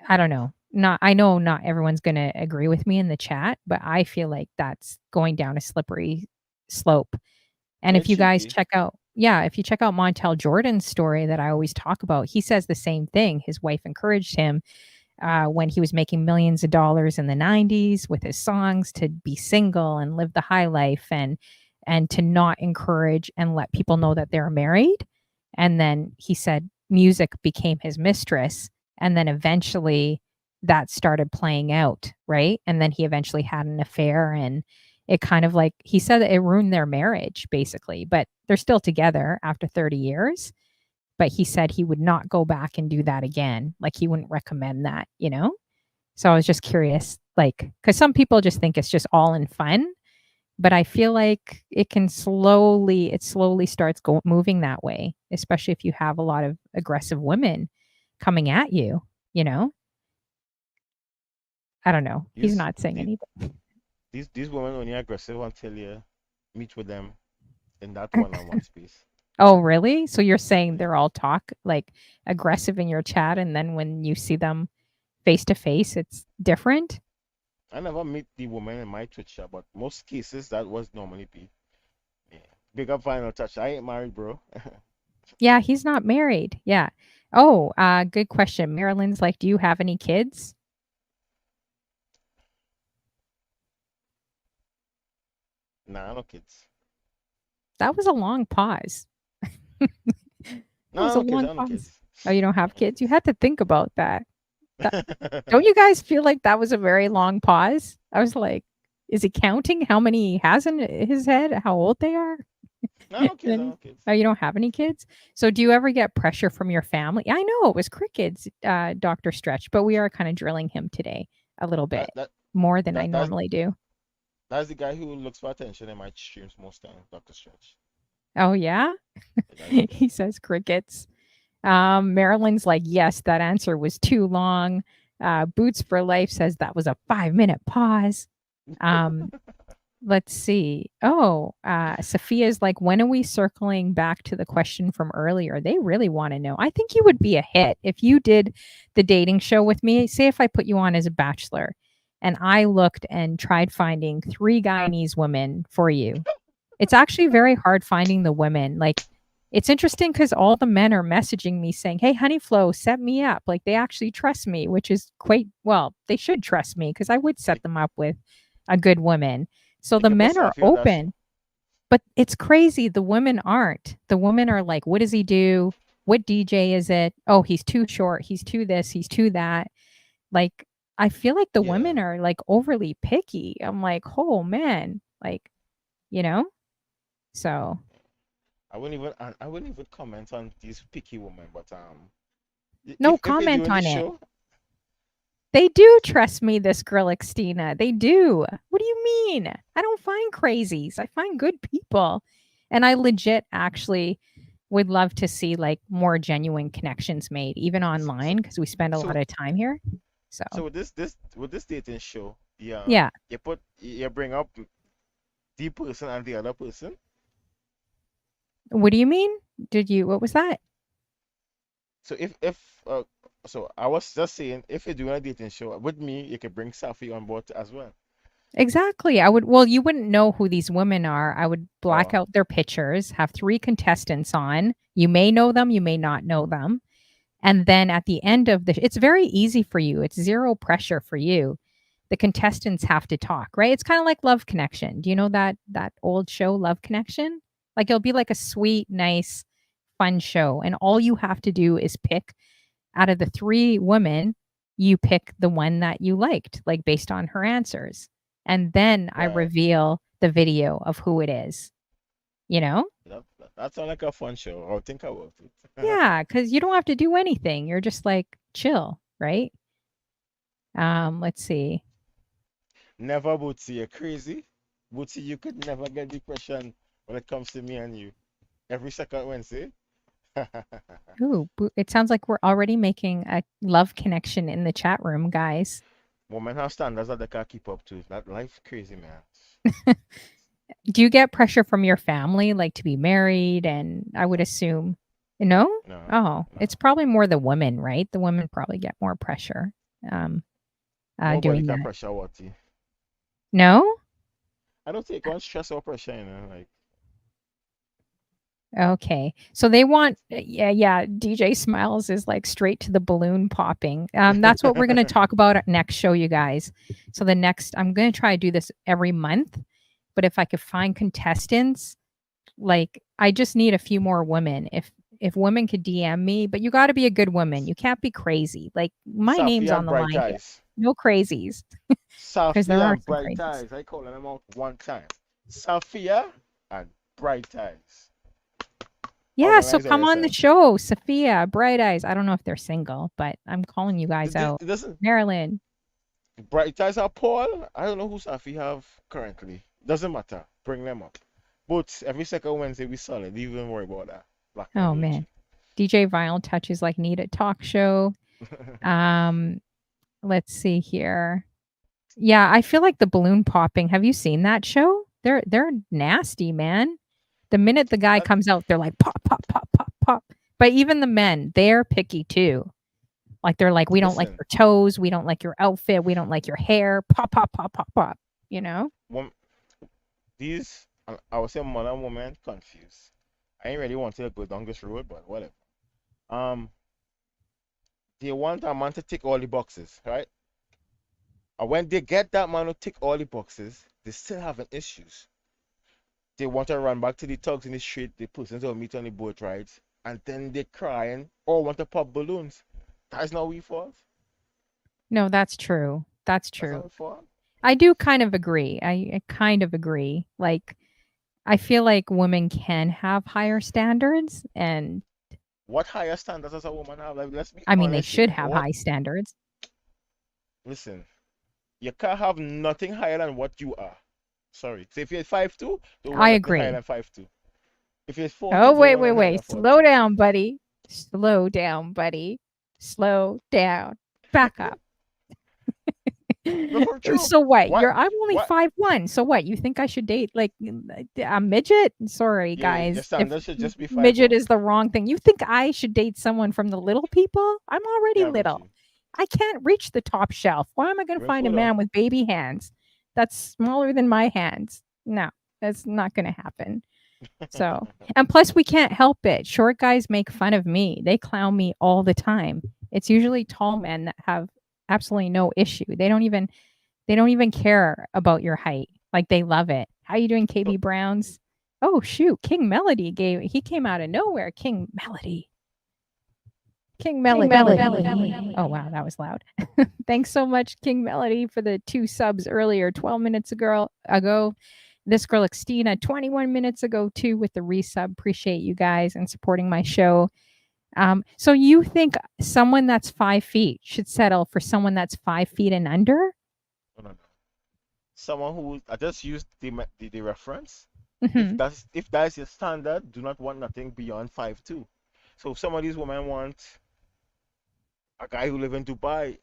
I don't know, not I know not everyone's going to agree with me in the chat, but I feel like that's going down a slippery slope. And Yeah, if it you should guys be. check out, yeah, if you check out Montel Jordan's story that I always talk about, he says the same thing. His wife encouraged him when he was making millions of dollars in the 90s with his songs to be single and live the high life, and to not encourage and let people know that they're married. And then he said music became his mistress, and then eventually that started playing out, right? And then he eventually had an affair, and it kind of like he said that it ruined their marriage basically, but they're still together after 30 years. But he said he would not go back and do that again. Like he wouldn't recommend that, you know? So I was just curious, like, because some people just think it's just all in fun, but I feel like it slowly starts moving that way, especially if you have a lot of aggressive women coming at you, you know? I don't know. He's These not saying these anything. these women only aggressive until you meet with them in that one-on-one space. Oh, really? So you're saying Yeah. they're all talk like aggressive in your chat, and then when you see them face to face, it's different? I never meet the woman in my Twitch chat, but most cases that was normally be. Yeah. Big up final touch. I ain't married, bro. Yeah, he's not married. Yeah. Oh, good question. Marilyn's like, "Do you have any kids?" Nah, no kids. That was a long pause. That was Nah, a no kids. long I no pause. kids. Oh, you don't have No kids? You kids. had to think about that. That Don't you guys feel like that was a very long pause? I was like, is he counting how many he has in his head, how old they are? Nah, no kids. Then I no kids. oh, you don't have any kids? So do you ever get pressure from your family? I know it was crickets, Dr. Stretch, but we are kind of drilling him today a little bit That that more than I that that's normally do. that's the guy who looks for attention in my streams most time, Dr. Stretch. Oh, yeah? That's the He guy. says crickets. Marilyn's like, yes, that answer was too long. Boots for Life says that was a 5-minute pause. Um, let's see. Oh, Sophia's like, when are we circling back to the question from earlier? They really want to know. I think you would be a hit if you did the dating show with me. Say if I put you on as a bachelor and I looked and tried finding 3 Guyanese women for you. It's actually very hard finding the women. Like, it's interesting because all the men are messaging me saying, "Hey, Honey Flo, set me up." Like, they actually trust me, which is quite well. They should trust me because I would They, set them up with a good woman. So they the can put men are Safi on that show. open, but it's crazy. The women aren't. The women are like, "What does he do? What DJ is it? Oh, he's too short. He's too this. He's too that." Like, I feel like the Yeah. women are like overly picky. I'm like, oh man, like, you know. So I wouldn't even comment on these picky women, but no if you're comment doing this on it. show, They do trust me, this girl Xtina. They do. What do you mean? I don't find crazies. I find good people. And I legit actually would love to see like more genuine connections made, even so online, because we spend a lot so of time here. So so with this dating show, yeah, yeah. you bring up the person and the other person. What do you mean? What was that? So if so I was just saying if you're doing a dating show with me, you can bring Safi on board as well. Exactly. I would well, you wouldn't know who these women are. I would black Oh, out their pictures, have 3 contestants on. You may know them, you may not know them. And then at the end of the it's very easy for you. It's zero pressure for you. The contestants have to talk, right? It's kind of like Love Connection. Do you know that old show Love Connection? Like it'll be like a sweet, nice, fun show and all you have to do is pick out of the 3 women, you pick the one that you liked, like based on her answers. And then I right. reveal the video of who it is, you know? That sounds like a fun show. I'll think about it. Yeah, because you don't have to do anything. You're just like chill, right? Let's see. Never, Bootsy. You're crazy. Bootsy, you could never get depression when it comes to me and you. Every second Wednesday. Ooh, it sounds like we're already making a love connection in the chat room, guys. Women have standards that they can't keep up to. That life crazy, man. Do you get pressure from your family, like to be married? And I would No, assume, no? no, Oh, no. it's probably more the women, right? The women probably get more pressure um, Nobody doing can that. pressure Watty. No? I don't take on stress or pressure, Like, Okay. So they want, yeah, DJ Smiles is like straight to the balloon popping. That's what we're going to talk about at next show, you guys. So the next, I'm going to try to do this every month, but if I could find contestants, like I just need a few more women. If women could DM me, but you got to be a good woman. You can't be crazy. Like my name's Sophia on and the Bright line here. Eyes. No crazies, because there Sophia are and some Bright crazies. Eyes. I call them out one time. Sophia and Bright Eyes. Yeah, so Organize come on the yourself. show, Sophia, Bright Eyes. I don't know if they're single, but I'm calling you guys out. It doesn't. Marilyn. Bright Eyes are Paul. I don't know who Sophie have currently. Doesn't matter. Bring them up. But every second Wednesday we solid. Don't even worry about that. Black and Oh Gucci. man. DJ Vinyl touches like need a talk show. Um, let's see here. Yeah, I feel like the balloon popping. Have you seen that show? They're nasty, man. The minute the guy That, comes out, they're like pop, pop, pop, pop, pop. But even the men, they're picky too. Like they're like, we don't like listen, your toes, we don't like your outfit, we don't like your hair. Pop, pop, pop, pop, pop. You know? one, these, I would say man and woman confused. I ain't really want to go down this road, but whatever. Um, they want a man to tick all the boxes, right? And when they get that man to tick all the boxes, they still having issues. They want to run back to the thugs in the street, the persons who meet on the boat rides, and then they crying or want to pop balloons. That's not we fault. No, that's true. That's That's true. not we fault. I do kind of agree. I kind of agree. Like I feel like women can have higher standards and What higher standards does a woman have? Like, let's be I mean they honest should here. have What? high standards. Listen, you can't have nothing higher than what you are. Sorry. So if you're 5'2", don't I want nothing higher agree. than 5'2". If you're 4'2", Oh, don't wait, want wait, nothing higher wait. than Slow 4'2". down, buddy. Slow down, buddy. Slow down. Back up. No, for true. So what? What? I'm only What? 5'1". So what? You think I should date like a midget? Sorry, Your guys. If standards should just be midget 5'1". is the wrong thing. You think I should date someone from the little people? I'm already Yeah, but little. I can't reach the top shelf. Why am I going to bring find a food up. man with baby hands that's smaller than my hands? No, that's not going to happen. So, and plus we can't help it. Short guys make fun of me. They clown me all the time. It's usually tall men that have absolutely no issue. They don't even care about your height. Like they love it. How you doing, So, KB Browns? Oh shoot, King Melody he came out of nowhere. King Melody. King Melody. Oh wow, that was loud. Thanks so much, King Melody, for the 2 subs earlier, 12 minutes ago. This girl Xtina, 21 minutes ago too, with the resub. Appreciate you guys and supporting my show. So you think someone that's 5 feet should settle for someone that's 5 feet and under? no, no, no. Someone who I just used the reference. Hmm. If that's your standard, do not want nothing beyond 5'2". So if some of these women want a guy who live in Dubai,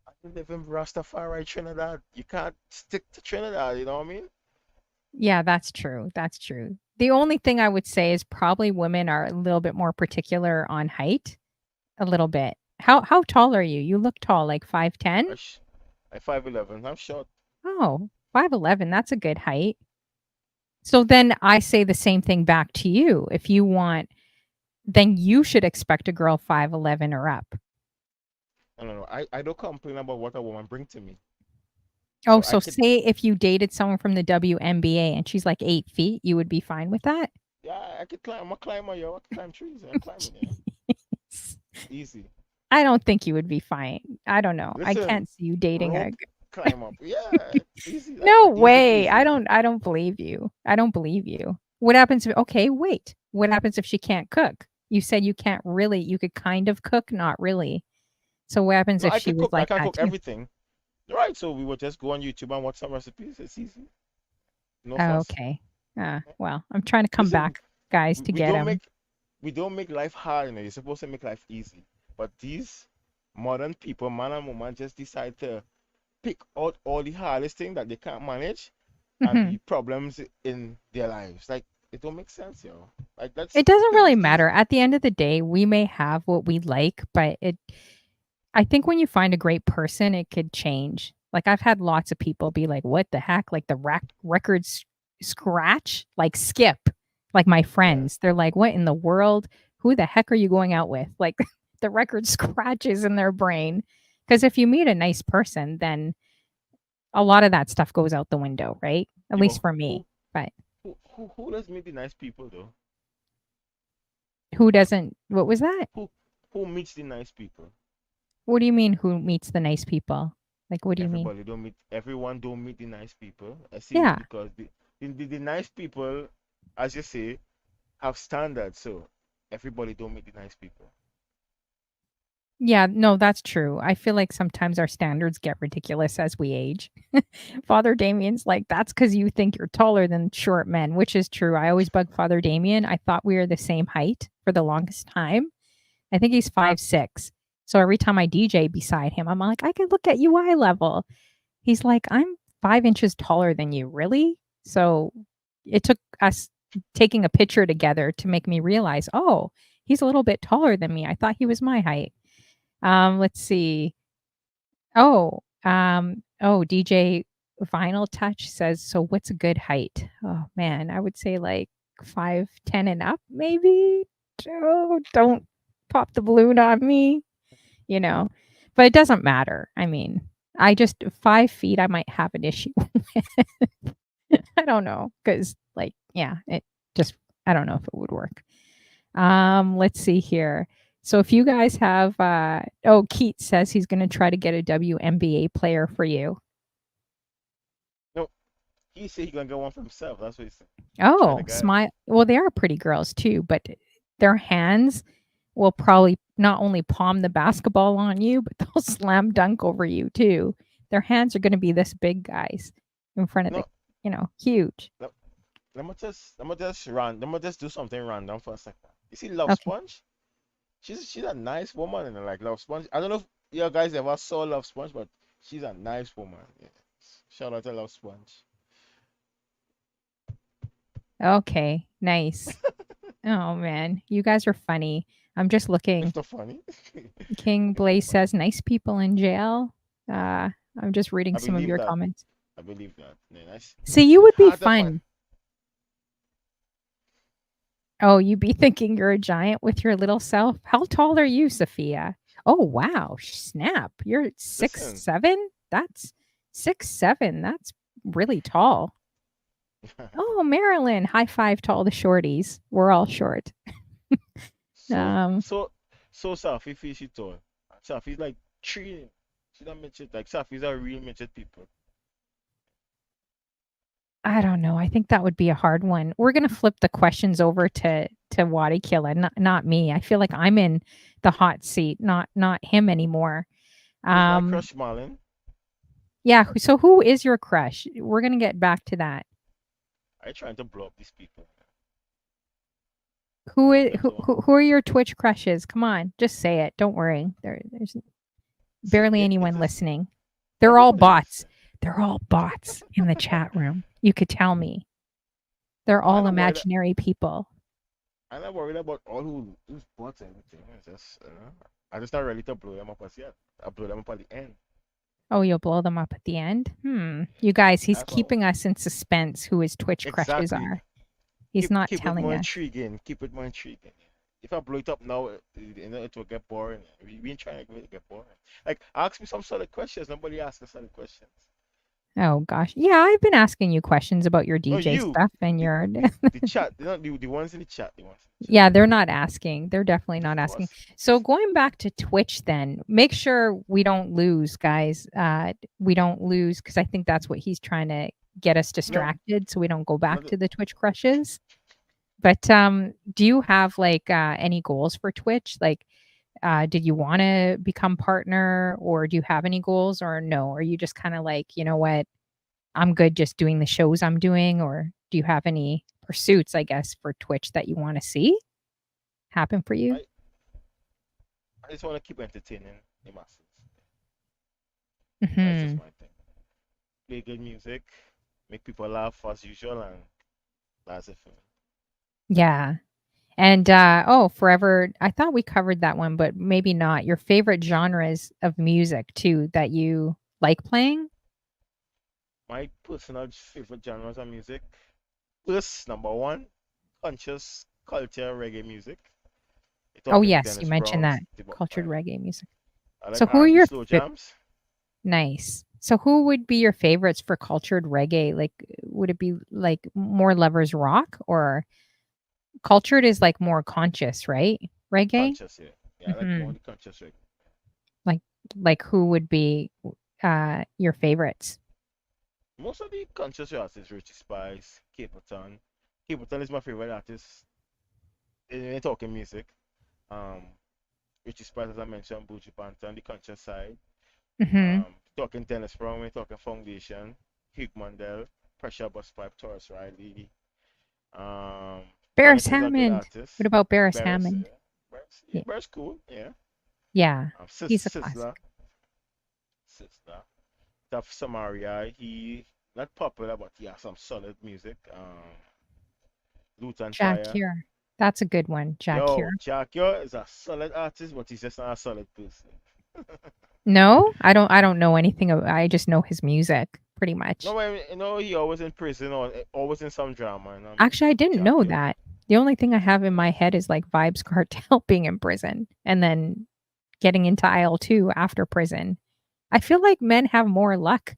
I can live in Rastafari, Trinidad. You can't stick to Trinidad, you know what I mean? Yeah, that's true. That's true. The only thing I would say is probably women are a little bit more particular on height, a little bit. How tall are you? You look tall, like 5'10". I 5'11". I'm short. Oh. 5'11", that's a good height. So then I say the same thing back to you. If you want, then you should expect a girl 5'11" or up. I don't know. I don't complain about what a woman bring to me. Oh, So I so could, say if you dated someone from the WNBA and she's like 8 feet, you would be fine with that? yeah, I could climb. I'm a climber, yo. I can climb trees. I'm climbing, yeah. Easy. I don't think you would be fine. I don't know. I Listen, can't see you dating a rope, climb up. Yeah, easy. Like No easy way. peasy. I don't believe you. I don't believe you. What happens if okay, wait. What happens if she can't cook? You said you can't really you could kind of cook, not really. So what happens No, if I she could was cook. I like can that cook too? everything. Right. So we would just go on YouTube and watch some recipes. It's easy. No Oh, fuss. okay. Well, I'm trying to come Listen, back, guys, we, to we get don't him. make we don't make life hard, you know. You're supposed to make life easy. But these modern people, man and woman, just decide to pick out all the hardest thing that they can't manage and Mhm. be problems in their lives. Like it don't make sense, yo. Like It let's doesn't pick really the matter. easy. At the end of the day, we may have what we like, but it I think when you find a great person, it could change. Like I've had lots of people be like, "What the heck?" Like the records scratch, like skip. Like my Yeah. friends, they're like, "What in the world? Who the heck are you going out with?" Like the record scratches in their brain. Because if you meet a nice person, then a lot of that stuff goes out the window, right? At least Yo, for me. But who does meet the nice people though? who doesn't? What was that? Who who meets the nice people? What do you mean? Who meets the nice people? Like, what do you mean? Everyone don't meet the nice people. I see Yeah, because the nice people, as you say, have standards. So everybody don't meet the nice people. Yeah, no, that's true. I feel like sometimes our standards get ridiculous as we age. Father Damien's like, that's because you think you're taller than short men, which is true. I always bug Father Damien. I thought we were the same height for the longest time. I think he's 5'6". So every time I DJ beside him, I'm like, I can look at you eye level. He's like, I'm 5 inches taller than you, really? So it took us taking a picture together to make me realize, oh, he's a little bit taller than me. I thought he was my height. Let's see. Oh, DJ Vinyl Touch says, so what's a good height? Oh man, I would say like 5'10" and up, maybe. Oh, don't pop the balloon on me, you know. But it doesn't matter. I mean, I just 5 feet I might have an issue. I don't know. Cause like, yeah, it just I don't know if it would work. Let's see here. So if you guys have oh, Keith says he's gonna try to get a WNBA player for you. No, he said he gonna get one for himself. That's what he said. Try the Oh, guy. smile. Well, they are pretty girls too, but their hands will probably not only palm the basketball on you, but they'll slam dunk over you too. Their hands are gonna be this big, guys, in front of the, No, huge. let, let me just do something random for a second. You see Love Okay. Sponge? She's a nice woman and like Love Sponge. I don't know if you guys ever saw Love Sponge, but she's a nice woman. Yeah. Shout out to Love Sponge. Okay. Nice. Oh man, you guys are funny. I'm just looking. It's not funny. King Blaze says, "Nice people in jail." Uh, I'm just reading I some of believe your that. comments. I believe that. Yeah, nice. So you It's would be hard to find. fun. Oh, you'd be thinking you're a giant with your little self. How tall are you, Sophia? Oh wow, snap! You're six Listen, seven. That's 6'7". That's really tall. Oh, Marilyn, high five to all the shorties. We're all short. so Um, so Safi feels she tall. Safi's like tree. She don't mention like Safi's a real mention people. I don't know. I think that would be a hard one. We're gonna flip the questions over to Wattykilla, not me. I feel like I'm in the hot seat, not him anymore. Who's my Um, crush, Marlon? yeah. So who is your crush? We're gonna get back to that. I trying to blow up these people. I Who want is them to who are your Twitch crushes? Come on, just say it. Don't worry. There's see barely it anyone is listening. They're all everybody bots. listen. They're all bots in the chat room. You could tell me. They're No, all imaginary people. I'm not worried about all who's bought everything. I just not ready to blow them up as yet. I blow them up at the end. Oh, you'll blow them up at the end? You guys, he's That's what. keeping us in suspense who his Twitch crushes Exactly. are. He's not Keep it telling more us. intriguing. Keep it more intriguing. If I blow it up now, it will get boring. We ain't trying to get boring. Like, ask me some solid questions. Nobody asks us solid questions. Oh gosh. Yeah, I've been asking you questions about your No, DJ you, stuff and the your the chat, the ones in the chat, the ones in the chat. Yeah, they're not asking. They're definitely not Of asking. course. So going back to Twitch then, make sure we don't lose, guys. We don't lose because I think that's what he's trying to get us No, distracted so we don't go back not to the Twitch crushes. But do you have like any goals for Twitch? Like did you want to become partner or do you have any goals or no? Are you just kind of like, you know what, I'm good just doing the shows I'm doing, or do you have any pursuits, I guess, for Twitch that you want to see happen for you? I, I just want to keep entertaining the masses. That's just Mhm. my thing. Play good music, make people laugh as usual, and that's it for me. Yeah. And oh, forever. I thought we covered that one, but maybe not. Your favorite genres of music too that you like playing? My personal favorite genres of music. First, number one, conscious culture reggae music. You're Oh, talking yes, you Dennis mentioned Brown, that Steve cultured Right. reggae music. I like So who are R&B your slow jams. nice. So who would be your favorites for cultured reggae? Like would it be like more lovers rock or cultured is like more conscious, right? Reggae? Conscious, yeah. Yeah, I like more Mhm. the conscious reggae. Like who would be your favorites? Most of the conscious artists, Richie Spice, Capleton. Capleton is my favorite artist in talking music. Um, Richie Spice, as I mentioned, Buju Banton, on the conscious side. Mhm. Talking Dennis Brown, we're talking Foundation, Hugh Mandel, Pressure Busspipe, Taurus Riley. Barris Chronic is a good Hammond. What artist. about Barris Barris, Hammond? yeah. Barris, yeah, Yeah. Barris cool, yeah. Yeah. He's a Sizzler, classic. Sizzler. Tough Samaria, he not popular, but he has some solid music. Lutan Jack Fire. Cure. That's a good one, Jack Yo, Cure. Jack Yo is a solid artist, but he's just not a solid person. No, I don't know anything of I just know his music pretty much. No, I mean, he always in prison or always in some drama, and Actually, I didn't Jack know Yo. that. The only thing I have in Yeah. my head is like Vibes Cartel being in prison and then getting into IL-2 after prison. I feel like men have more luck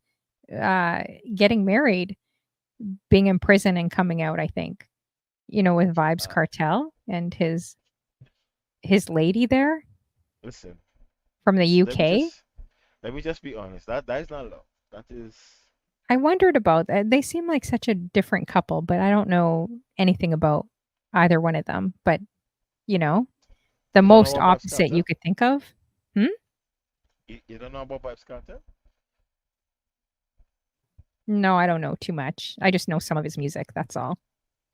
uh getting married, being in prison and coming out, I think. With Vibes Uh, Cartel and his lady there listen, from the let me UK. just be honest. That is not love. That is I wondered about that. They seem like such a different couple, but I don't know anything about either one of them. But, you know, the you don't know most about Vibes opposite you Cartel? could think of. Hmm? You don't know about Vibes Cartel? No, I don't know too much. I just know some of his music, that's all.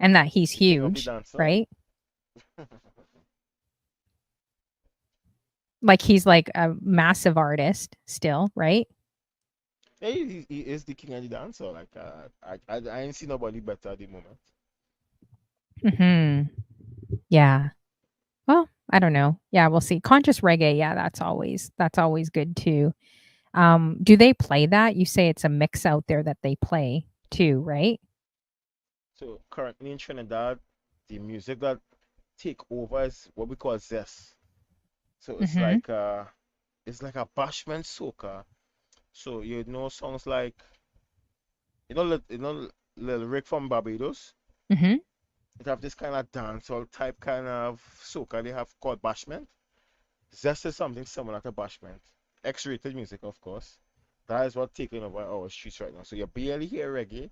And that he's The king of the huge, dancer? right? Like he's like a massive artist still, right? He is the king of the dancer. Like I ain't see nobody better at the moment. Mhm. Yeah. Well, I don't know. Yeah, we'll see. Conscious reggae, yeah, that's always good too. Do they play that? You say it's a mix out there that they play too, right? So currently in Trinidad, the music that take over is what we call zest. So Mhm. it's like a bashment soca. So you know songs like Lil Rick from Barbados. Mhm. It have this kind of dancehall type kind of soca they have called bashment. Zest is something similar to bashment. X-rated music, of course. That is what taking over our streets right now. So you barely hear reggae.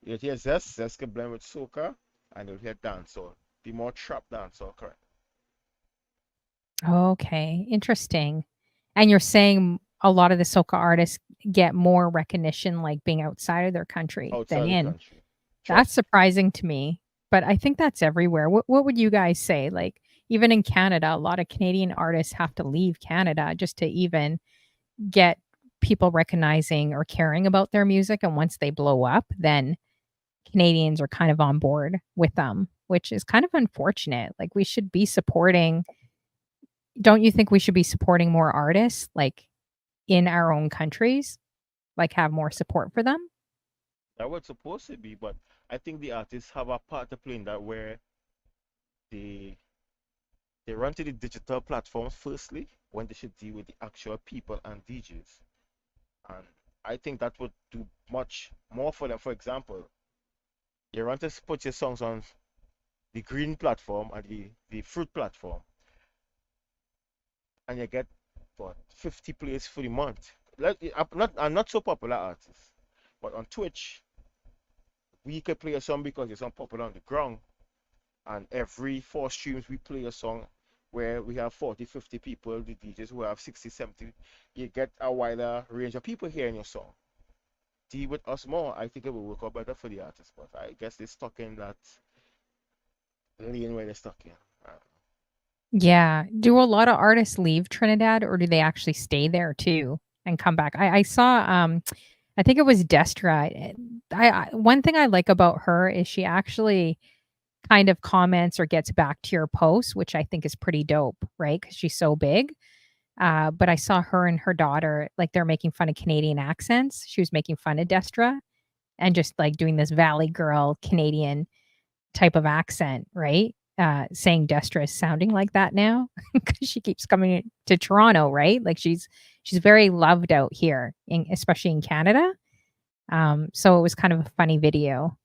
You hear zest. Zest can blend with soca, and you'll hear dancehall. The more trap dancehall, correct? Okay, interesting. And you're saying a lot of the soca artists get more recognition like being outside of their country than Outside the in. country. That's Trust me. surprising to me, but I think that's everywhere. What would you guys say? Like even in Canada, a lot of Canadian artists have to leave Canada just to even get people recognizing or caring about their music, and once they blow up, then Canadians are kind of on board with them, which is kind of unfortunate. Like we should be supporting don't you think we should be supporting more artists like in our own countries? like have more support for them? That was supposed to be, but I think the artists have a part to play in that where they they run to the digital platforms firstly when they should deal with the actual people and DJs. And I think that would do much more for them. For example, you want to put your songs on the green platform and the fruit platform, and you get what 50 plays for the month. I'm not so popular artist, but on Twitch we could play a song because it's unpopular on the ground, and every 4 streams we play a song where we have 40, 50 people, the DJs who have 60, 70, you get a wider range of people hearing your song. Deal with us more, I think it will work out better for the artists, but I guess they're stuck in that lane where they're stuck in. Yeah. Do a lot of artists leave Trinidad or do they actually stay there too and come back? I saw I think it was Destra. I one thing I like about her is she actually kind of comments or gets back to your posts, which I think is pretty dope, right? Because she's so big. But I saw her and her daughter, like they're making fun of Canadian accents. She was making fun of Destra and just like doing this Valley Girl Canadian type of accent, right? Saying Destra is sounding like that now because she keeps coming to Toronto, right? Like she's very loved out here, especially in Canada. So it was kind of a funny video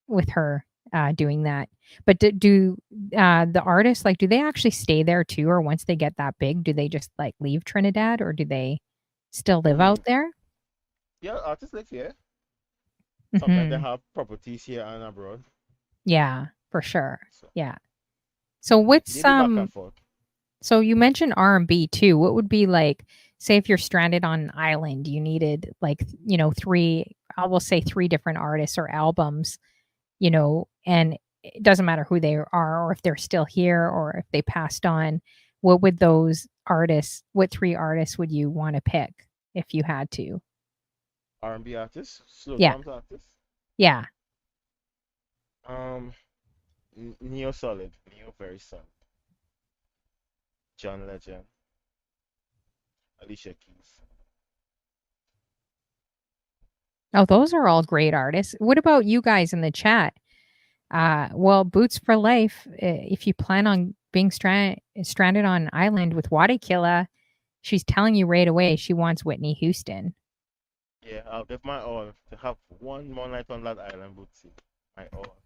with her doing that. But do the artists like do they actually stay there too, or once they get that big, do they just like leave Trinidad, or do they still live Mm, out there? yeah, artists live here. Sometimes they Hmm. have properties here and abroad. Yeah, for sure. So Yeah. So they what's do back and forth. so you mentioned R&B too. What would be like, say if you're stranded on an island, you needed like, three, I will say three different artists or albums, and it doesn't matter who they are or if they're still here or if they passed on. What three artists would you want to pick if you had to? R&B artists, slow Yeah. jams artists. Yeah. Um, Neo solid, Neo very solid. John Legend, Alicia Keys. Oh, those are all great artists. What about you guys in the chat? Well, Boots for Life, if you plan on being stranded on an island with Wattykilla, she's telling you right away she wants Whitney Houston. Yeah, I'll give my all to have one more night on that island, Bootsy. My all.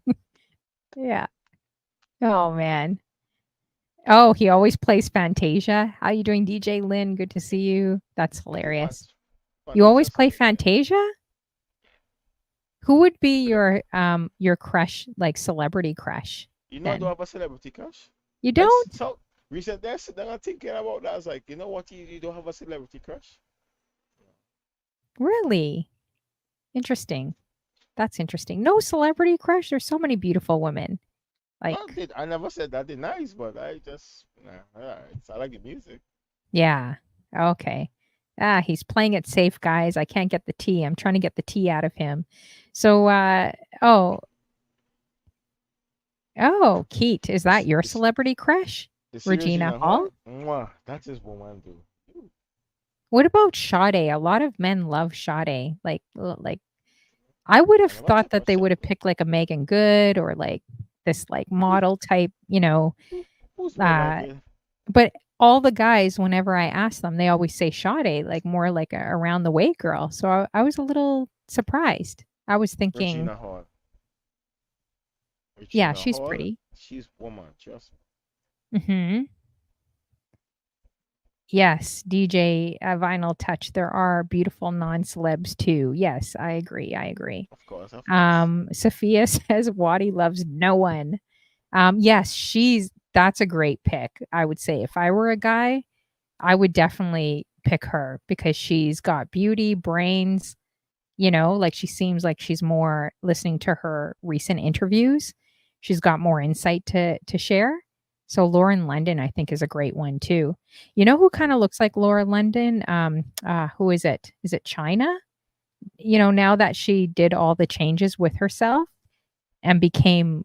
Yeah. Oh man. Oh, he always plays Fantasia. How you doing, DJ Lynn? Good to see you. That's Too hilarious. much. You always Fantasia play solid, yeah. Fantasia? Who would be your crush, like celebrity crush You know, I do then? have a celebrity crush. You I don't? so recently I sit down and thinking about that. I was like, you know what? You don't have a celebrity crush? Really? Interesting. That's interesting. No celebrity crush. There's so many beautiful women. Well, Like, I never said that they're nice, but I just nah, alright. I like the music. yeah. Okay. He's playing it safe, guys. I can't get the tea. I'm trying to get the tea out of him. So, oh, oh, Keith, is that This your this celebrity crush? the series Regina Gina Hall? Hall. Mwah, that is woman do. What about Sade? A lot of men love Sade. Like I would have I never thought checked that my they would shot have though. picked like a Megan Good or like this like Who, model type, who's Megan uh, Good? but all the guys, whenever I ask them, they always say Sade, like more like a around the way girl. So I was a little surprised. I was thinking, Regina Hall. yeah, Regina she's Hall. pretty. She's woman. Trust me. Hmm. Yes, DJ Vinyl Touch. There are beautiful non celebs too. Yes, I agree. I agree. Of course, of course. Sophia says Waddy loves no one. Yes, that's a great pick. I would say if I were a guy, I would definitely pick her because she's got beauty, brains, like she seems like she's more listening to her recent interviews. She's got more insight to share. So Lauren London, I think, is a great one too. You know who kind Mm. of looks like Laura London? Who is it? Is it China? Now that she did all the changes with herself and became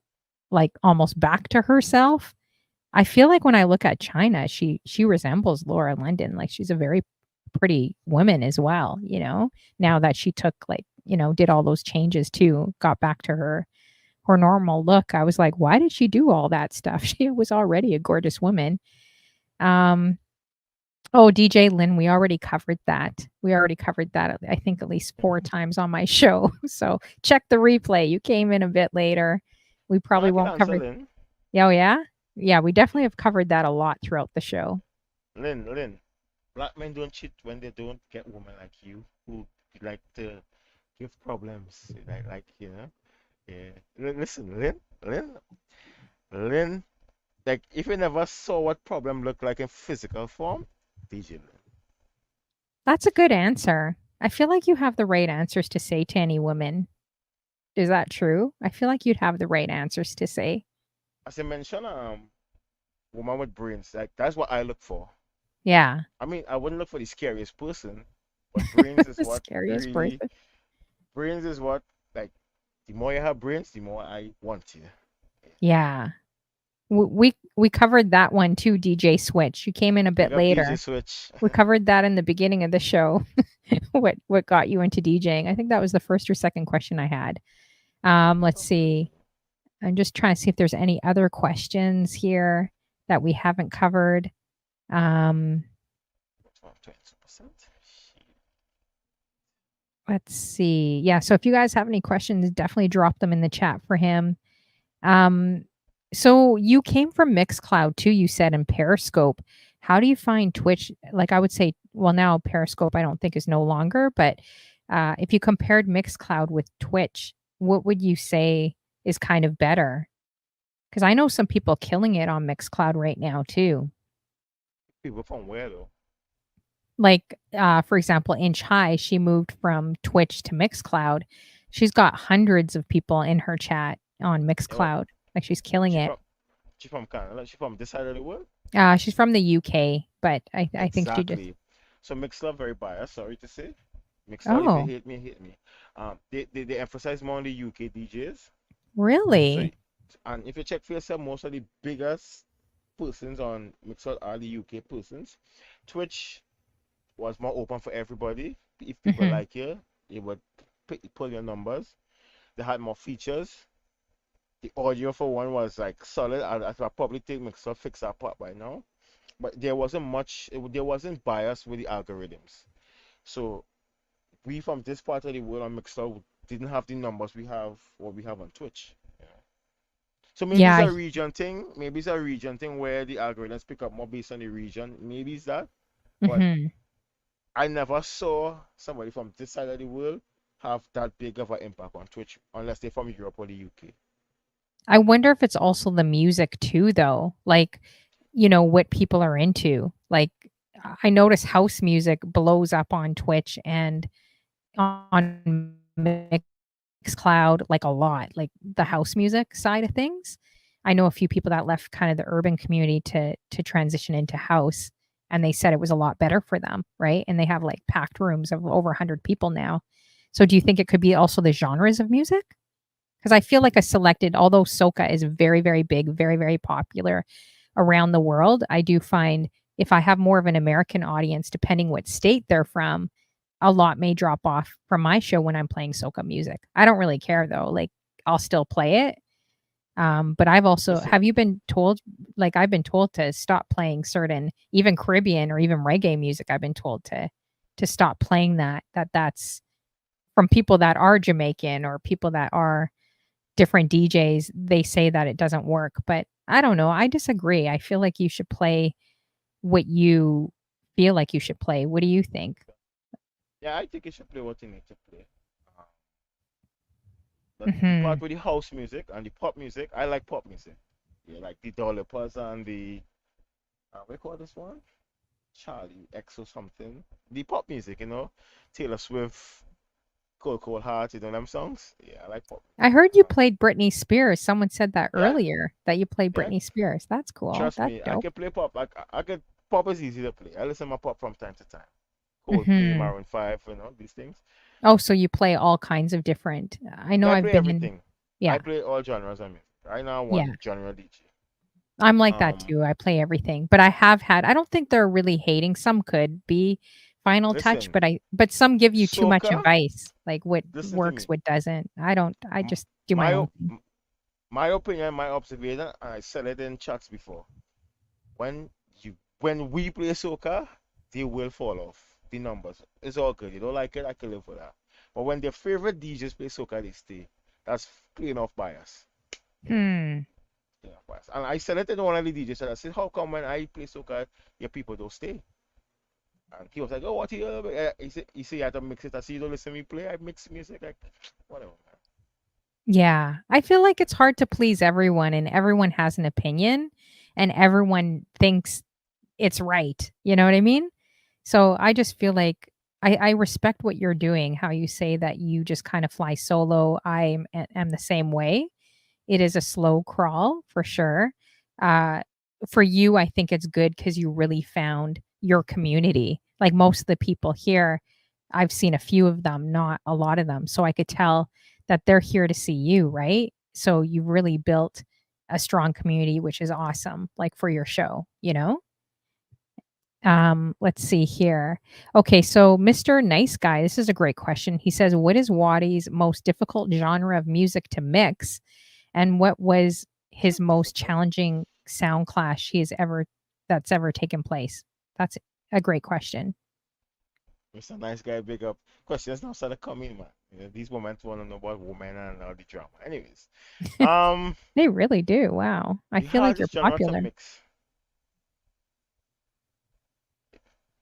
like almost back to herself, I feel like when I look at China, she resembles Laura London. Like she's a very pretty woman as well, now that she took did all those changes too, got back to her normal look. I was like, why did she do all that stuff? She was already a gorgeous woman. Um, oh, DJ Lynn, we already covered that. We already covered that, I think, at least 4 times on my show. So check the replay. You came in a bit later. We No, probably I can won't answer, cover. Lynn. Oh, yeah? Yeah, we definitely have covered that a lot throughout the show. Lynn. Black men don't cheat when they don't get women like you who like to give problems. Yeah. Listen, Lynn. Like if you never saw what problem look like in physical form, DJ Lynn. That's a good answer. I feel like you have the right answers to say to any woman. Is that true? I feel like you'd have the right answers to say. As I mentioned, woman with brains. Like that's what I look for. Yeah. I mean, I wouldn't look for the scariest person, but brains is The what scariest really person. brains is what like the more you have brains, the more I want you. Yeah. We covered that one too, DJ Switch. You came in a Big bit up DJ later. Switch. We covered that in the beginning of the show. What got you into DJing? I think that was the first or second question I had. Let's Okay. see. I'm just trying to see if there's any other questions here that we haven't covered. Um, 22%. let's see. Yeah, so if you guys have any questions, definitely drop them in the chat for him. Um, so you came from Mixcloud too, you said, in Periscope. How do you find Twitch? Like I would say, well, now Periscope I don't think is no longer, but if you compared Mixcloud with Twitch, what would you say is kind of better? Because I know some people killing it on Mixcloud right now too. People from where though? Like, for example, Inch High, she moved from Twitch to Mixcloud. She's got hundreds of people in her chat on Oh, Mixcloud. Like she's killing she it. from she from Canada. She from this side of the world. She's from the UK, but I think she just. Exactly. So Mixler very biased. Sorry to say. Mixler, if you Oh, hate me, hate me. They emphasize more on the UK DJs. So, really? and if you check for yourself, most of the biggest persons on Mixer are the UK persons. Twitch was more open for everybody. If people Hmm. like you, they would pull your numbers. They had more features. The audio for one was like solid. I probably think Mixer fix that part by now. But there wasn't much. There wasn't bias with the algorithms. So we from this part of the world on Mixer didn't have the numbers we have what we have on Twitch. Yeah. So maybe it's Yeah. a region thing. Maybe it's a region thing where the algorithms pick up more based on the region. Maybe it's that. But Hmm. I never saw somebody from this side of the world have that big of an impact on Twitch unless they're from Europe or the UK. I wonder if it's also the music too, though. Like, what people are into. Like, I notice house music blows up on Twitch and on Mixcloud, like a lot, like the house music side of things. I know a few people that left kind of the urban community to transition into house, and they said it was a lot better for them, right? And they have like packed rooms of over 100 people now. So do you think it could be also the genres of music? Because I feel like a selected, although soca is very, very big, very, very popular around the world, I do find if I have more of an American audience, depending what state they're from, a lot may drop off from my show when I'm playing soca music. I don't really care though. Like I'll still play it. But I've also Listen, have you been told, like I've been told to stop playing certain even Caribbean or even reggae music. I've been told to stop playing that's from people that are Jamaican or people that are different DJs. They say that it doesn't work, but I don't know. I disagree. I feel like you should play what you feel like you should play. What do you think? yeah, I think you should play what you need to play. Uh, but the part Mhm. with the house music and the pop music, I like pop music. Yeah, like the Dollar Paz and the we call this one? Charlie X or something. The pop music, Taylor Swift, Cold Cold Heart, them songs. Yeah, I like pop I music. heard you played Britney Spears. Someone said that Yeah, earlier that you play yeah. Britney Spears. That's cool. Trust That's me, I dope. can play pop. Like I can pop is easy to play. I listen to my pop from time to time. Coldplay, Mhm. Maroon 5, these things. Oh, so you play all kinds of different. I know Yeah, I I've play been in. everything. I Yeah. play all genres of music. Right now, I'm Yeah. one genre DJ. I'm like that Um, too. I play everything, but I have had I don't think they're really hating. Some could be final touch, Listen, but some give you too much soca, advice, like what listen to works, me. what doesn't. I don't. I M- just do my My own op- thing. m- my opinion, my observation, and I said it in chats before. When when we play soca, they will fall off. The numbers. It's all good. You don't like it, I can live with that. But when their favorite DJs play soca, they stay. That's clean off bias. You know, Hmm. clean off bias. And I said it in one of the DJs. I said, how come when I play soca, your people don't stay? And he was like, oh, what you? He said, you have to mix it. I see you don't listen to me play. I mix music. Like, whatever, man. Yeah, I feel like it's hard to please everyone, and everyone has an opinion, and everyone thinks it's right. You know what I mean? So I just feel like I respect what you're doing. How you say that you just kind of fly solo. Am the same way. It is a slow crawl for sure. Uh, for you, I think it's good because you really found your community. Like most of the people here, I've seen a few of them, not a lot of them. So I could tell that they're here to see you, right? So you've really built a strong community, which is awesome, like for your show, you know? Let's see here. Okay, so Mr. Nice Guy, this is a great question. He says, what is Waddy's most difficult genre of music to mix? And what was his most Difficult. challenging sound clash that's ever taken place? That's a great question. Mr. Nice Guy, big up. Questions now started coming, man. These moments want to know about women and all the drama. Anyways, um, They really do. Wow. I the feel like you're hardest genre to popular. mix.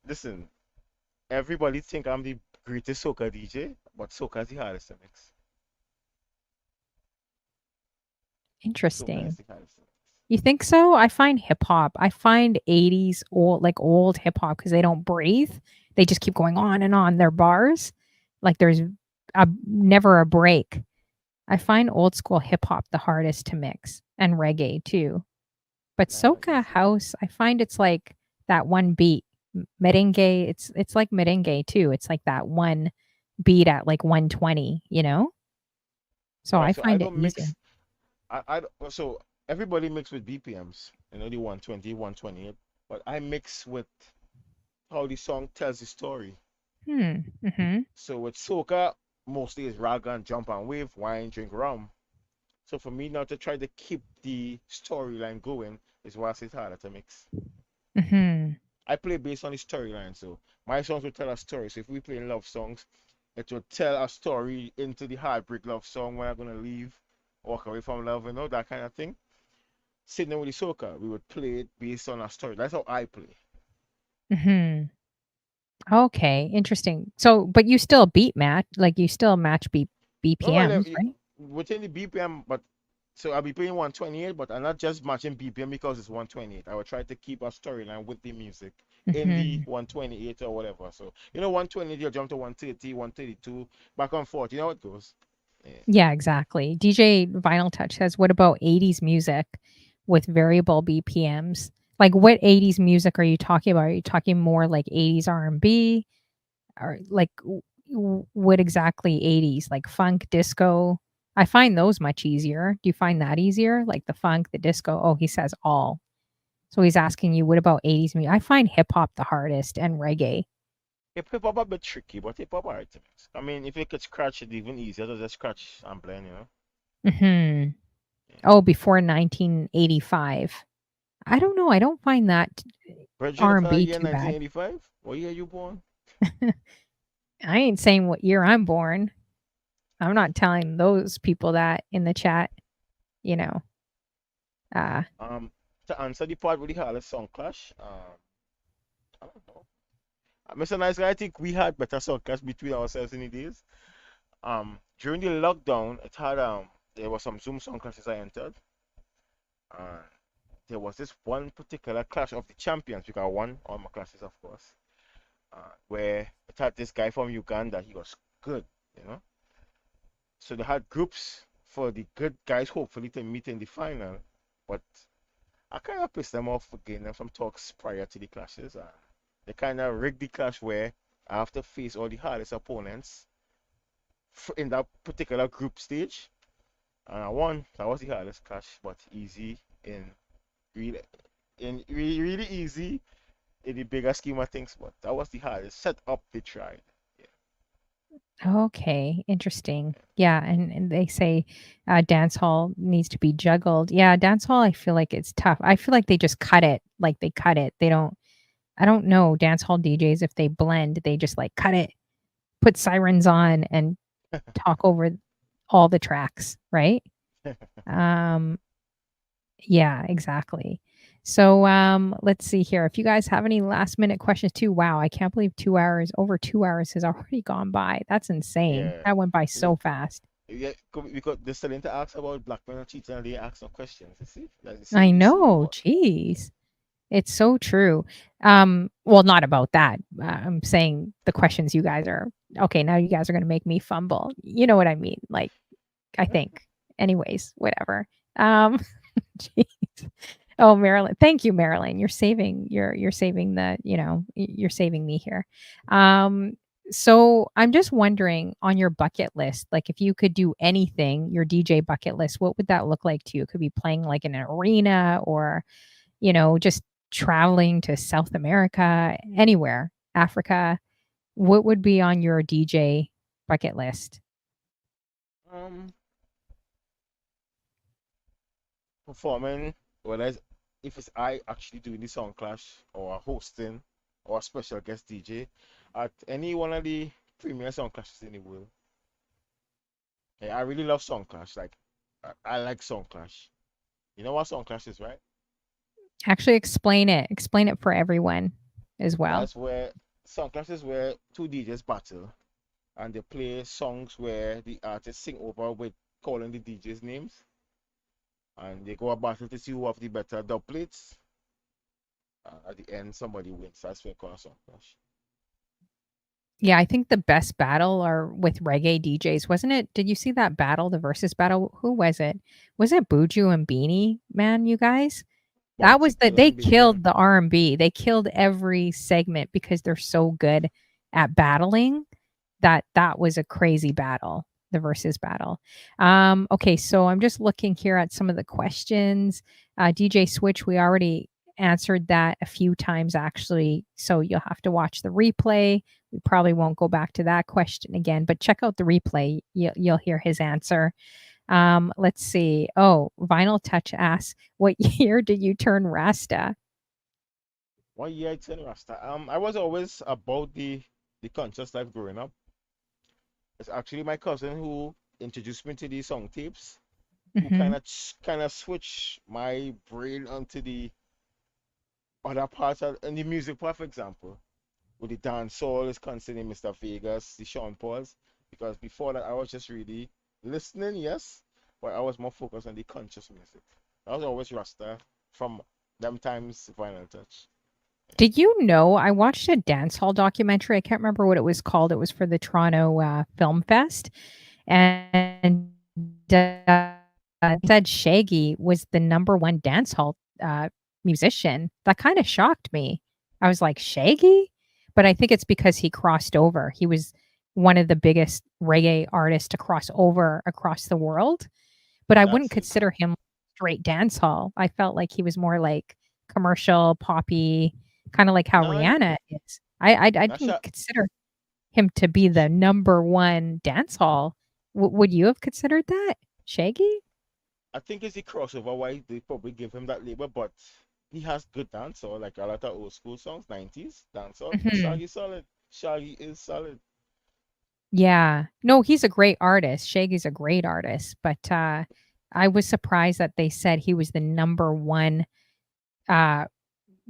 Listen, everybody think I'm the greatest soca DJ, but soca is the hardest to mix. Soca is Interesting. the hardest to mix. You think so? I find hip hop. I find 80s old hip hop because they don't breathe. They just keep going on and on their bars. Like there's never a break. I find old school hip hop the hardest to mix and reggae too. But Nah, soca easy. house, I find it's like that one beat. Merengue, it's like merengue too. It's like that one beat at like 120, you know? So All I right, so I find it don't easier. mix. So everybody mix with BPMs, the 120, 128, but I mix with how the song tells the story. Hmm. Mhm. So with soca, mostly is rag and jump and wave, wine, drink rum. So for me now to try to keep the storyline going is why it's harder to mix. Mhm. I play based on the storyline, so my songs will tell a story. So if we play love songs, it will tell a story into the heartbreak love song when I'm gonna leave, walk away from love, that kind of thing. Sitting with the soca, we would play it based on a story. That's how I play. Mhm. Okay, interesting. So, but you still beat match, like you still match No, well, BPMs, right? within the BPM, but so I'll be playing 128, but I'm not just matching BPM because it's 128. I will try to keep a storyline with the music in the Mhm. 128 or whatever. So, 128, you'll jump to 130, 132, back and forth. You know how it goes. Yeah. Yeah, exactly. DJ Vinyl Touch says, "What about 80s music with variable BPMs?" Like what 80s music are you talking about? Are you talking more like 80s R&B or like what exactly 80s? Like funk, disco? I find those much easier. Do you find that easier? Like the funk, the disco? Oh, he says all. So he's asking you, what about 80s music? I find hip hop the hardest and reggae. Hip hop a bit tricky, but hip hop alright. I mean, if you could scratch it even easier to just scratch and blend. Mhm. Yeah. Oh, before 1985. I don't know. I don't find that Bridget, it's R&B year too bad. 1985. What year you born? I ain't saying what year I'm born. I'm not telling those people that in the chat, you know. Uh, Um, to answer the part with the hardest song clash, I don't know. Mr. Nice Guy, I think we had better song clash between ourselves in the days. During the lockdown, there was some Zoom song clashes I entered. Uh, there was this one particular clash of the champions because I won all my classes, of course. Where it had this guy from Uganda. He was good, you know. So they had groups for the good guys, hopefully to meet in the final. But I kind of pissed them off for getting them some talks prior to the clashes. They kind of rigged the clash where I have to face all the hardest opponents in that particular group stage. And I won. That was the hardest clash, but easy in really, really easy in the bigger scheme of things, but that was the hardest setup they tried. Yeah. Okay, interesting. Yeah, and they say dance hall needs to be juggled. Yeah, dance hall, I feel like it's tough. I feel like they just cut it. Like they cut it. They don't. I don't know dance hall DJs if they blend. They just like cut it, put sirens on, and talk over all the tracks, right? Um, yeah, exactly. So let's see here. If you guys have any last minute questions too, wow, I can't believe 2 hours, over 2 hours has already gone by. That's insane. Yeah. That went by Yeah. so fast. Yeah, because they're starting to ask about black men and cheating and they ask no questions. You see? Like I you see know, what? jeez. It's so true. Well, not about that. I'm saying the questions you guys are okay, now you guys are gonna make me fumble. You know what I mean? Like, I think. Anyways, whatever. Um, jeez. Oh, Marilyn. Thank you, Marilyn. You're saving the, you're saving me here. Um, so I'm just wondering on your bucket list, like if you could do anything, your DJ bucket list, what would that look like to you? It could be playing like in an arena or, just traveling to South America, anywhere, Africa. What would be on your DJ bucket list? Um, Performing, whether it's, if it's I actually doing the song clash or hosting or a special guest DJ at any one of the premier song clashes in the world. Yeah, I really love song clash. Like, I like song clash. You know what song clash is, right? Actually explain it. Explain it for everyone as well. That's where song clash is where two DJs battle and they play songs where the artists sing over with calling the DJs names and they go a battle to see who have the better dub plates. At the end, somebody wins. That's when called a song clash. Yeah, I think the best battle are with reggae DJs, wasn't it? Did you see that battle, the versus battle? Who was it? Was it Buju and Beanie Man, you guys? That was the Wattykilla they and Beenie Man. killed the R&B. They killed every segment because they're so good at battling. That was a crazy battle, the versus battle. Okay, so I'm just looking here at some of the questions. DJ Switch, we already answered that a few times actually, so you'll have to watch the replay. We probably won't go back to that question again, but check out the replay. You'll hear his answer. Let's see. Oh, Vinyl Touch asks, what year did you turn Rasta? 1 year I turned Rasta. I was always about the conscious life growing up. It's actually my cousin who introduced me to these song tapes, who Hmm. kind of switched my brain onto the other parts of and the music part, for example, with the dance soul is concerning Mr. Vegas, the Sean Pauls, because before that I was just really listening, yes, but I was more focused on the conscious music. I was always Rasta from them times Vinyl Touch. Did you know I watched a dance hall documentary? I can't remember what it was called. It was for the Toronto Film Fest, and said Shaggy was the number one dance hall musician. That kind of shocked me. I was like, Shaggy? But I think it's because he crossed over. He was one of the biggest reggae artists to cross over across the world. But I wouldn't That's it. consider him straight dance hall. I felt like he was more like commercial, poppy, kind of like how No, Rihanna is. I not didn't sure. consider him to be the number one dance hall. Would you have considered that, Shaggy? I think it's the crossover why they probably give him that label, but he has good dancehall, like a lot of old school songs, 90s dancehall. Mhm. Shaggy solid. Shaggy is solid. Yeah. No, he's a great artist. Shaggy's a great artist, but I was surprised that they said he was the number one uh,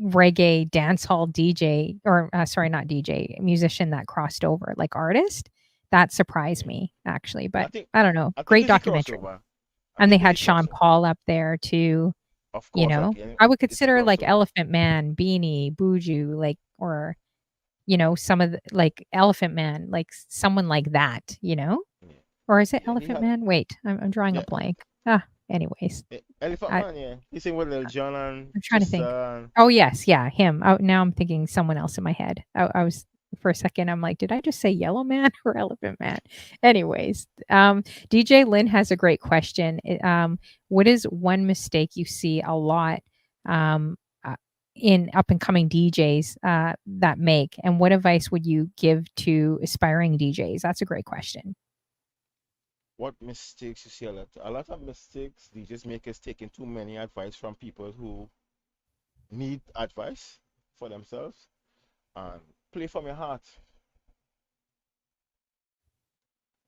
reggae dancehall DJ, or sorry, not DJ, musician that crossed over, like artist. That surprised Yeah. me actually, I but think I don't know. I think Great it's the documentary. crossover. I And they think it's had the Sean crossover. Paul up there too, Of course, again, I would it's the consider like crossover. Elephant Man, Beanie, Buju, like, or, some of the, like Elephant Man, like someone like that, Yeah, Or is it yeah, he Elephant had Man? Wait, I'm drawing a yeah, blank. Anyways, Elephant I Man. Yeah, he sing with Lil Jon and I'm trying to think. Twista. And, Oh, yes, yeah, him. Oh, now I'm thinking someone else in my head. I was for a second, I'm like, "Did I just say Yellow Man or Elephant Man?" Anyways, DJ Lynn has a great question. What is one mistake you see a lot, um, uh, in up and coming DJs that make, and what advice would you give to aspiring DJs? That's a great question. What mistakes you see a lot of mistakes DJs make is taking too many advice from people who need advice for themselves and play from your heart.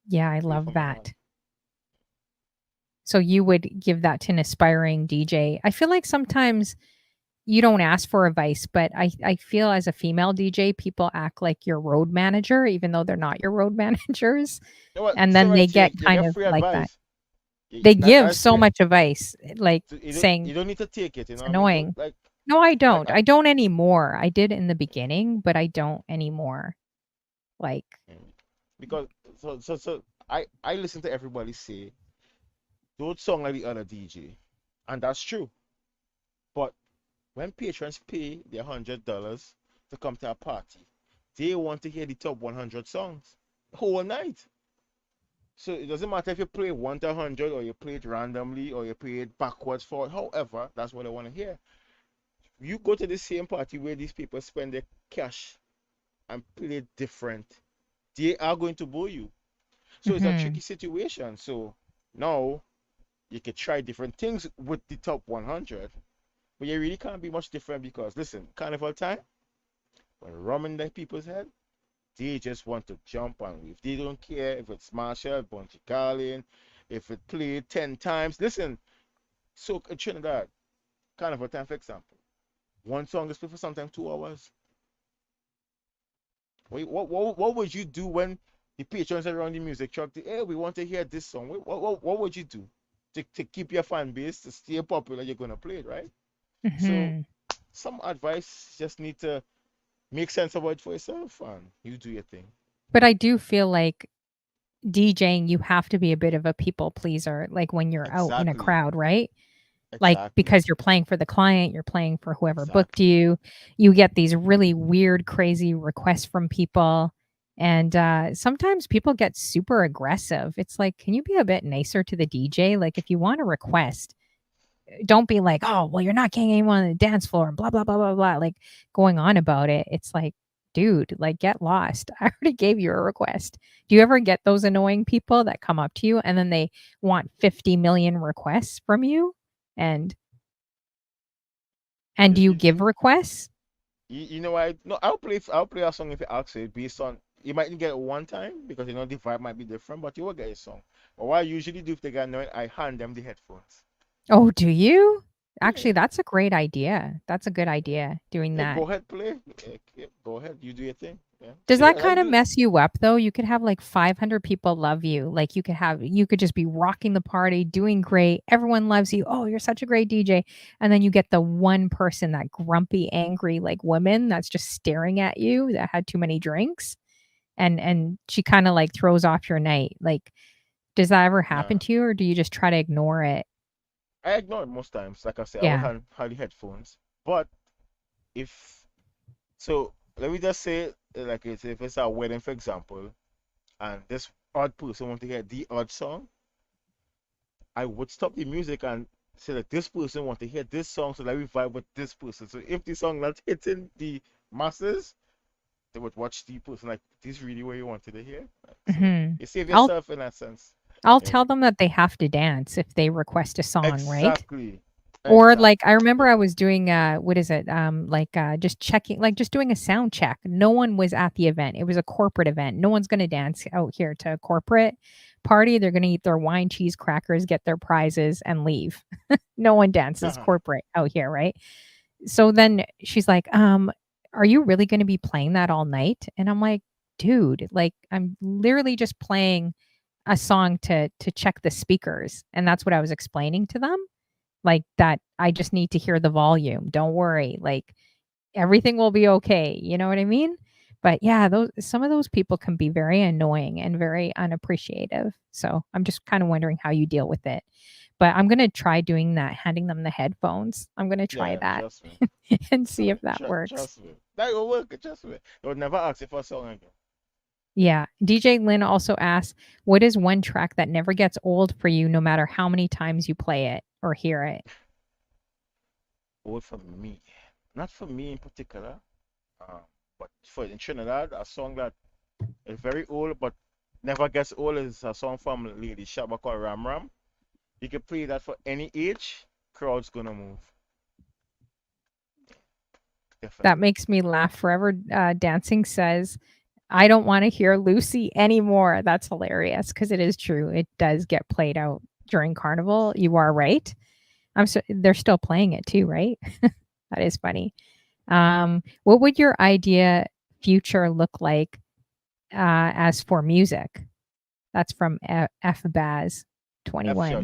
Yeah, I Play love from your heart. that. So you would give that to an aspiring DJ. I feel like sometimes you don't ask for advice, but I feel as a female DJ, people act like your road manager, even though they're not your road managers. You know what? And So then they right, get you kind get of free like that. advice. They give That's so free. much advice, like So saying you don't need to take it. You it's know what I mean? Don't annoying. No, I like don't. I don't anymore. I did in the beginning, but I don't anymore. Like, mm. Because I listen to everybody say don't song like the other DJ, and that's true. But when patrons pay their $100 to come to a party, they want to hear the top 100 songs the whole night. So it doesn't matter if you play 1 to 100 or you play it randomly or you play it backwards forward. However, that's what I want to hear. You go to the same party where these people spend their cash and play it different. They are going to boo you. So it's a mhm. tricky situation. So now you could try different things with the top 100, but you really can't be much different because listen, carnival time, when rum in the people's head, they just want to jump on if they don't care if it's Marshall, Bunty Garlin, if it played 10 times. Listen, so in Trinidad, carnival time, for example, one song is played for sometimes 2 hours. What would you do when the patrons around the music truck, hey, we want to hear this song? What would you do to keep your fan base to stay popular? You're going to play it, right? So Mhm. some advice just need to make sense of it for yourself and you do your thing. But I do feel like DJing, you have to be a bit of a people pleaser, like when you're out in a Exactly. crowd, right? Like, Exactly. because you're playing for the client, you're playing for whoever booked Exactly. you. You get these really weird, crazy requests from people. And sometimes people get super aggressive. It's like, can you be a bit nicer to the DJ? Like, if you want a request, don't be like, oh, well, you're not getting anyone on the dance floor and blah, blah, blah, blah, blah, like going on about it. It's like, dude, like get lost. I already gave you a request. Do you ever get those annoying people that come up to you and then they want 50 million requests from you? And do you You, give you, requests? you know I no I'll play a song if you ask it based on you might get it one time because you know the vibe might be different, but you will get a song. But what I usually do if they get annoyed, I hand them the headphones. Oh, do you? Yeah, Actually, that's a great idea. That's a good idea doing yeah, that. go ahead, play. Yeah, yeah, go ahead, you do your thing. Yeah, Does that serious, I kind of do. mess you up though? You could have like 500 people love you. Like you could just be rocking the party, doing great. Everyone loves you. Oh, you're such a great DJ. And then you get the one person, that grumpy, angry like woman that's just staring at you that had too many drinks, and she kind of like throws off your night. Like, does that ever happen Nah, to you, or do you just try to ignore it? I ignore it most times. Like I say, I will Yeah. hand the headphones. But if so, let me just say, like if it's a wedding, for example, and this odd person want to hear the odd song, I would stop the music and say that this person want to hear this song, so let me vibe with this person. So if the song not hitting the masses, they would watch the person like this really what you wanted to hear. Like, so Hmm. you save I'll yourself in that sense. I'll And tell them that they have to dance if they request a song, right? exactly, Or like exactly. I remember Yeah. I was doing what is it? Like just checking, like just doing a sound check. No one was at the event. It was a corporate event. No one's gonna dance out here to a corporate party. They're gonna eat their wine, cheese, crackers, get their prizes, and leave. No one dances corporate out here, right? So then she's like, are you really gonna be playing that all night? And I'm like, dude, like I'm literally just playing a song to check the speakers. And that's what I was explaining to them, like that I just need to hear the volume. Don't worry. Like everything will be okay. You know what I mean? But yeah, those some of those people can be very annoying and very unappreciative. So I'm just kind of wondering how you deal with it. But I'm gonna try doing that, handing them the headphones. I'm gonna try Yeah, that trust me. and see if that works. Trust me. That will work, trust me. They would never ask you for a song again. Yeah. DJ Lynn also asks, what is one track that never gets old for you no matter how many times you play it or hear it? Old for me. not for me in particular, um, but for in Trinidad, a song that is very old but never gets old is a song from Lady Shabba called Ram Ram. You can play that for any age, crowd's gonna move. That Definitely. makes me laugh. Forever Dancing says, I don't want to hear Lucy anymore. That's hilarious because it is true. It does get played out during Carnival. You are right. They're still playing it too, right? That is funny. What would your idea future look like as for music? That's from F Baz F shout 21.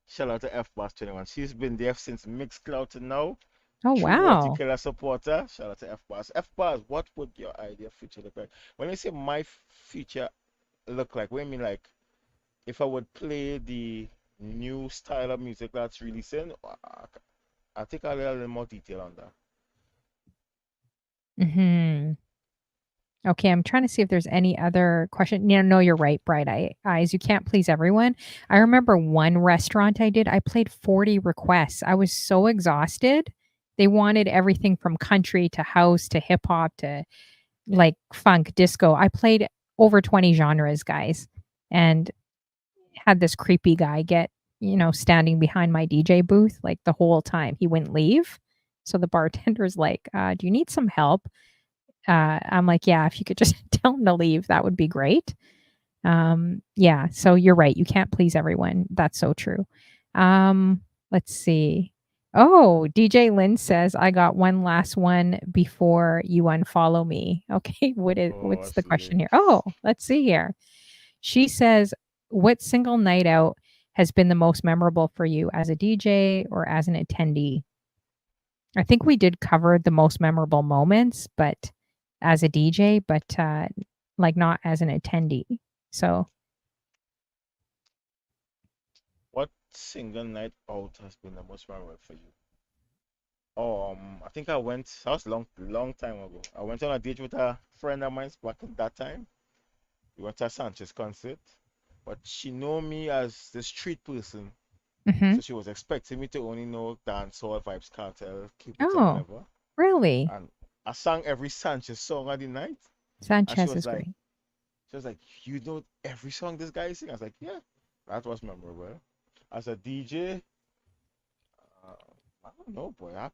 shout out to F Boss 21. She's been there since Mixcloud to now. Oh, True wow. Wattykilla supporter. Shout out to F Boss. F Boss, what would your idea future look like? When you say my future look like, what do you mean like if I would play the new style of music that's releasing? I think I'll get a little more detail on that. Hmm. Okay, I'm trying to see if there's any other question. No, you're right. Eyes. You can't please everyone. I remember one restaurant I did. I played 40 requests. I was so exhausted. They wanted everything from country to house to hip hop to like funk, disco. I played over 20 genres, guys, and had this creepy guy get, standing behind my DJ booth like the whole time. He wouldn't leave. So the bartender's like, "Do you need some help?" I'm like, "Yeah, if you could just tell him to leave, that would be great." Yeah, so you're right. You can't please everyone. That's so true. Let's see. Oh, DJ Lynn says I got one last one before you unfollow me. Okay, Oh, what's that's the question lit. here? Oh, let's see here. She says, "What single night out has been the most memorable for you as a DJ or as an attendee?" I think we did cover the most memorable moments, but as a DJ, but like not as an attendee. So, What single night out has been the most memorable for you? Oh, I think that was long time ago. I went on a date with a friend of mine back at that time. We went to a Sanchez concert, but she know me as the street person, mhm. so she was expecting me to only know dancehall vibes, cartel, Cupid and Oh, whatever. really? And I sang every Sanchez song of the night, and Sanchez is great. she was like, you know every song this guy is singing? I was like, yeah, that was memorable. As a DJ, uh, I don't know, boy. I have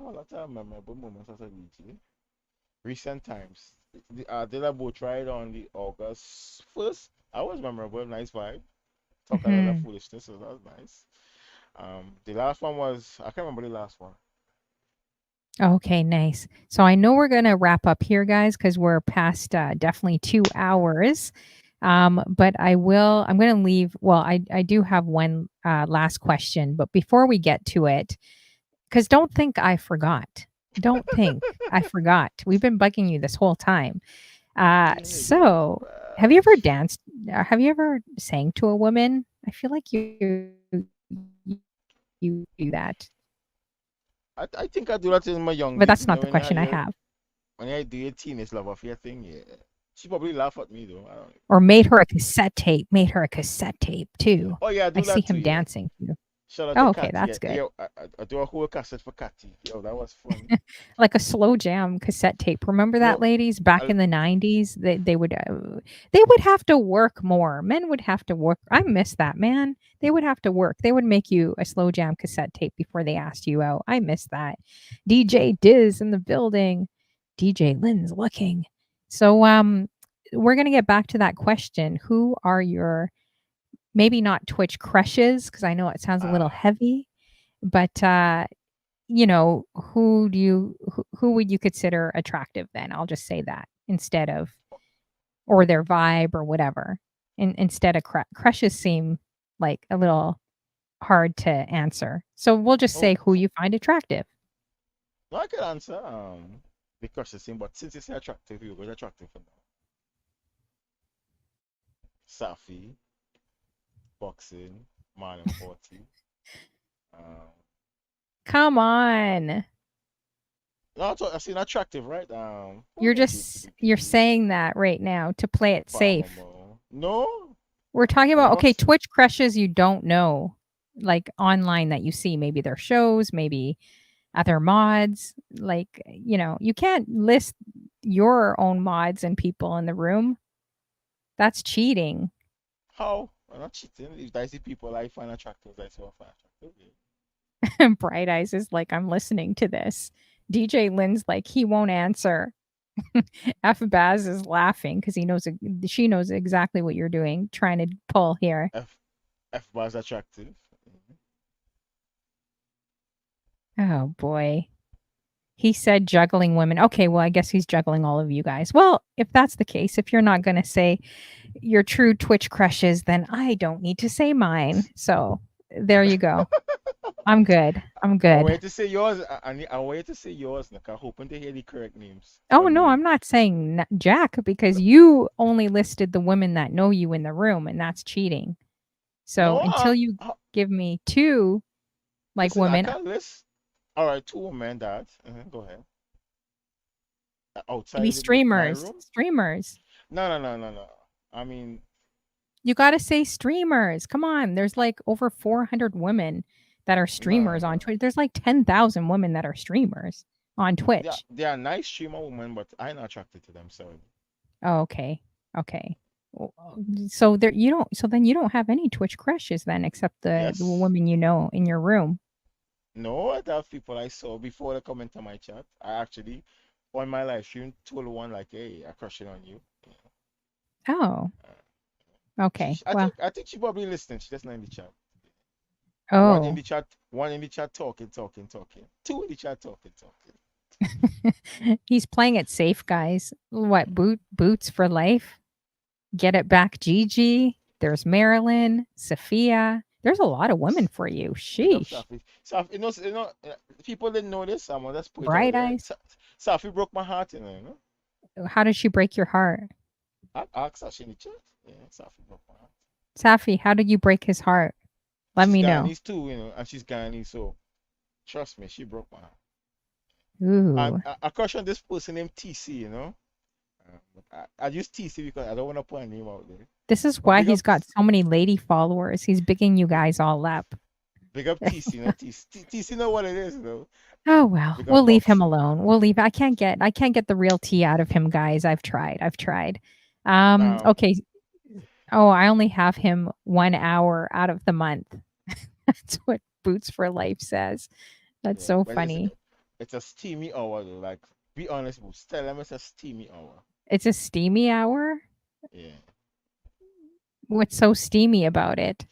a lot of memorable moments as a DJ. Recent times. Did a boat ride on the August 1st. I was memorable, nice vibe. Talk a little Mhm. foolishness, so that was nice. The last one was I can't remember the last one. Okay, nice. So I know we're gonna wrap up here, guys, because we're past definitely 2 hours. But I'm gonna leave. Well, I do have one last question, but before we get to it, because don't think I forgot. Don't think I forgot. We've been bugging you this whole time. Teenagers, So have you ever bash. danced? Have you ever sang to a woman? I feel like you do that, I think I do that in my young but days. that's You not know, the question I have. when I do a teenage love affair thing, yeah. She probably laugh at me though. I don't. Or made her a cassette tape. Made her a cassette tape too. Oh yeah, I I do see that too. him Yeah. dancing too. Shout out to Oh, okay, Cathy. Yeah, that's good. yo, I do a whole cassette for Cathy. Yo, that was funny. Like a slow jam cassette tape. Remember that, No, ladies? Back I, in the 90s, they would have to work more. Men would have to work. I miss that, man. They would have to work. They would make you a slow jam cassette tape before they asked you out. I miss that. DJ Diz in the building. DJ Lynn's looking. So we're going to get back to that question. Who are your maybe not Twitch crushes because I know it sounds a little ah, heavy, but who would you consider attractive then? I'll just say that instead of or their vibe or whatever. Instead of crushes seem like a little hard to answer. So we'll just oh, say who you find attractive. no, I can answer. Because the same, but since it's attractive, you go attractive for now. Safi, boxing, man and 40. Um, Come on. no, I seen attractive, right? What You're would do to just the you're do? saying that right now to play it Farmer safe. Mo. No, We're talking I about never. okay, Twitch crushes you don't know, like online that you see, maybe their shows, maybe other mods. Like, you can't list your own mods and people in the room. That's cheating. How? I'm not cheating. If I see people I find attractive, I say I find attractive. Yeah. Bright Eyes is like, I'm listening to this. DJ Lynn's like, he won't answer. F Baz is laughing because she knows exactly what you're doing, trying to pull here. F F bar's attractive. Mhm. Oh boy. He said juggling women. Okay, well, I guess he's juggling all of you guys. Well, if that's the case, if you're not going to say your true Twitch crushes, then I don't need to say mine. So there you go. I'm good. I'm I good. wanted to say yours. I wanted to say yours, Nick. I'm hoping to hear the correct names Oh, or no, name. I'm not saying Jack because you only listed the women that know you in the room, and that's cheating. So No, until you give me two like listen, I women, can't list. All right, two women that. Go ahead. maybe Outside my streamers. room? Streamers. No, no, no, no, no. I mean, You got to say streamers. Come on. There's like over 400 women that are no, streamers on no. Twitch. There's like 10,000 women that are streamers on Twitch. They are nice streamer women, but I'm not attracted to them. Sorry. Oh, okay. Okay. So then you don't have any Twitch crushes then except the Yes. women you know in your room. No, I have people I saw before they come into my chat. I actually, on my live stream, told one like, "Hey, I crushing on you." Oh, okay. Well, I think she probably listening. She just not in the chat. One in oh. the chat, one in the chat talking, talking, talking. Two in the chat talking, talking. He's playing it safe, guys. What boots for life? Get it back, Gigi. There's Marilyn, Sophia. There's a lot of women for you. Big up Sheesh. Safi. Safi, people didn't know this. I'm gonna just put it out Bright there. eyes. Safi broke my heart, you know. How did she break your heart? I asked her, she in the chat. Yeah, Safi broke my heart. Safi, how did you break his heart? Let She's me know. Guyanese too, and she's Guyanese, so trust me, she broke my heart. And Ooh. I crush on this person named TC, but I use TC because I don't want to put a name out there. This is But why he's got so many lady followers. He's bigging you guys all up. big up TC, TC. TC know what it is, though. Oh well, Big up we'll leave him Foxy. alone. We'll leave. I can't get the real tea out of him, guys. I've tried. I've tried. Um, Okay. Oh, I only have him 1 hour out of the month. That's what Boots for Life says. That's yeah, so but funny. it's a steamy hour though. Like, be honest, Boots. Tell them it's a steamy hour. It's a steamy hour. Yeah. What's so steamy about it?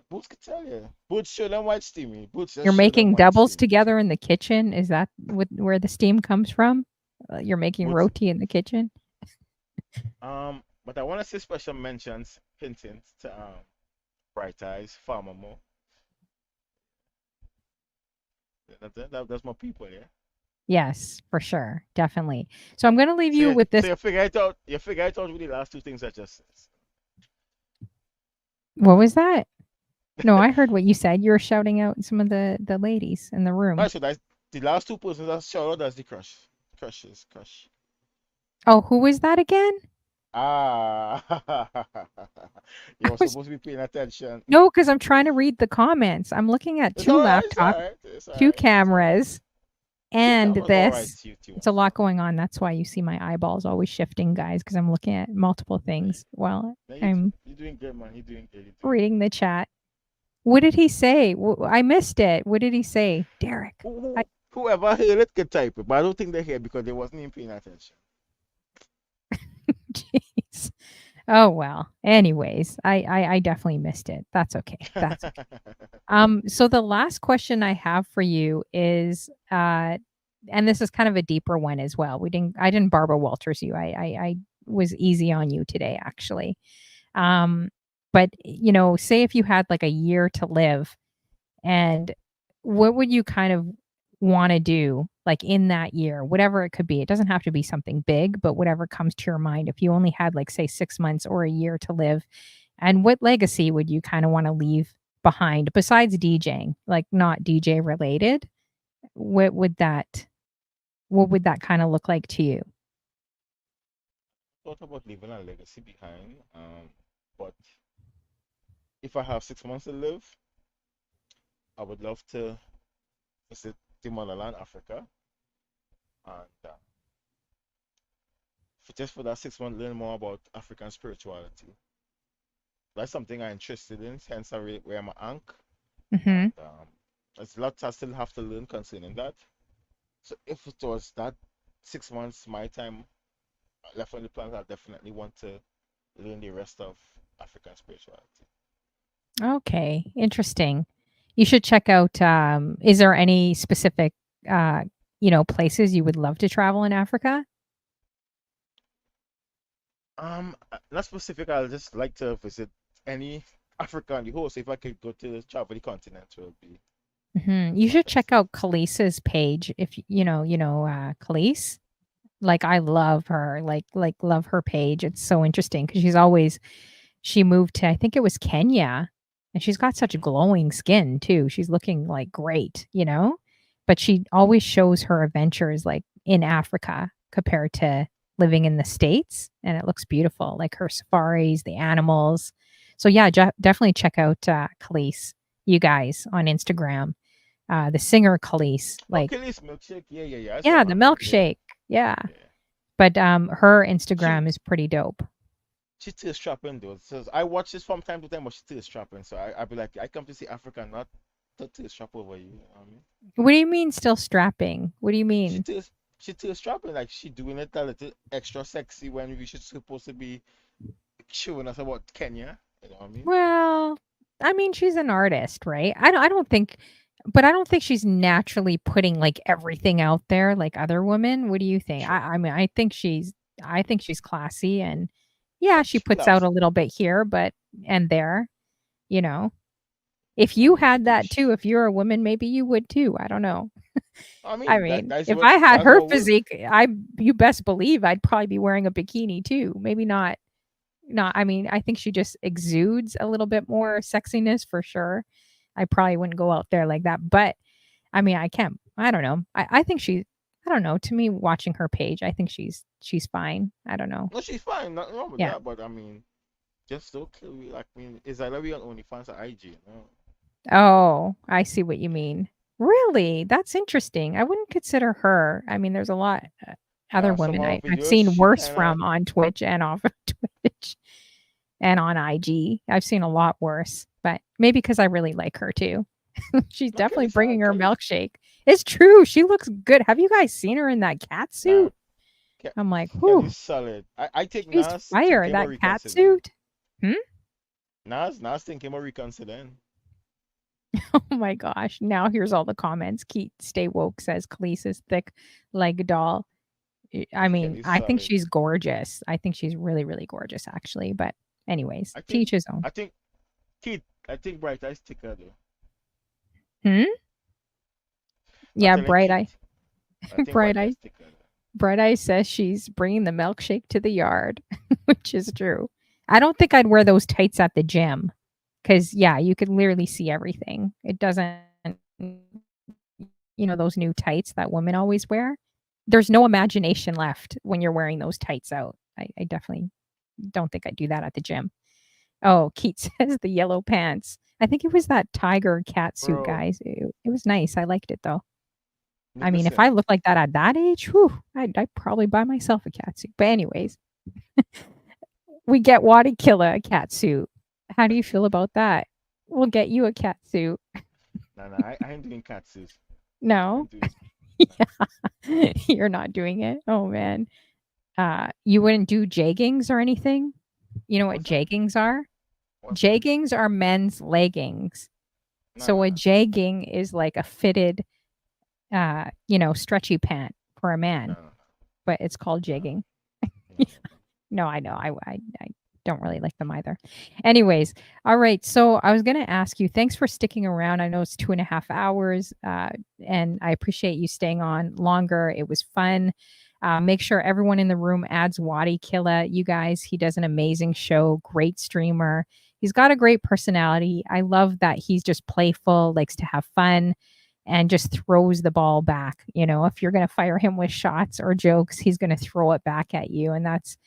Boots could tell you. Boots show them white steamy. Boots You're just show them making white doubles steamy. together in the kitchen. Is that where the steam comes from? You're making Boots. roti in the kitchen. But I want to say special mentions, hinting to Bright Eyes, Farmer Mo. That's my people, yeah. Yes, for sure, definitely. So I'm going to leave So you with this. you figure it out. You figure it out with the last two things I just said. What was that? No, I heard what you said. You were shouting out some of the ladies in the room. Right, so that's the last two persons that shout out. That's the crush. Oh, who was that again? Ah, you I were was supposed to be paying attention. no, because I'm trying to read the comments. I'm looking at It's two all right. It's all laptops, right. It's all two right. It's all right. cameras, Two and cameras. All right. this. You It's a lot going on. That's why you see my eyeballs always shifting, guys, because I'm looking at multiple things while I'm You're doing good, man. You're doing good. You're doing reading the chat. What did he say? I missed it. What did he say? Derek. Whoever heard it could type it, but I don't think they heard because they wasn't even paying attention. Jeez. Oh well. Anyways, I definitely missed it. That's okay. That's okay. So the last question I have for you is and this is kind of a deeper one as well. I didn't Barbara Walters you. I was easy on you today actually. But say if you had like a year to live, and what would you kind of want to do like in that year, whatever it could be? It doesn't have to be something big, but whatever comes to your mind. If you only had like say 6 months or a year to live, and what legacy would you kind of want to leave behind besides DJing, like not DJ related? What would that kind of look like to you? Thought about leaving a legacy behind, but if I have 6 months to live, I would love to visit to motherland, Africa, and just for that 6 months, learn more about African spirituality. That's something I'm interested in, hence I wear my ankh. Hmm. And there's lots I still have to learn concerning that. So if it was that 6 months, my time left on the planet, I definitely want to learn the rest of African spirituality. Okay, interesting. You should check out. Is there any specific, uh, places you would love to travel in Africa? Not specific. I'll just like to visit any Africa on the whole. So if I could go to travel the continent, it would be You should check fantastic. out Khalees's page if Khalees. Like I love her, like love her page. It's so interesting because she moved to I think it was Kenya, and she's got such Hmm. glowing skin too. She's looking like great. But she always shows her adventures like in Africa compared to living in the States, and it looks beautiful. Like her safaris, the animals. So yeah, definitely check out Khalees, you guys on Instagram. The singer Khalees, like Okay, this milkshake. Yeah, yeah, yeah. I saw yeah, the her page. Yeah, milkshake. Yeah. yeah. But her She Instagram is pretty dope. she's still strapping though. So I watch this from time to time, but she's still strapping. So I be like, I come to see Africa, not to strap over you. You know what I mean? What do you mean still strapping? What do you She mean? still she still strapping, like she doing it a little extra sexy when we should supposed to be showing us about Kenya. You know what I mean? Well, I mean, she's an artist, right? I don't think but I don't think she's naturally putting like everything out there like other women. What do you think? True. I mean, I think she's classy and yeah, she She puts out a classy. little bit here but and there, you know. If I you mean, had that too, if you're a woman, maybe you would too. I don't know. I I mean mean, that's if what I had that's her what work. physique, I you best believe I'd probably be wearing a bikini too. Maybe not I mean, I think she just exudes a little bit more sexiness for sure. I probably wouldn't go out there like that, but I mean, I don't know. I think I don't know. To me, watching her page, I think she's fine. I don't know. No, she's fine, nothing wrong with Yeah. that. But I mean, just okay. Like, I mean, is I love you on OnlyFans or IG? No. Oh, I see what you mean. Really? That's interesting. I wouldn't consider her. I mean, there's a lot other Some women of her I've videos, seen she worse kind of from on Twitch and off of Twitch and on IG. I've seen a lot worse, but maybe because I really like her too. She's no definitely Kelly bringing solid. her milkshake. It's true. She looks good. Have you guys seen her in that cat Nah, suit? I'm like, Kelly's whew, solid. I think she's Nas fire. thinking about That cat reconsidering. suit. Hmm? Nas thinking about reconsidering. Oh my gosh. Now here's all the comments. Keith Stay Woke says Khalees thick like a doll. I mean, Kelly's I think solid. she's gorgeous. I think she's really, really gorgeous, actually. But, anyways, I think teach his own. I think Keith. I think Bright Eyes thicker though. Hmm? I'm Yeah, telling Bright Eye. Keith. I think Bright Bright Eye. Eyes thicker though. Bright Eye says she's bringing the milkshake to the yard, which is true. I don't think I'd wear those tights at the gym because, yeah, you could literally see everything. It doesn't, those new tights that women always wear. There's no imagination left when you're wearing those tights out. I definitely don't think I'd do that at the gym. Oh, Keith says the yellow pants. I think it was that tiger cat suit, Bro, guys. It was nice. I liked it though. I mean, if I listen. looked like that at that age, whew, I'd probably buy myself a cat suit. But anyways, we get Wattykilla a cat suit. How do you feel about that? We'll get you a cat suit. Nah, I ain't doing catsuits. I No, ain't doing. Nah. yeah, you're not doing it. Oh man, you wouldn't do jeggings or anything. You know what What's that? jeggings are? What's that? Jeggings are men's leggings. No, So no, a no, jegging is like a fitted, stretchy pant for a no, man, no, but it's called no, jegging. no, no, no. No, I know. I don't really like them either. Anyways, all right. So I was going to ask you, thanks for sticking around. I know it's 2.5 hours, and I appreciate you staying on longer. It was fun. Make sure everyone in the room adds Wattykilla. You guys, he does an amazing show, great streamer. He's got a great personality. I love that he's just playful, likes to have fun, and just throws the ball back. If you're going to fire him with shots or jokes, he's going to throw it back at you. And that's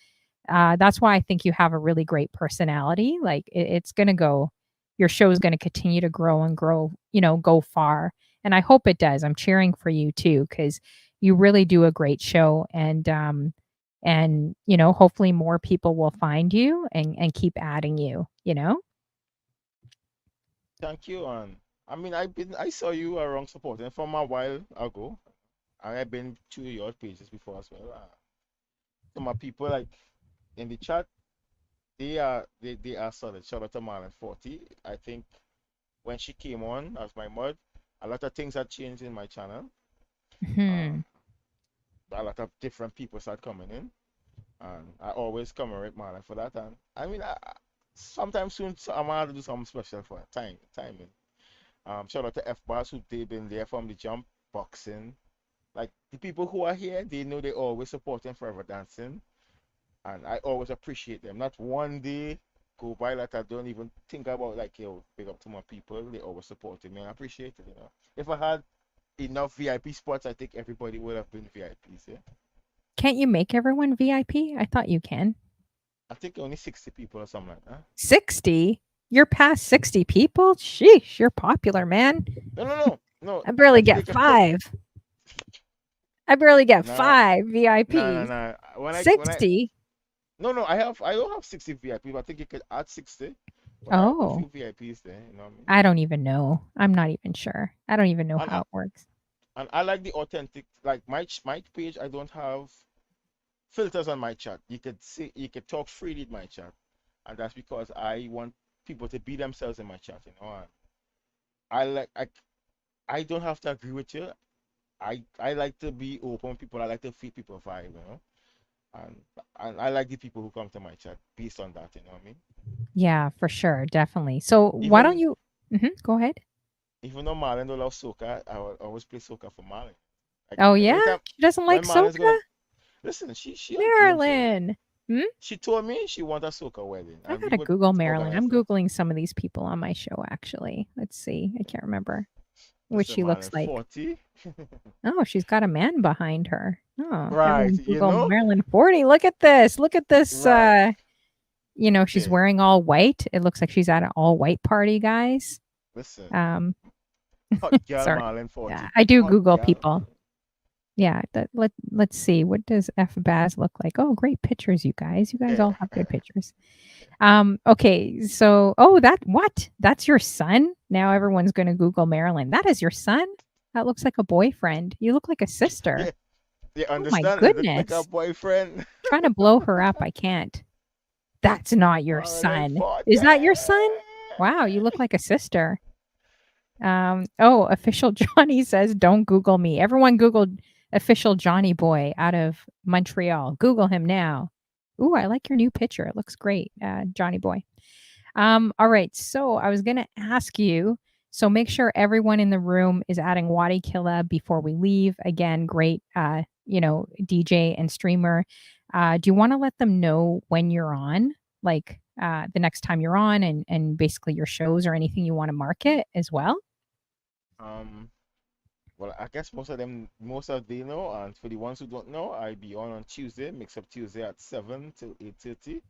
why I think you have a really great personality. Like it's going to go, your show is going to continue to grow and grow, go far. And I hope it does. I'm cheering for you too, because you really do a great show. And hopefully more people will find you and keep adding you, you know? Thank you. And I mean, I saw you around supporting from a while ago. I've been to your pages before as well. So my people like in the chat, they are solid. Shout out to Marlon 40. I think when she came on as my mod, a lot of things had changed in my channel. Hmm. Um, a lot of different people start coming in, and I always commemorate Marlon for that. And I mean, sometime soon I'm gonna do something special for timing. Shout out to F Bars who they've been there from the jump, boxing. Like the people who are here, they know they always supporting Forever Dancing, and I always appreciate them. Not one day go by that I don't even think about like yo, big up to my people. They always supported me, and I appreciate it. If I had enough VIP spots, I think everybody would have been VIPs. Yeah, Can't you make everyone VIP? I thought you can. I think only 60 people or something like that. 60? You're past 60 people? Sheesh, you're popular, man. No, no, no, no. I barely I think get they can put 5. I barely get nah, 5 nah, nah, VIPs. nah. When I 60? no, I don't have 60 VIPs. I think you could add 60, but I have a Oh, few VIPs there. You know what I mean? I don't even know. I'm not even sure. I don't even know And how it works. I like the authentic, like my page. I don't have filters on my chat. You could talk freely in my chat, and that's because I want people to be themselves in my chat. And I like I don't have to agree with you. I like to be open with people. I like to feel people vibe. And and I like the people who come to my chat based on that. You know what I mean? Yeah, for sure. Definitely. So why don't Even you go ahead. even though Marlon don't love soca, I will always play soca for Marlon. Like Oh yeah? anytime She doesn't like when Marlon's soca? gonna listen, she on game, so Marilyn. Hmm? she told me she want a soca wedding, I and we gotta would Google Marilyn. organize I'm that. Googling some of these people on my show actually. Let's see. I can't remember what Listen, she looks Marlon, like. 40, Oh, she's got a man behind her. Oh, right? everyone Google Marilyn 40. Look at this. Look at this. Right She's there. wearing all white. It looks like she's at an all white party, guys. Listen, Um, hot girl, sorry. Marlon, Yeah, 40, I do hot Google girl. people. Yeah, let's see. What does F Baz look like? Oh, great pictures, you guys. You guys Yeah. all have good pictures. Okay, so that what? That's your son? Now everyone's gonna Google Marilyn. That is your son? That looks like a boyfriend. You look like a sister. Yeah, they Oh my understand it. Look like a goodness. boyfriend. Trying to blow her up. I can't. That's not your Marlon son. 40. Is that your son? Wow, you look like a sister. Oh, official Johnny says, don't Google me. Everyone Googled official Johnny Boy out of Montreal. Google him now. Ooh, I like your new picture. It looks great, Johnny Boy. All right. So I was going to ask you. So make sure everyone in the room is adding Wattykilla before we leave. Again, great, DJ and streamer. Do you want to let them know when you're on, like the next time you're on, and basically your shows or anything you want to market as well? Um, well, I guess most of they know, and for the ones who don't know, I be on Tuesday, Mix Up Tuesday at 7 till 8:30.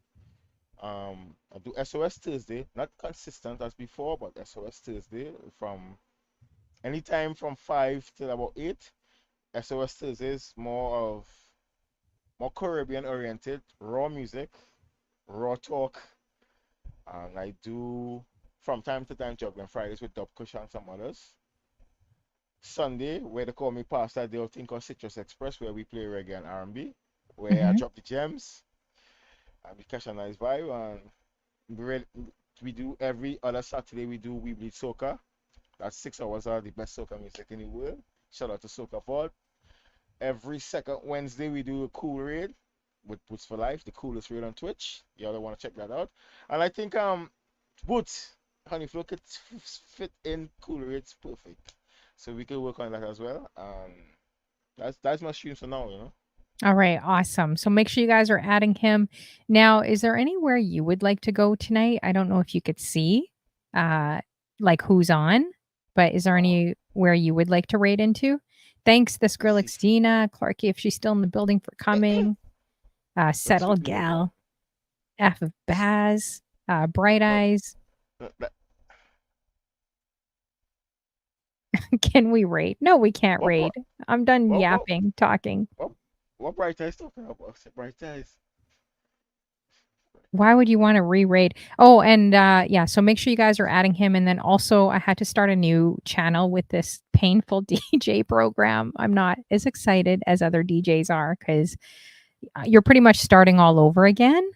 I do SOS Thursday, not consistent as before, but SOS Thursday from anytime from 5 till about 8. SOS Thursday is more Caribbean oriented, raw music, raw talk, and I do from time to time juggling Fridays with Dub Kush and some others. Sunday, where they call me Pastor, they'll think of Citrus Express, where we play reggae and R&B, where I Hmm. drop the gems and we catch a nice vibe. And we do every other Saturday, we bleed soca. That's 6 hours of the best soca music in the world. Shout out to Soca Vault. Every second Wednesday, we do a cool raid with Boots for Life, the coolest raid on Twitch. Y'all want to check that out. And I think Boots, Honey Flow could fit in cool raids perfect. So we can work on that as well. That's my streams for now. All right, awesome. So make sure you guys are adding him. Now, is there anywhere you would like to go tonight? I don't know if you could see uh like who's on, but is there Uh, anywhere you would like to raid into? Thanks, this let's see. Skrillex Dina, Clarky, if she's still in the building for coming. Let's Settle see. Let me look. Gal, F of Baz, Bright No, Eyes. let, Can we raid? No, we can't What raid. bri- I'm done what what yapping, talking. what what Bright Eyes talking about? I said Bright Eyes. Why would you want to re-raid? Oh, and yeah, so make sure you guys are adding him. And then also, I had to start a new channel with this painful DJ program. I'm not as excited as other DJs are because you're pretty much starting all over again.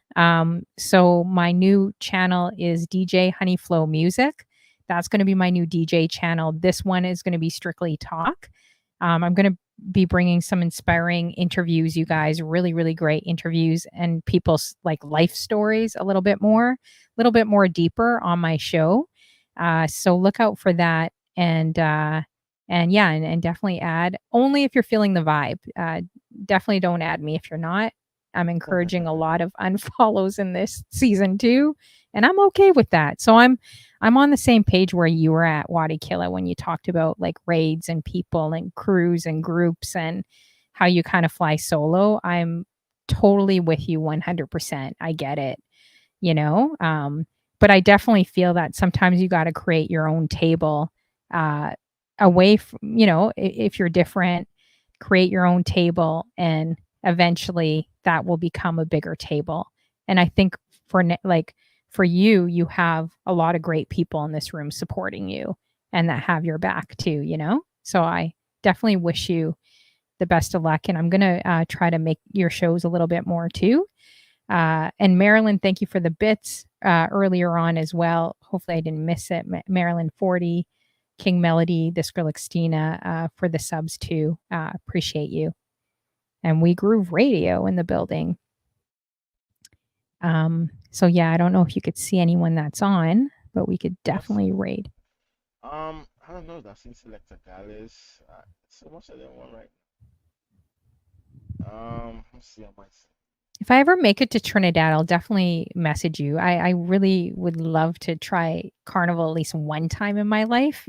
So my new channel is DJ Honeyflow Music. That's going to be my new DJ channel. This one is going to be strictly talk. I'm going to be bringing some inspiring interviews, you guys, really, really great interviews and people's like life stories a little bit more deeper on my show. So look out for that. And yeah, and definitely add only if you're feeling the vibe. Definitely don't add me if you're not. I'm encouraging a lot of unfollows in this season too, and I'm okay with that. So I'm on the same page where you were at Wattykilla when you talked about like raids and people and crews and groups and how you kind of fly solo. I'm totally with you 100%. I get it, you know. But I definitely feel that sometimes you got to create your own table uh, away from, if you're different, create your own table and eventually that will become a bigger table. And I think like for you, you have a lot of great people in this room supporting you and that have your back too, you know? So I definitely wish you the best of luck. And I'm going to try to make your shows a little bit more too. And Marilyn, thank you for the bits earlier on as well. Hopefully I didn't miss it. Marilyn 40, King Melody, the Skrillixtina for the subs too. Appreciate you. And We Groove Radio in the building. So yeah, I don't know if you could see anyone that's on, but we could definitely raid. I don't know. That's in Selector Gallus. So much of them one right. Let's see. I might see. If I ever make it to Trinidad, I'll definitely message you. I really would love to try Carnival at least one time in my life,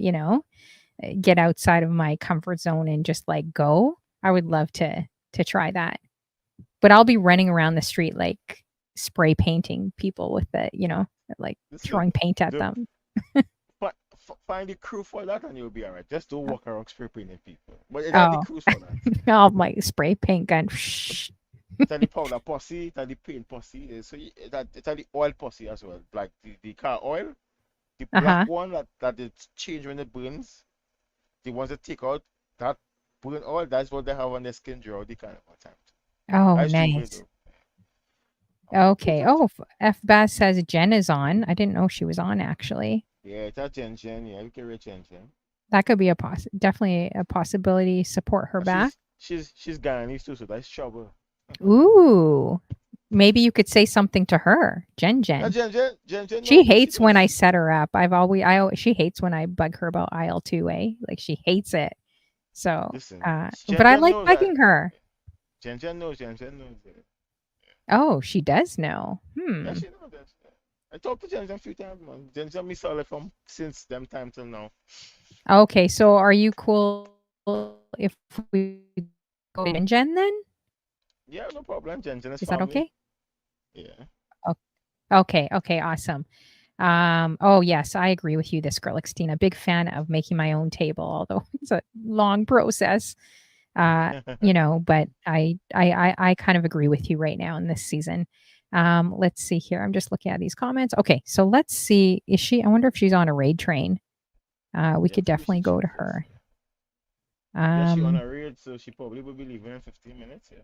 get outside of my comfort zone and just like go. I would love to try that. But I'll be running around the street like spray painting people with the, like throwing paint at them. Find the crew for that and you'll be alright. Just don't walk around spray painting people. But it Oh, the crews for that. oh my spray paint gun. It's the powder posse, it's the paint posse. So it's the oil posse as well. Like the car oil, the black one that it's changed when it burns. The ones that take out that burn oil, that's what they have on their skin throughout the kind of time. Oh, That's nice. Okay. Oh, F Bass says Jen is on. I didn't know she was on actually. Yeah, it's a Jen. Yeah, you can reach Jen. That could be definitely a possibility. Support her back. She's Guyanese too, so that's trouble. Ooh, maybe you could say something to her, Jen. Jen. She hates when I set her up. She hates when I bug her about IL2A. Like she hates it. So, listen, but I like bugging her. Jen knows it. Oh, she does know. Yeah, she knows that. I talked to Jen a few times, man. Jen me saw it from since them time till now. Okay, so are you cool if we go in Jen then? Yeah, no problem. Jen is that okay? Yeah. Okay, awesome. Oh yes, I agree with you, this Skrillixtina. Big fan of making my own table, although it's a long process. But I kind of agree with you right now in this season. Let's see here. I'm just looking at these comments. Okay, so let's see. I wonder if she's on a raid train. We could definitely go to her. Yeah, she's on a raid, so she probably will be leaving in 15 minutes. Yeah.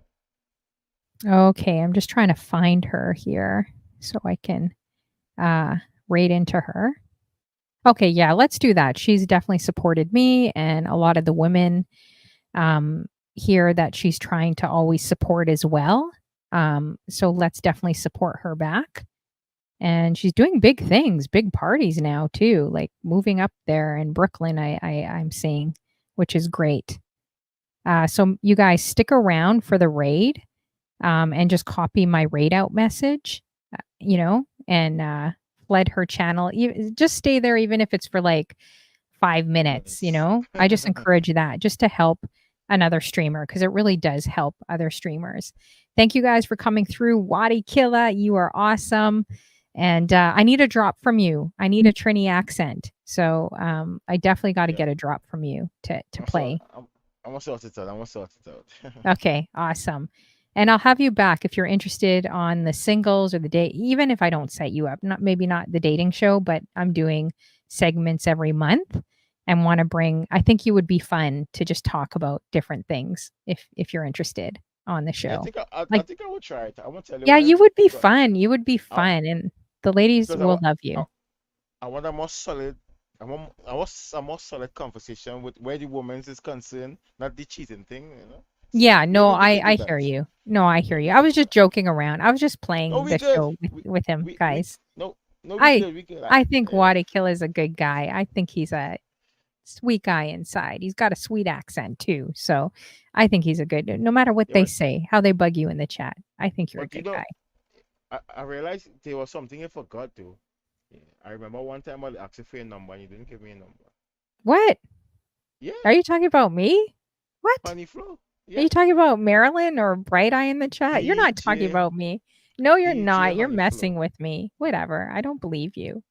Okay, I'm just trying to find her here so I can raid into her. Okay, yeah, let's do that. She's definitely supported me and a lot of the women here that she's trying to always support as well. So let's definitely support her back. And she's doing big things, big parties now too, like moving up there in Brooklyn. I'm seeing, which is great. So you guys stick around for the raid. And just copy my raid out message, and flood her channel. Just stay there, even if it's for like 5 minutes, I just encourage that just to help another streamer because it really does help other streamers. Thank you guys for coming through. Wattykilla, you are awesome. And I need a drop from you. I need a Trini accent. So I definitely got to Yeah. get a drop from you to play. I'm gonna sort it out. I'm gonna sort it out. Okay, awesome. And I'll have you back if you're interested on the singles or the date, even if I don't set you up. Not maybe not the dating show, but I'm doing segments every month and want to bring I think you would be fun to just talk about different things if you're interested on the Yeah, show. I Like, think I will try it. I won't tell you yeah, when you would be because fun. You would be I fun and the ladies because will love I, you. I want a more solid. I want a more solid conversation with where the woman is concerned, not the cheating thing. So Yeah, no, maybe we could do I that. hear you. No, I hear Maybe you. we I could was do just that. joking around. I was just No, playing we the good. show with him, We guys. no, we I good. We good. I think Yeah, Wattykilla is a good guy. I think he's a sweet guy inside. He's got a sweet accent too. So I think he's a good no matter what yeah, they say, how they bug you in the chat. I think you're a but good guy. I realized there was something I forgot to. Yeah, I remember one time I asked you for your number and you didn't give me a number. What? Yeah, Are you talking about me? What? Honey Flow. Are Yeah, you talking about Marilyn or Bright Eye in the chat? You're not talking DJ about me. No, you're DJ not. You're Honey messing Flow. with me. Whatever. I don't believe you.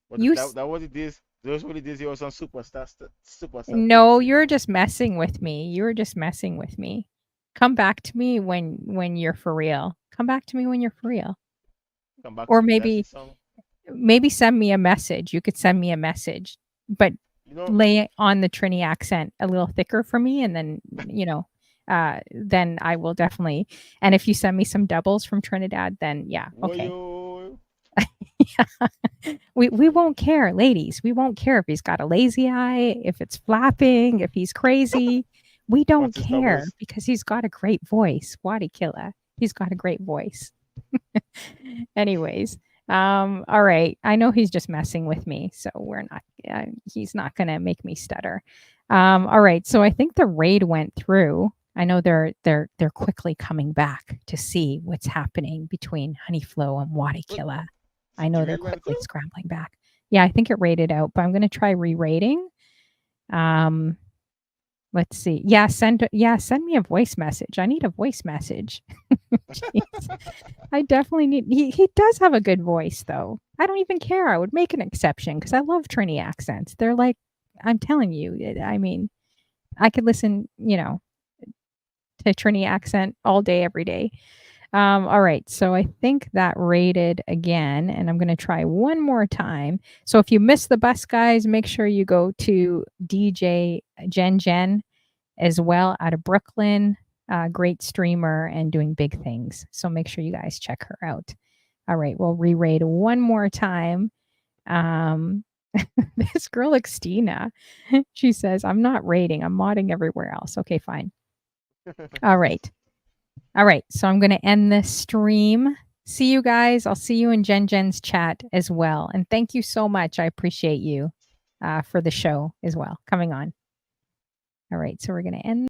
But You that was it is. Those were the days you was on superstar No, things, you you're know. just messing with me. You're just messing with me. Come back to me when you're for real. Come back to me when you're for real. Come back Or to me. That's the maybe song. send me a message. You could send me a message, but You know lay on the Trini accent a little thicker for me and then, then I will definitely and if you send me some doubles from Trinidad, then yeah, were okay. you? We won't care, ladies. We won't care if he's got a lazy eye, if it's flapping, if he's crazy. We don't What's his care doubles? because he's got a great voice. Wattykilla. He's got a great voice. Anyways, all right. I know he's just messing with me, so we're not. He's not gonna make me stutter. All right. So I think the raid went through. I know they're quickly coming back to see what's happening between Honeyflow and But Wattykilla. I the know they're raid went quickly through. scrambling back. Yeah, I think it rated out, but I'm going to try re-rating. Um, let's see. Send me a voice message. I need a voice message. Jeez. I definitely need he does have a good voice though. I don't even care. I would make an exception because I love Trini accents. They're like I'm telling you, I mean, I could listen, to Trini accent all day, every day. All right, so I think that rated again, and I'm going to try one more time. So if you missed the bus, guys, make sure you go to DJ Jen as well out of Brooklyn. Great streamer and doing big things. So make sure you guys check her out. All right, we'll re-rate one more time. Um, this girl, Xtina, she says, I'm not rating, I'm modding everywhere else. Okay, fine. All right. All right. So I'm going to end this stream. See you guys. I'll see you in Jen's chat as well. And thank you so much. I appreciate you for the show as well coming on. All right. So we're going to end.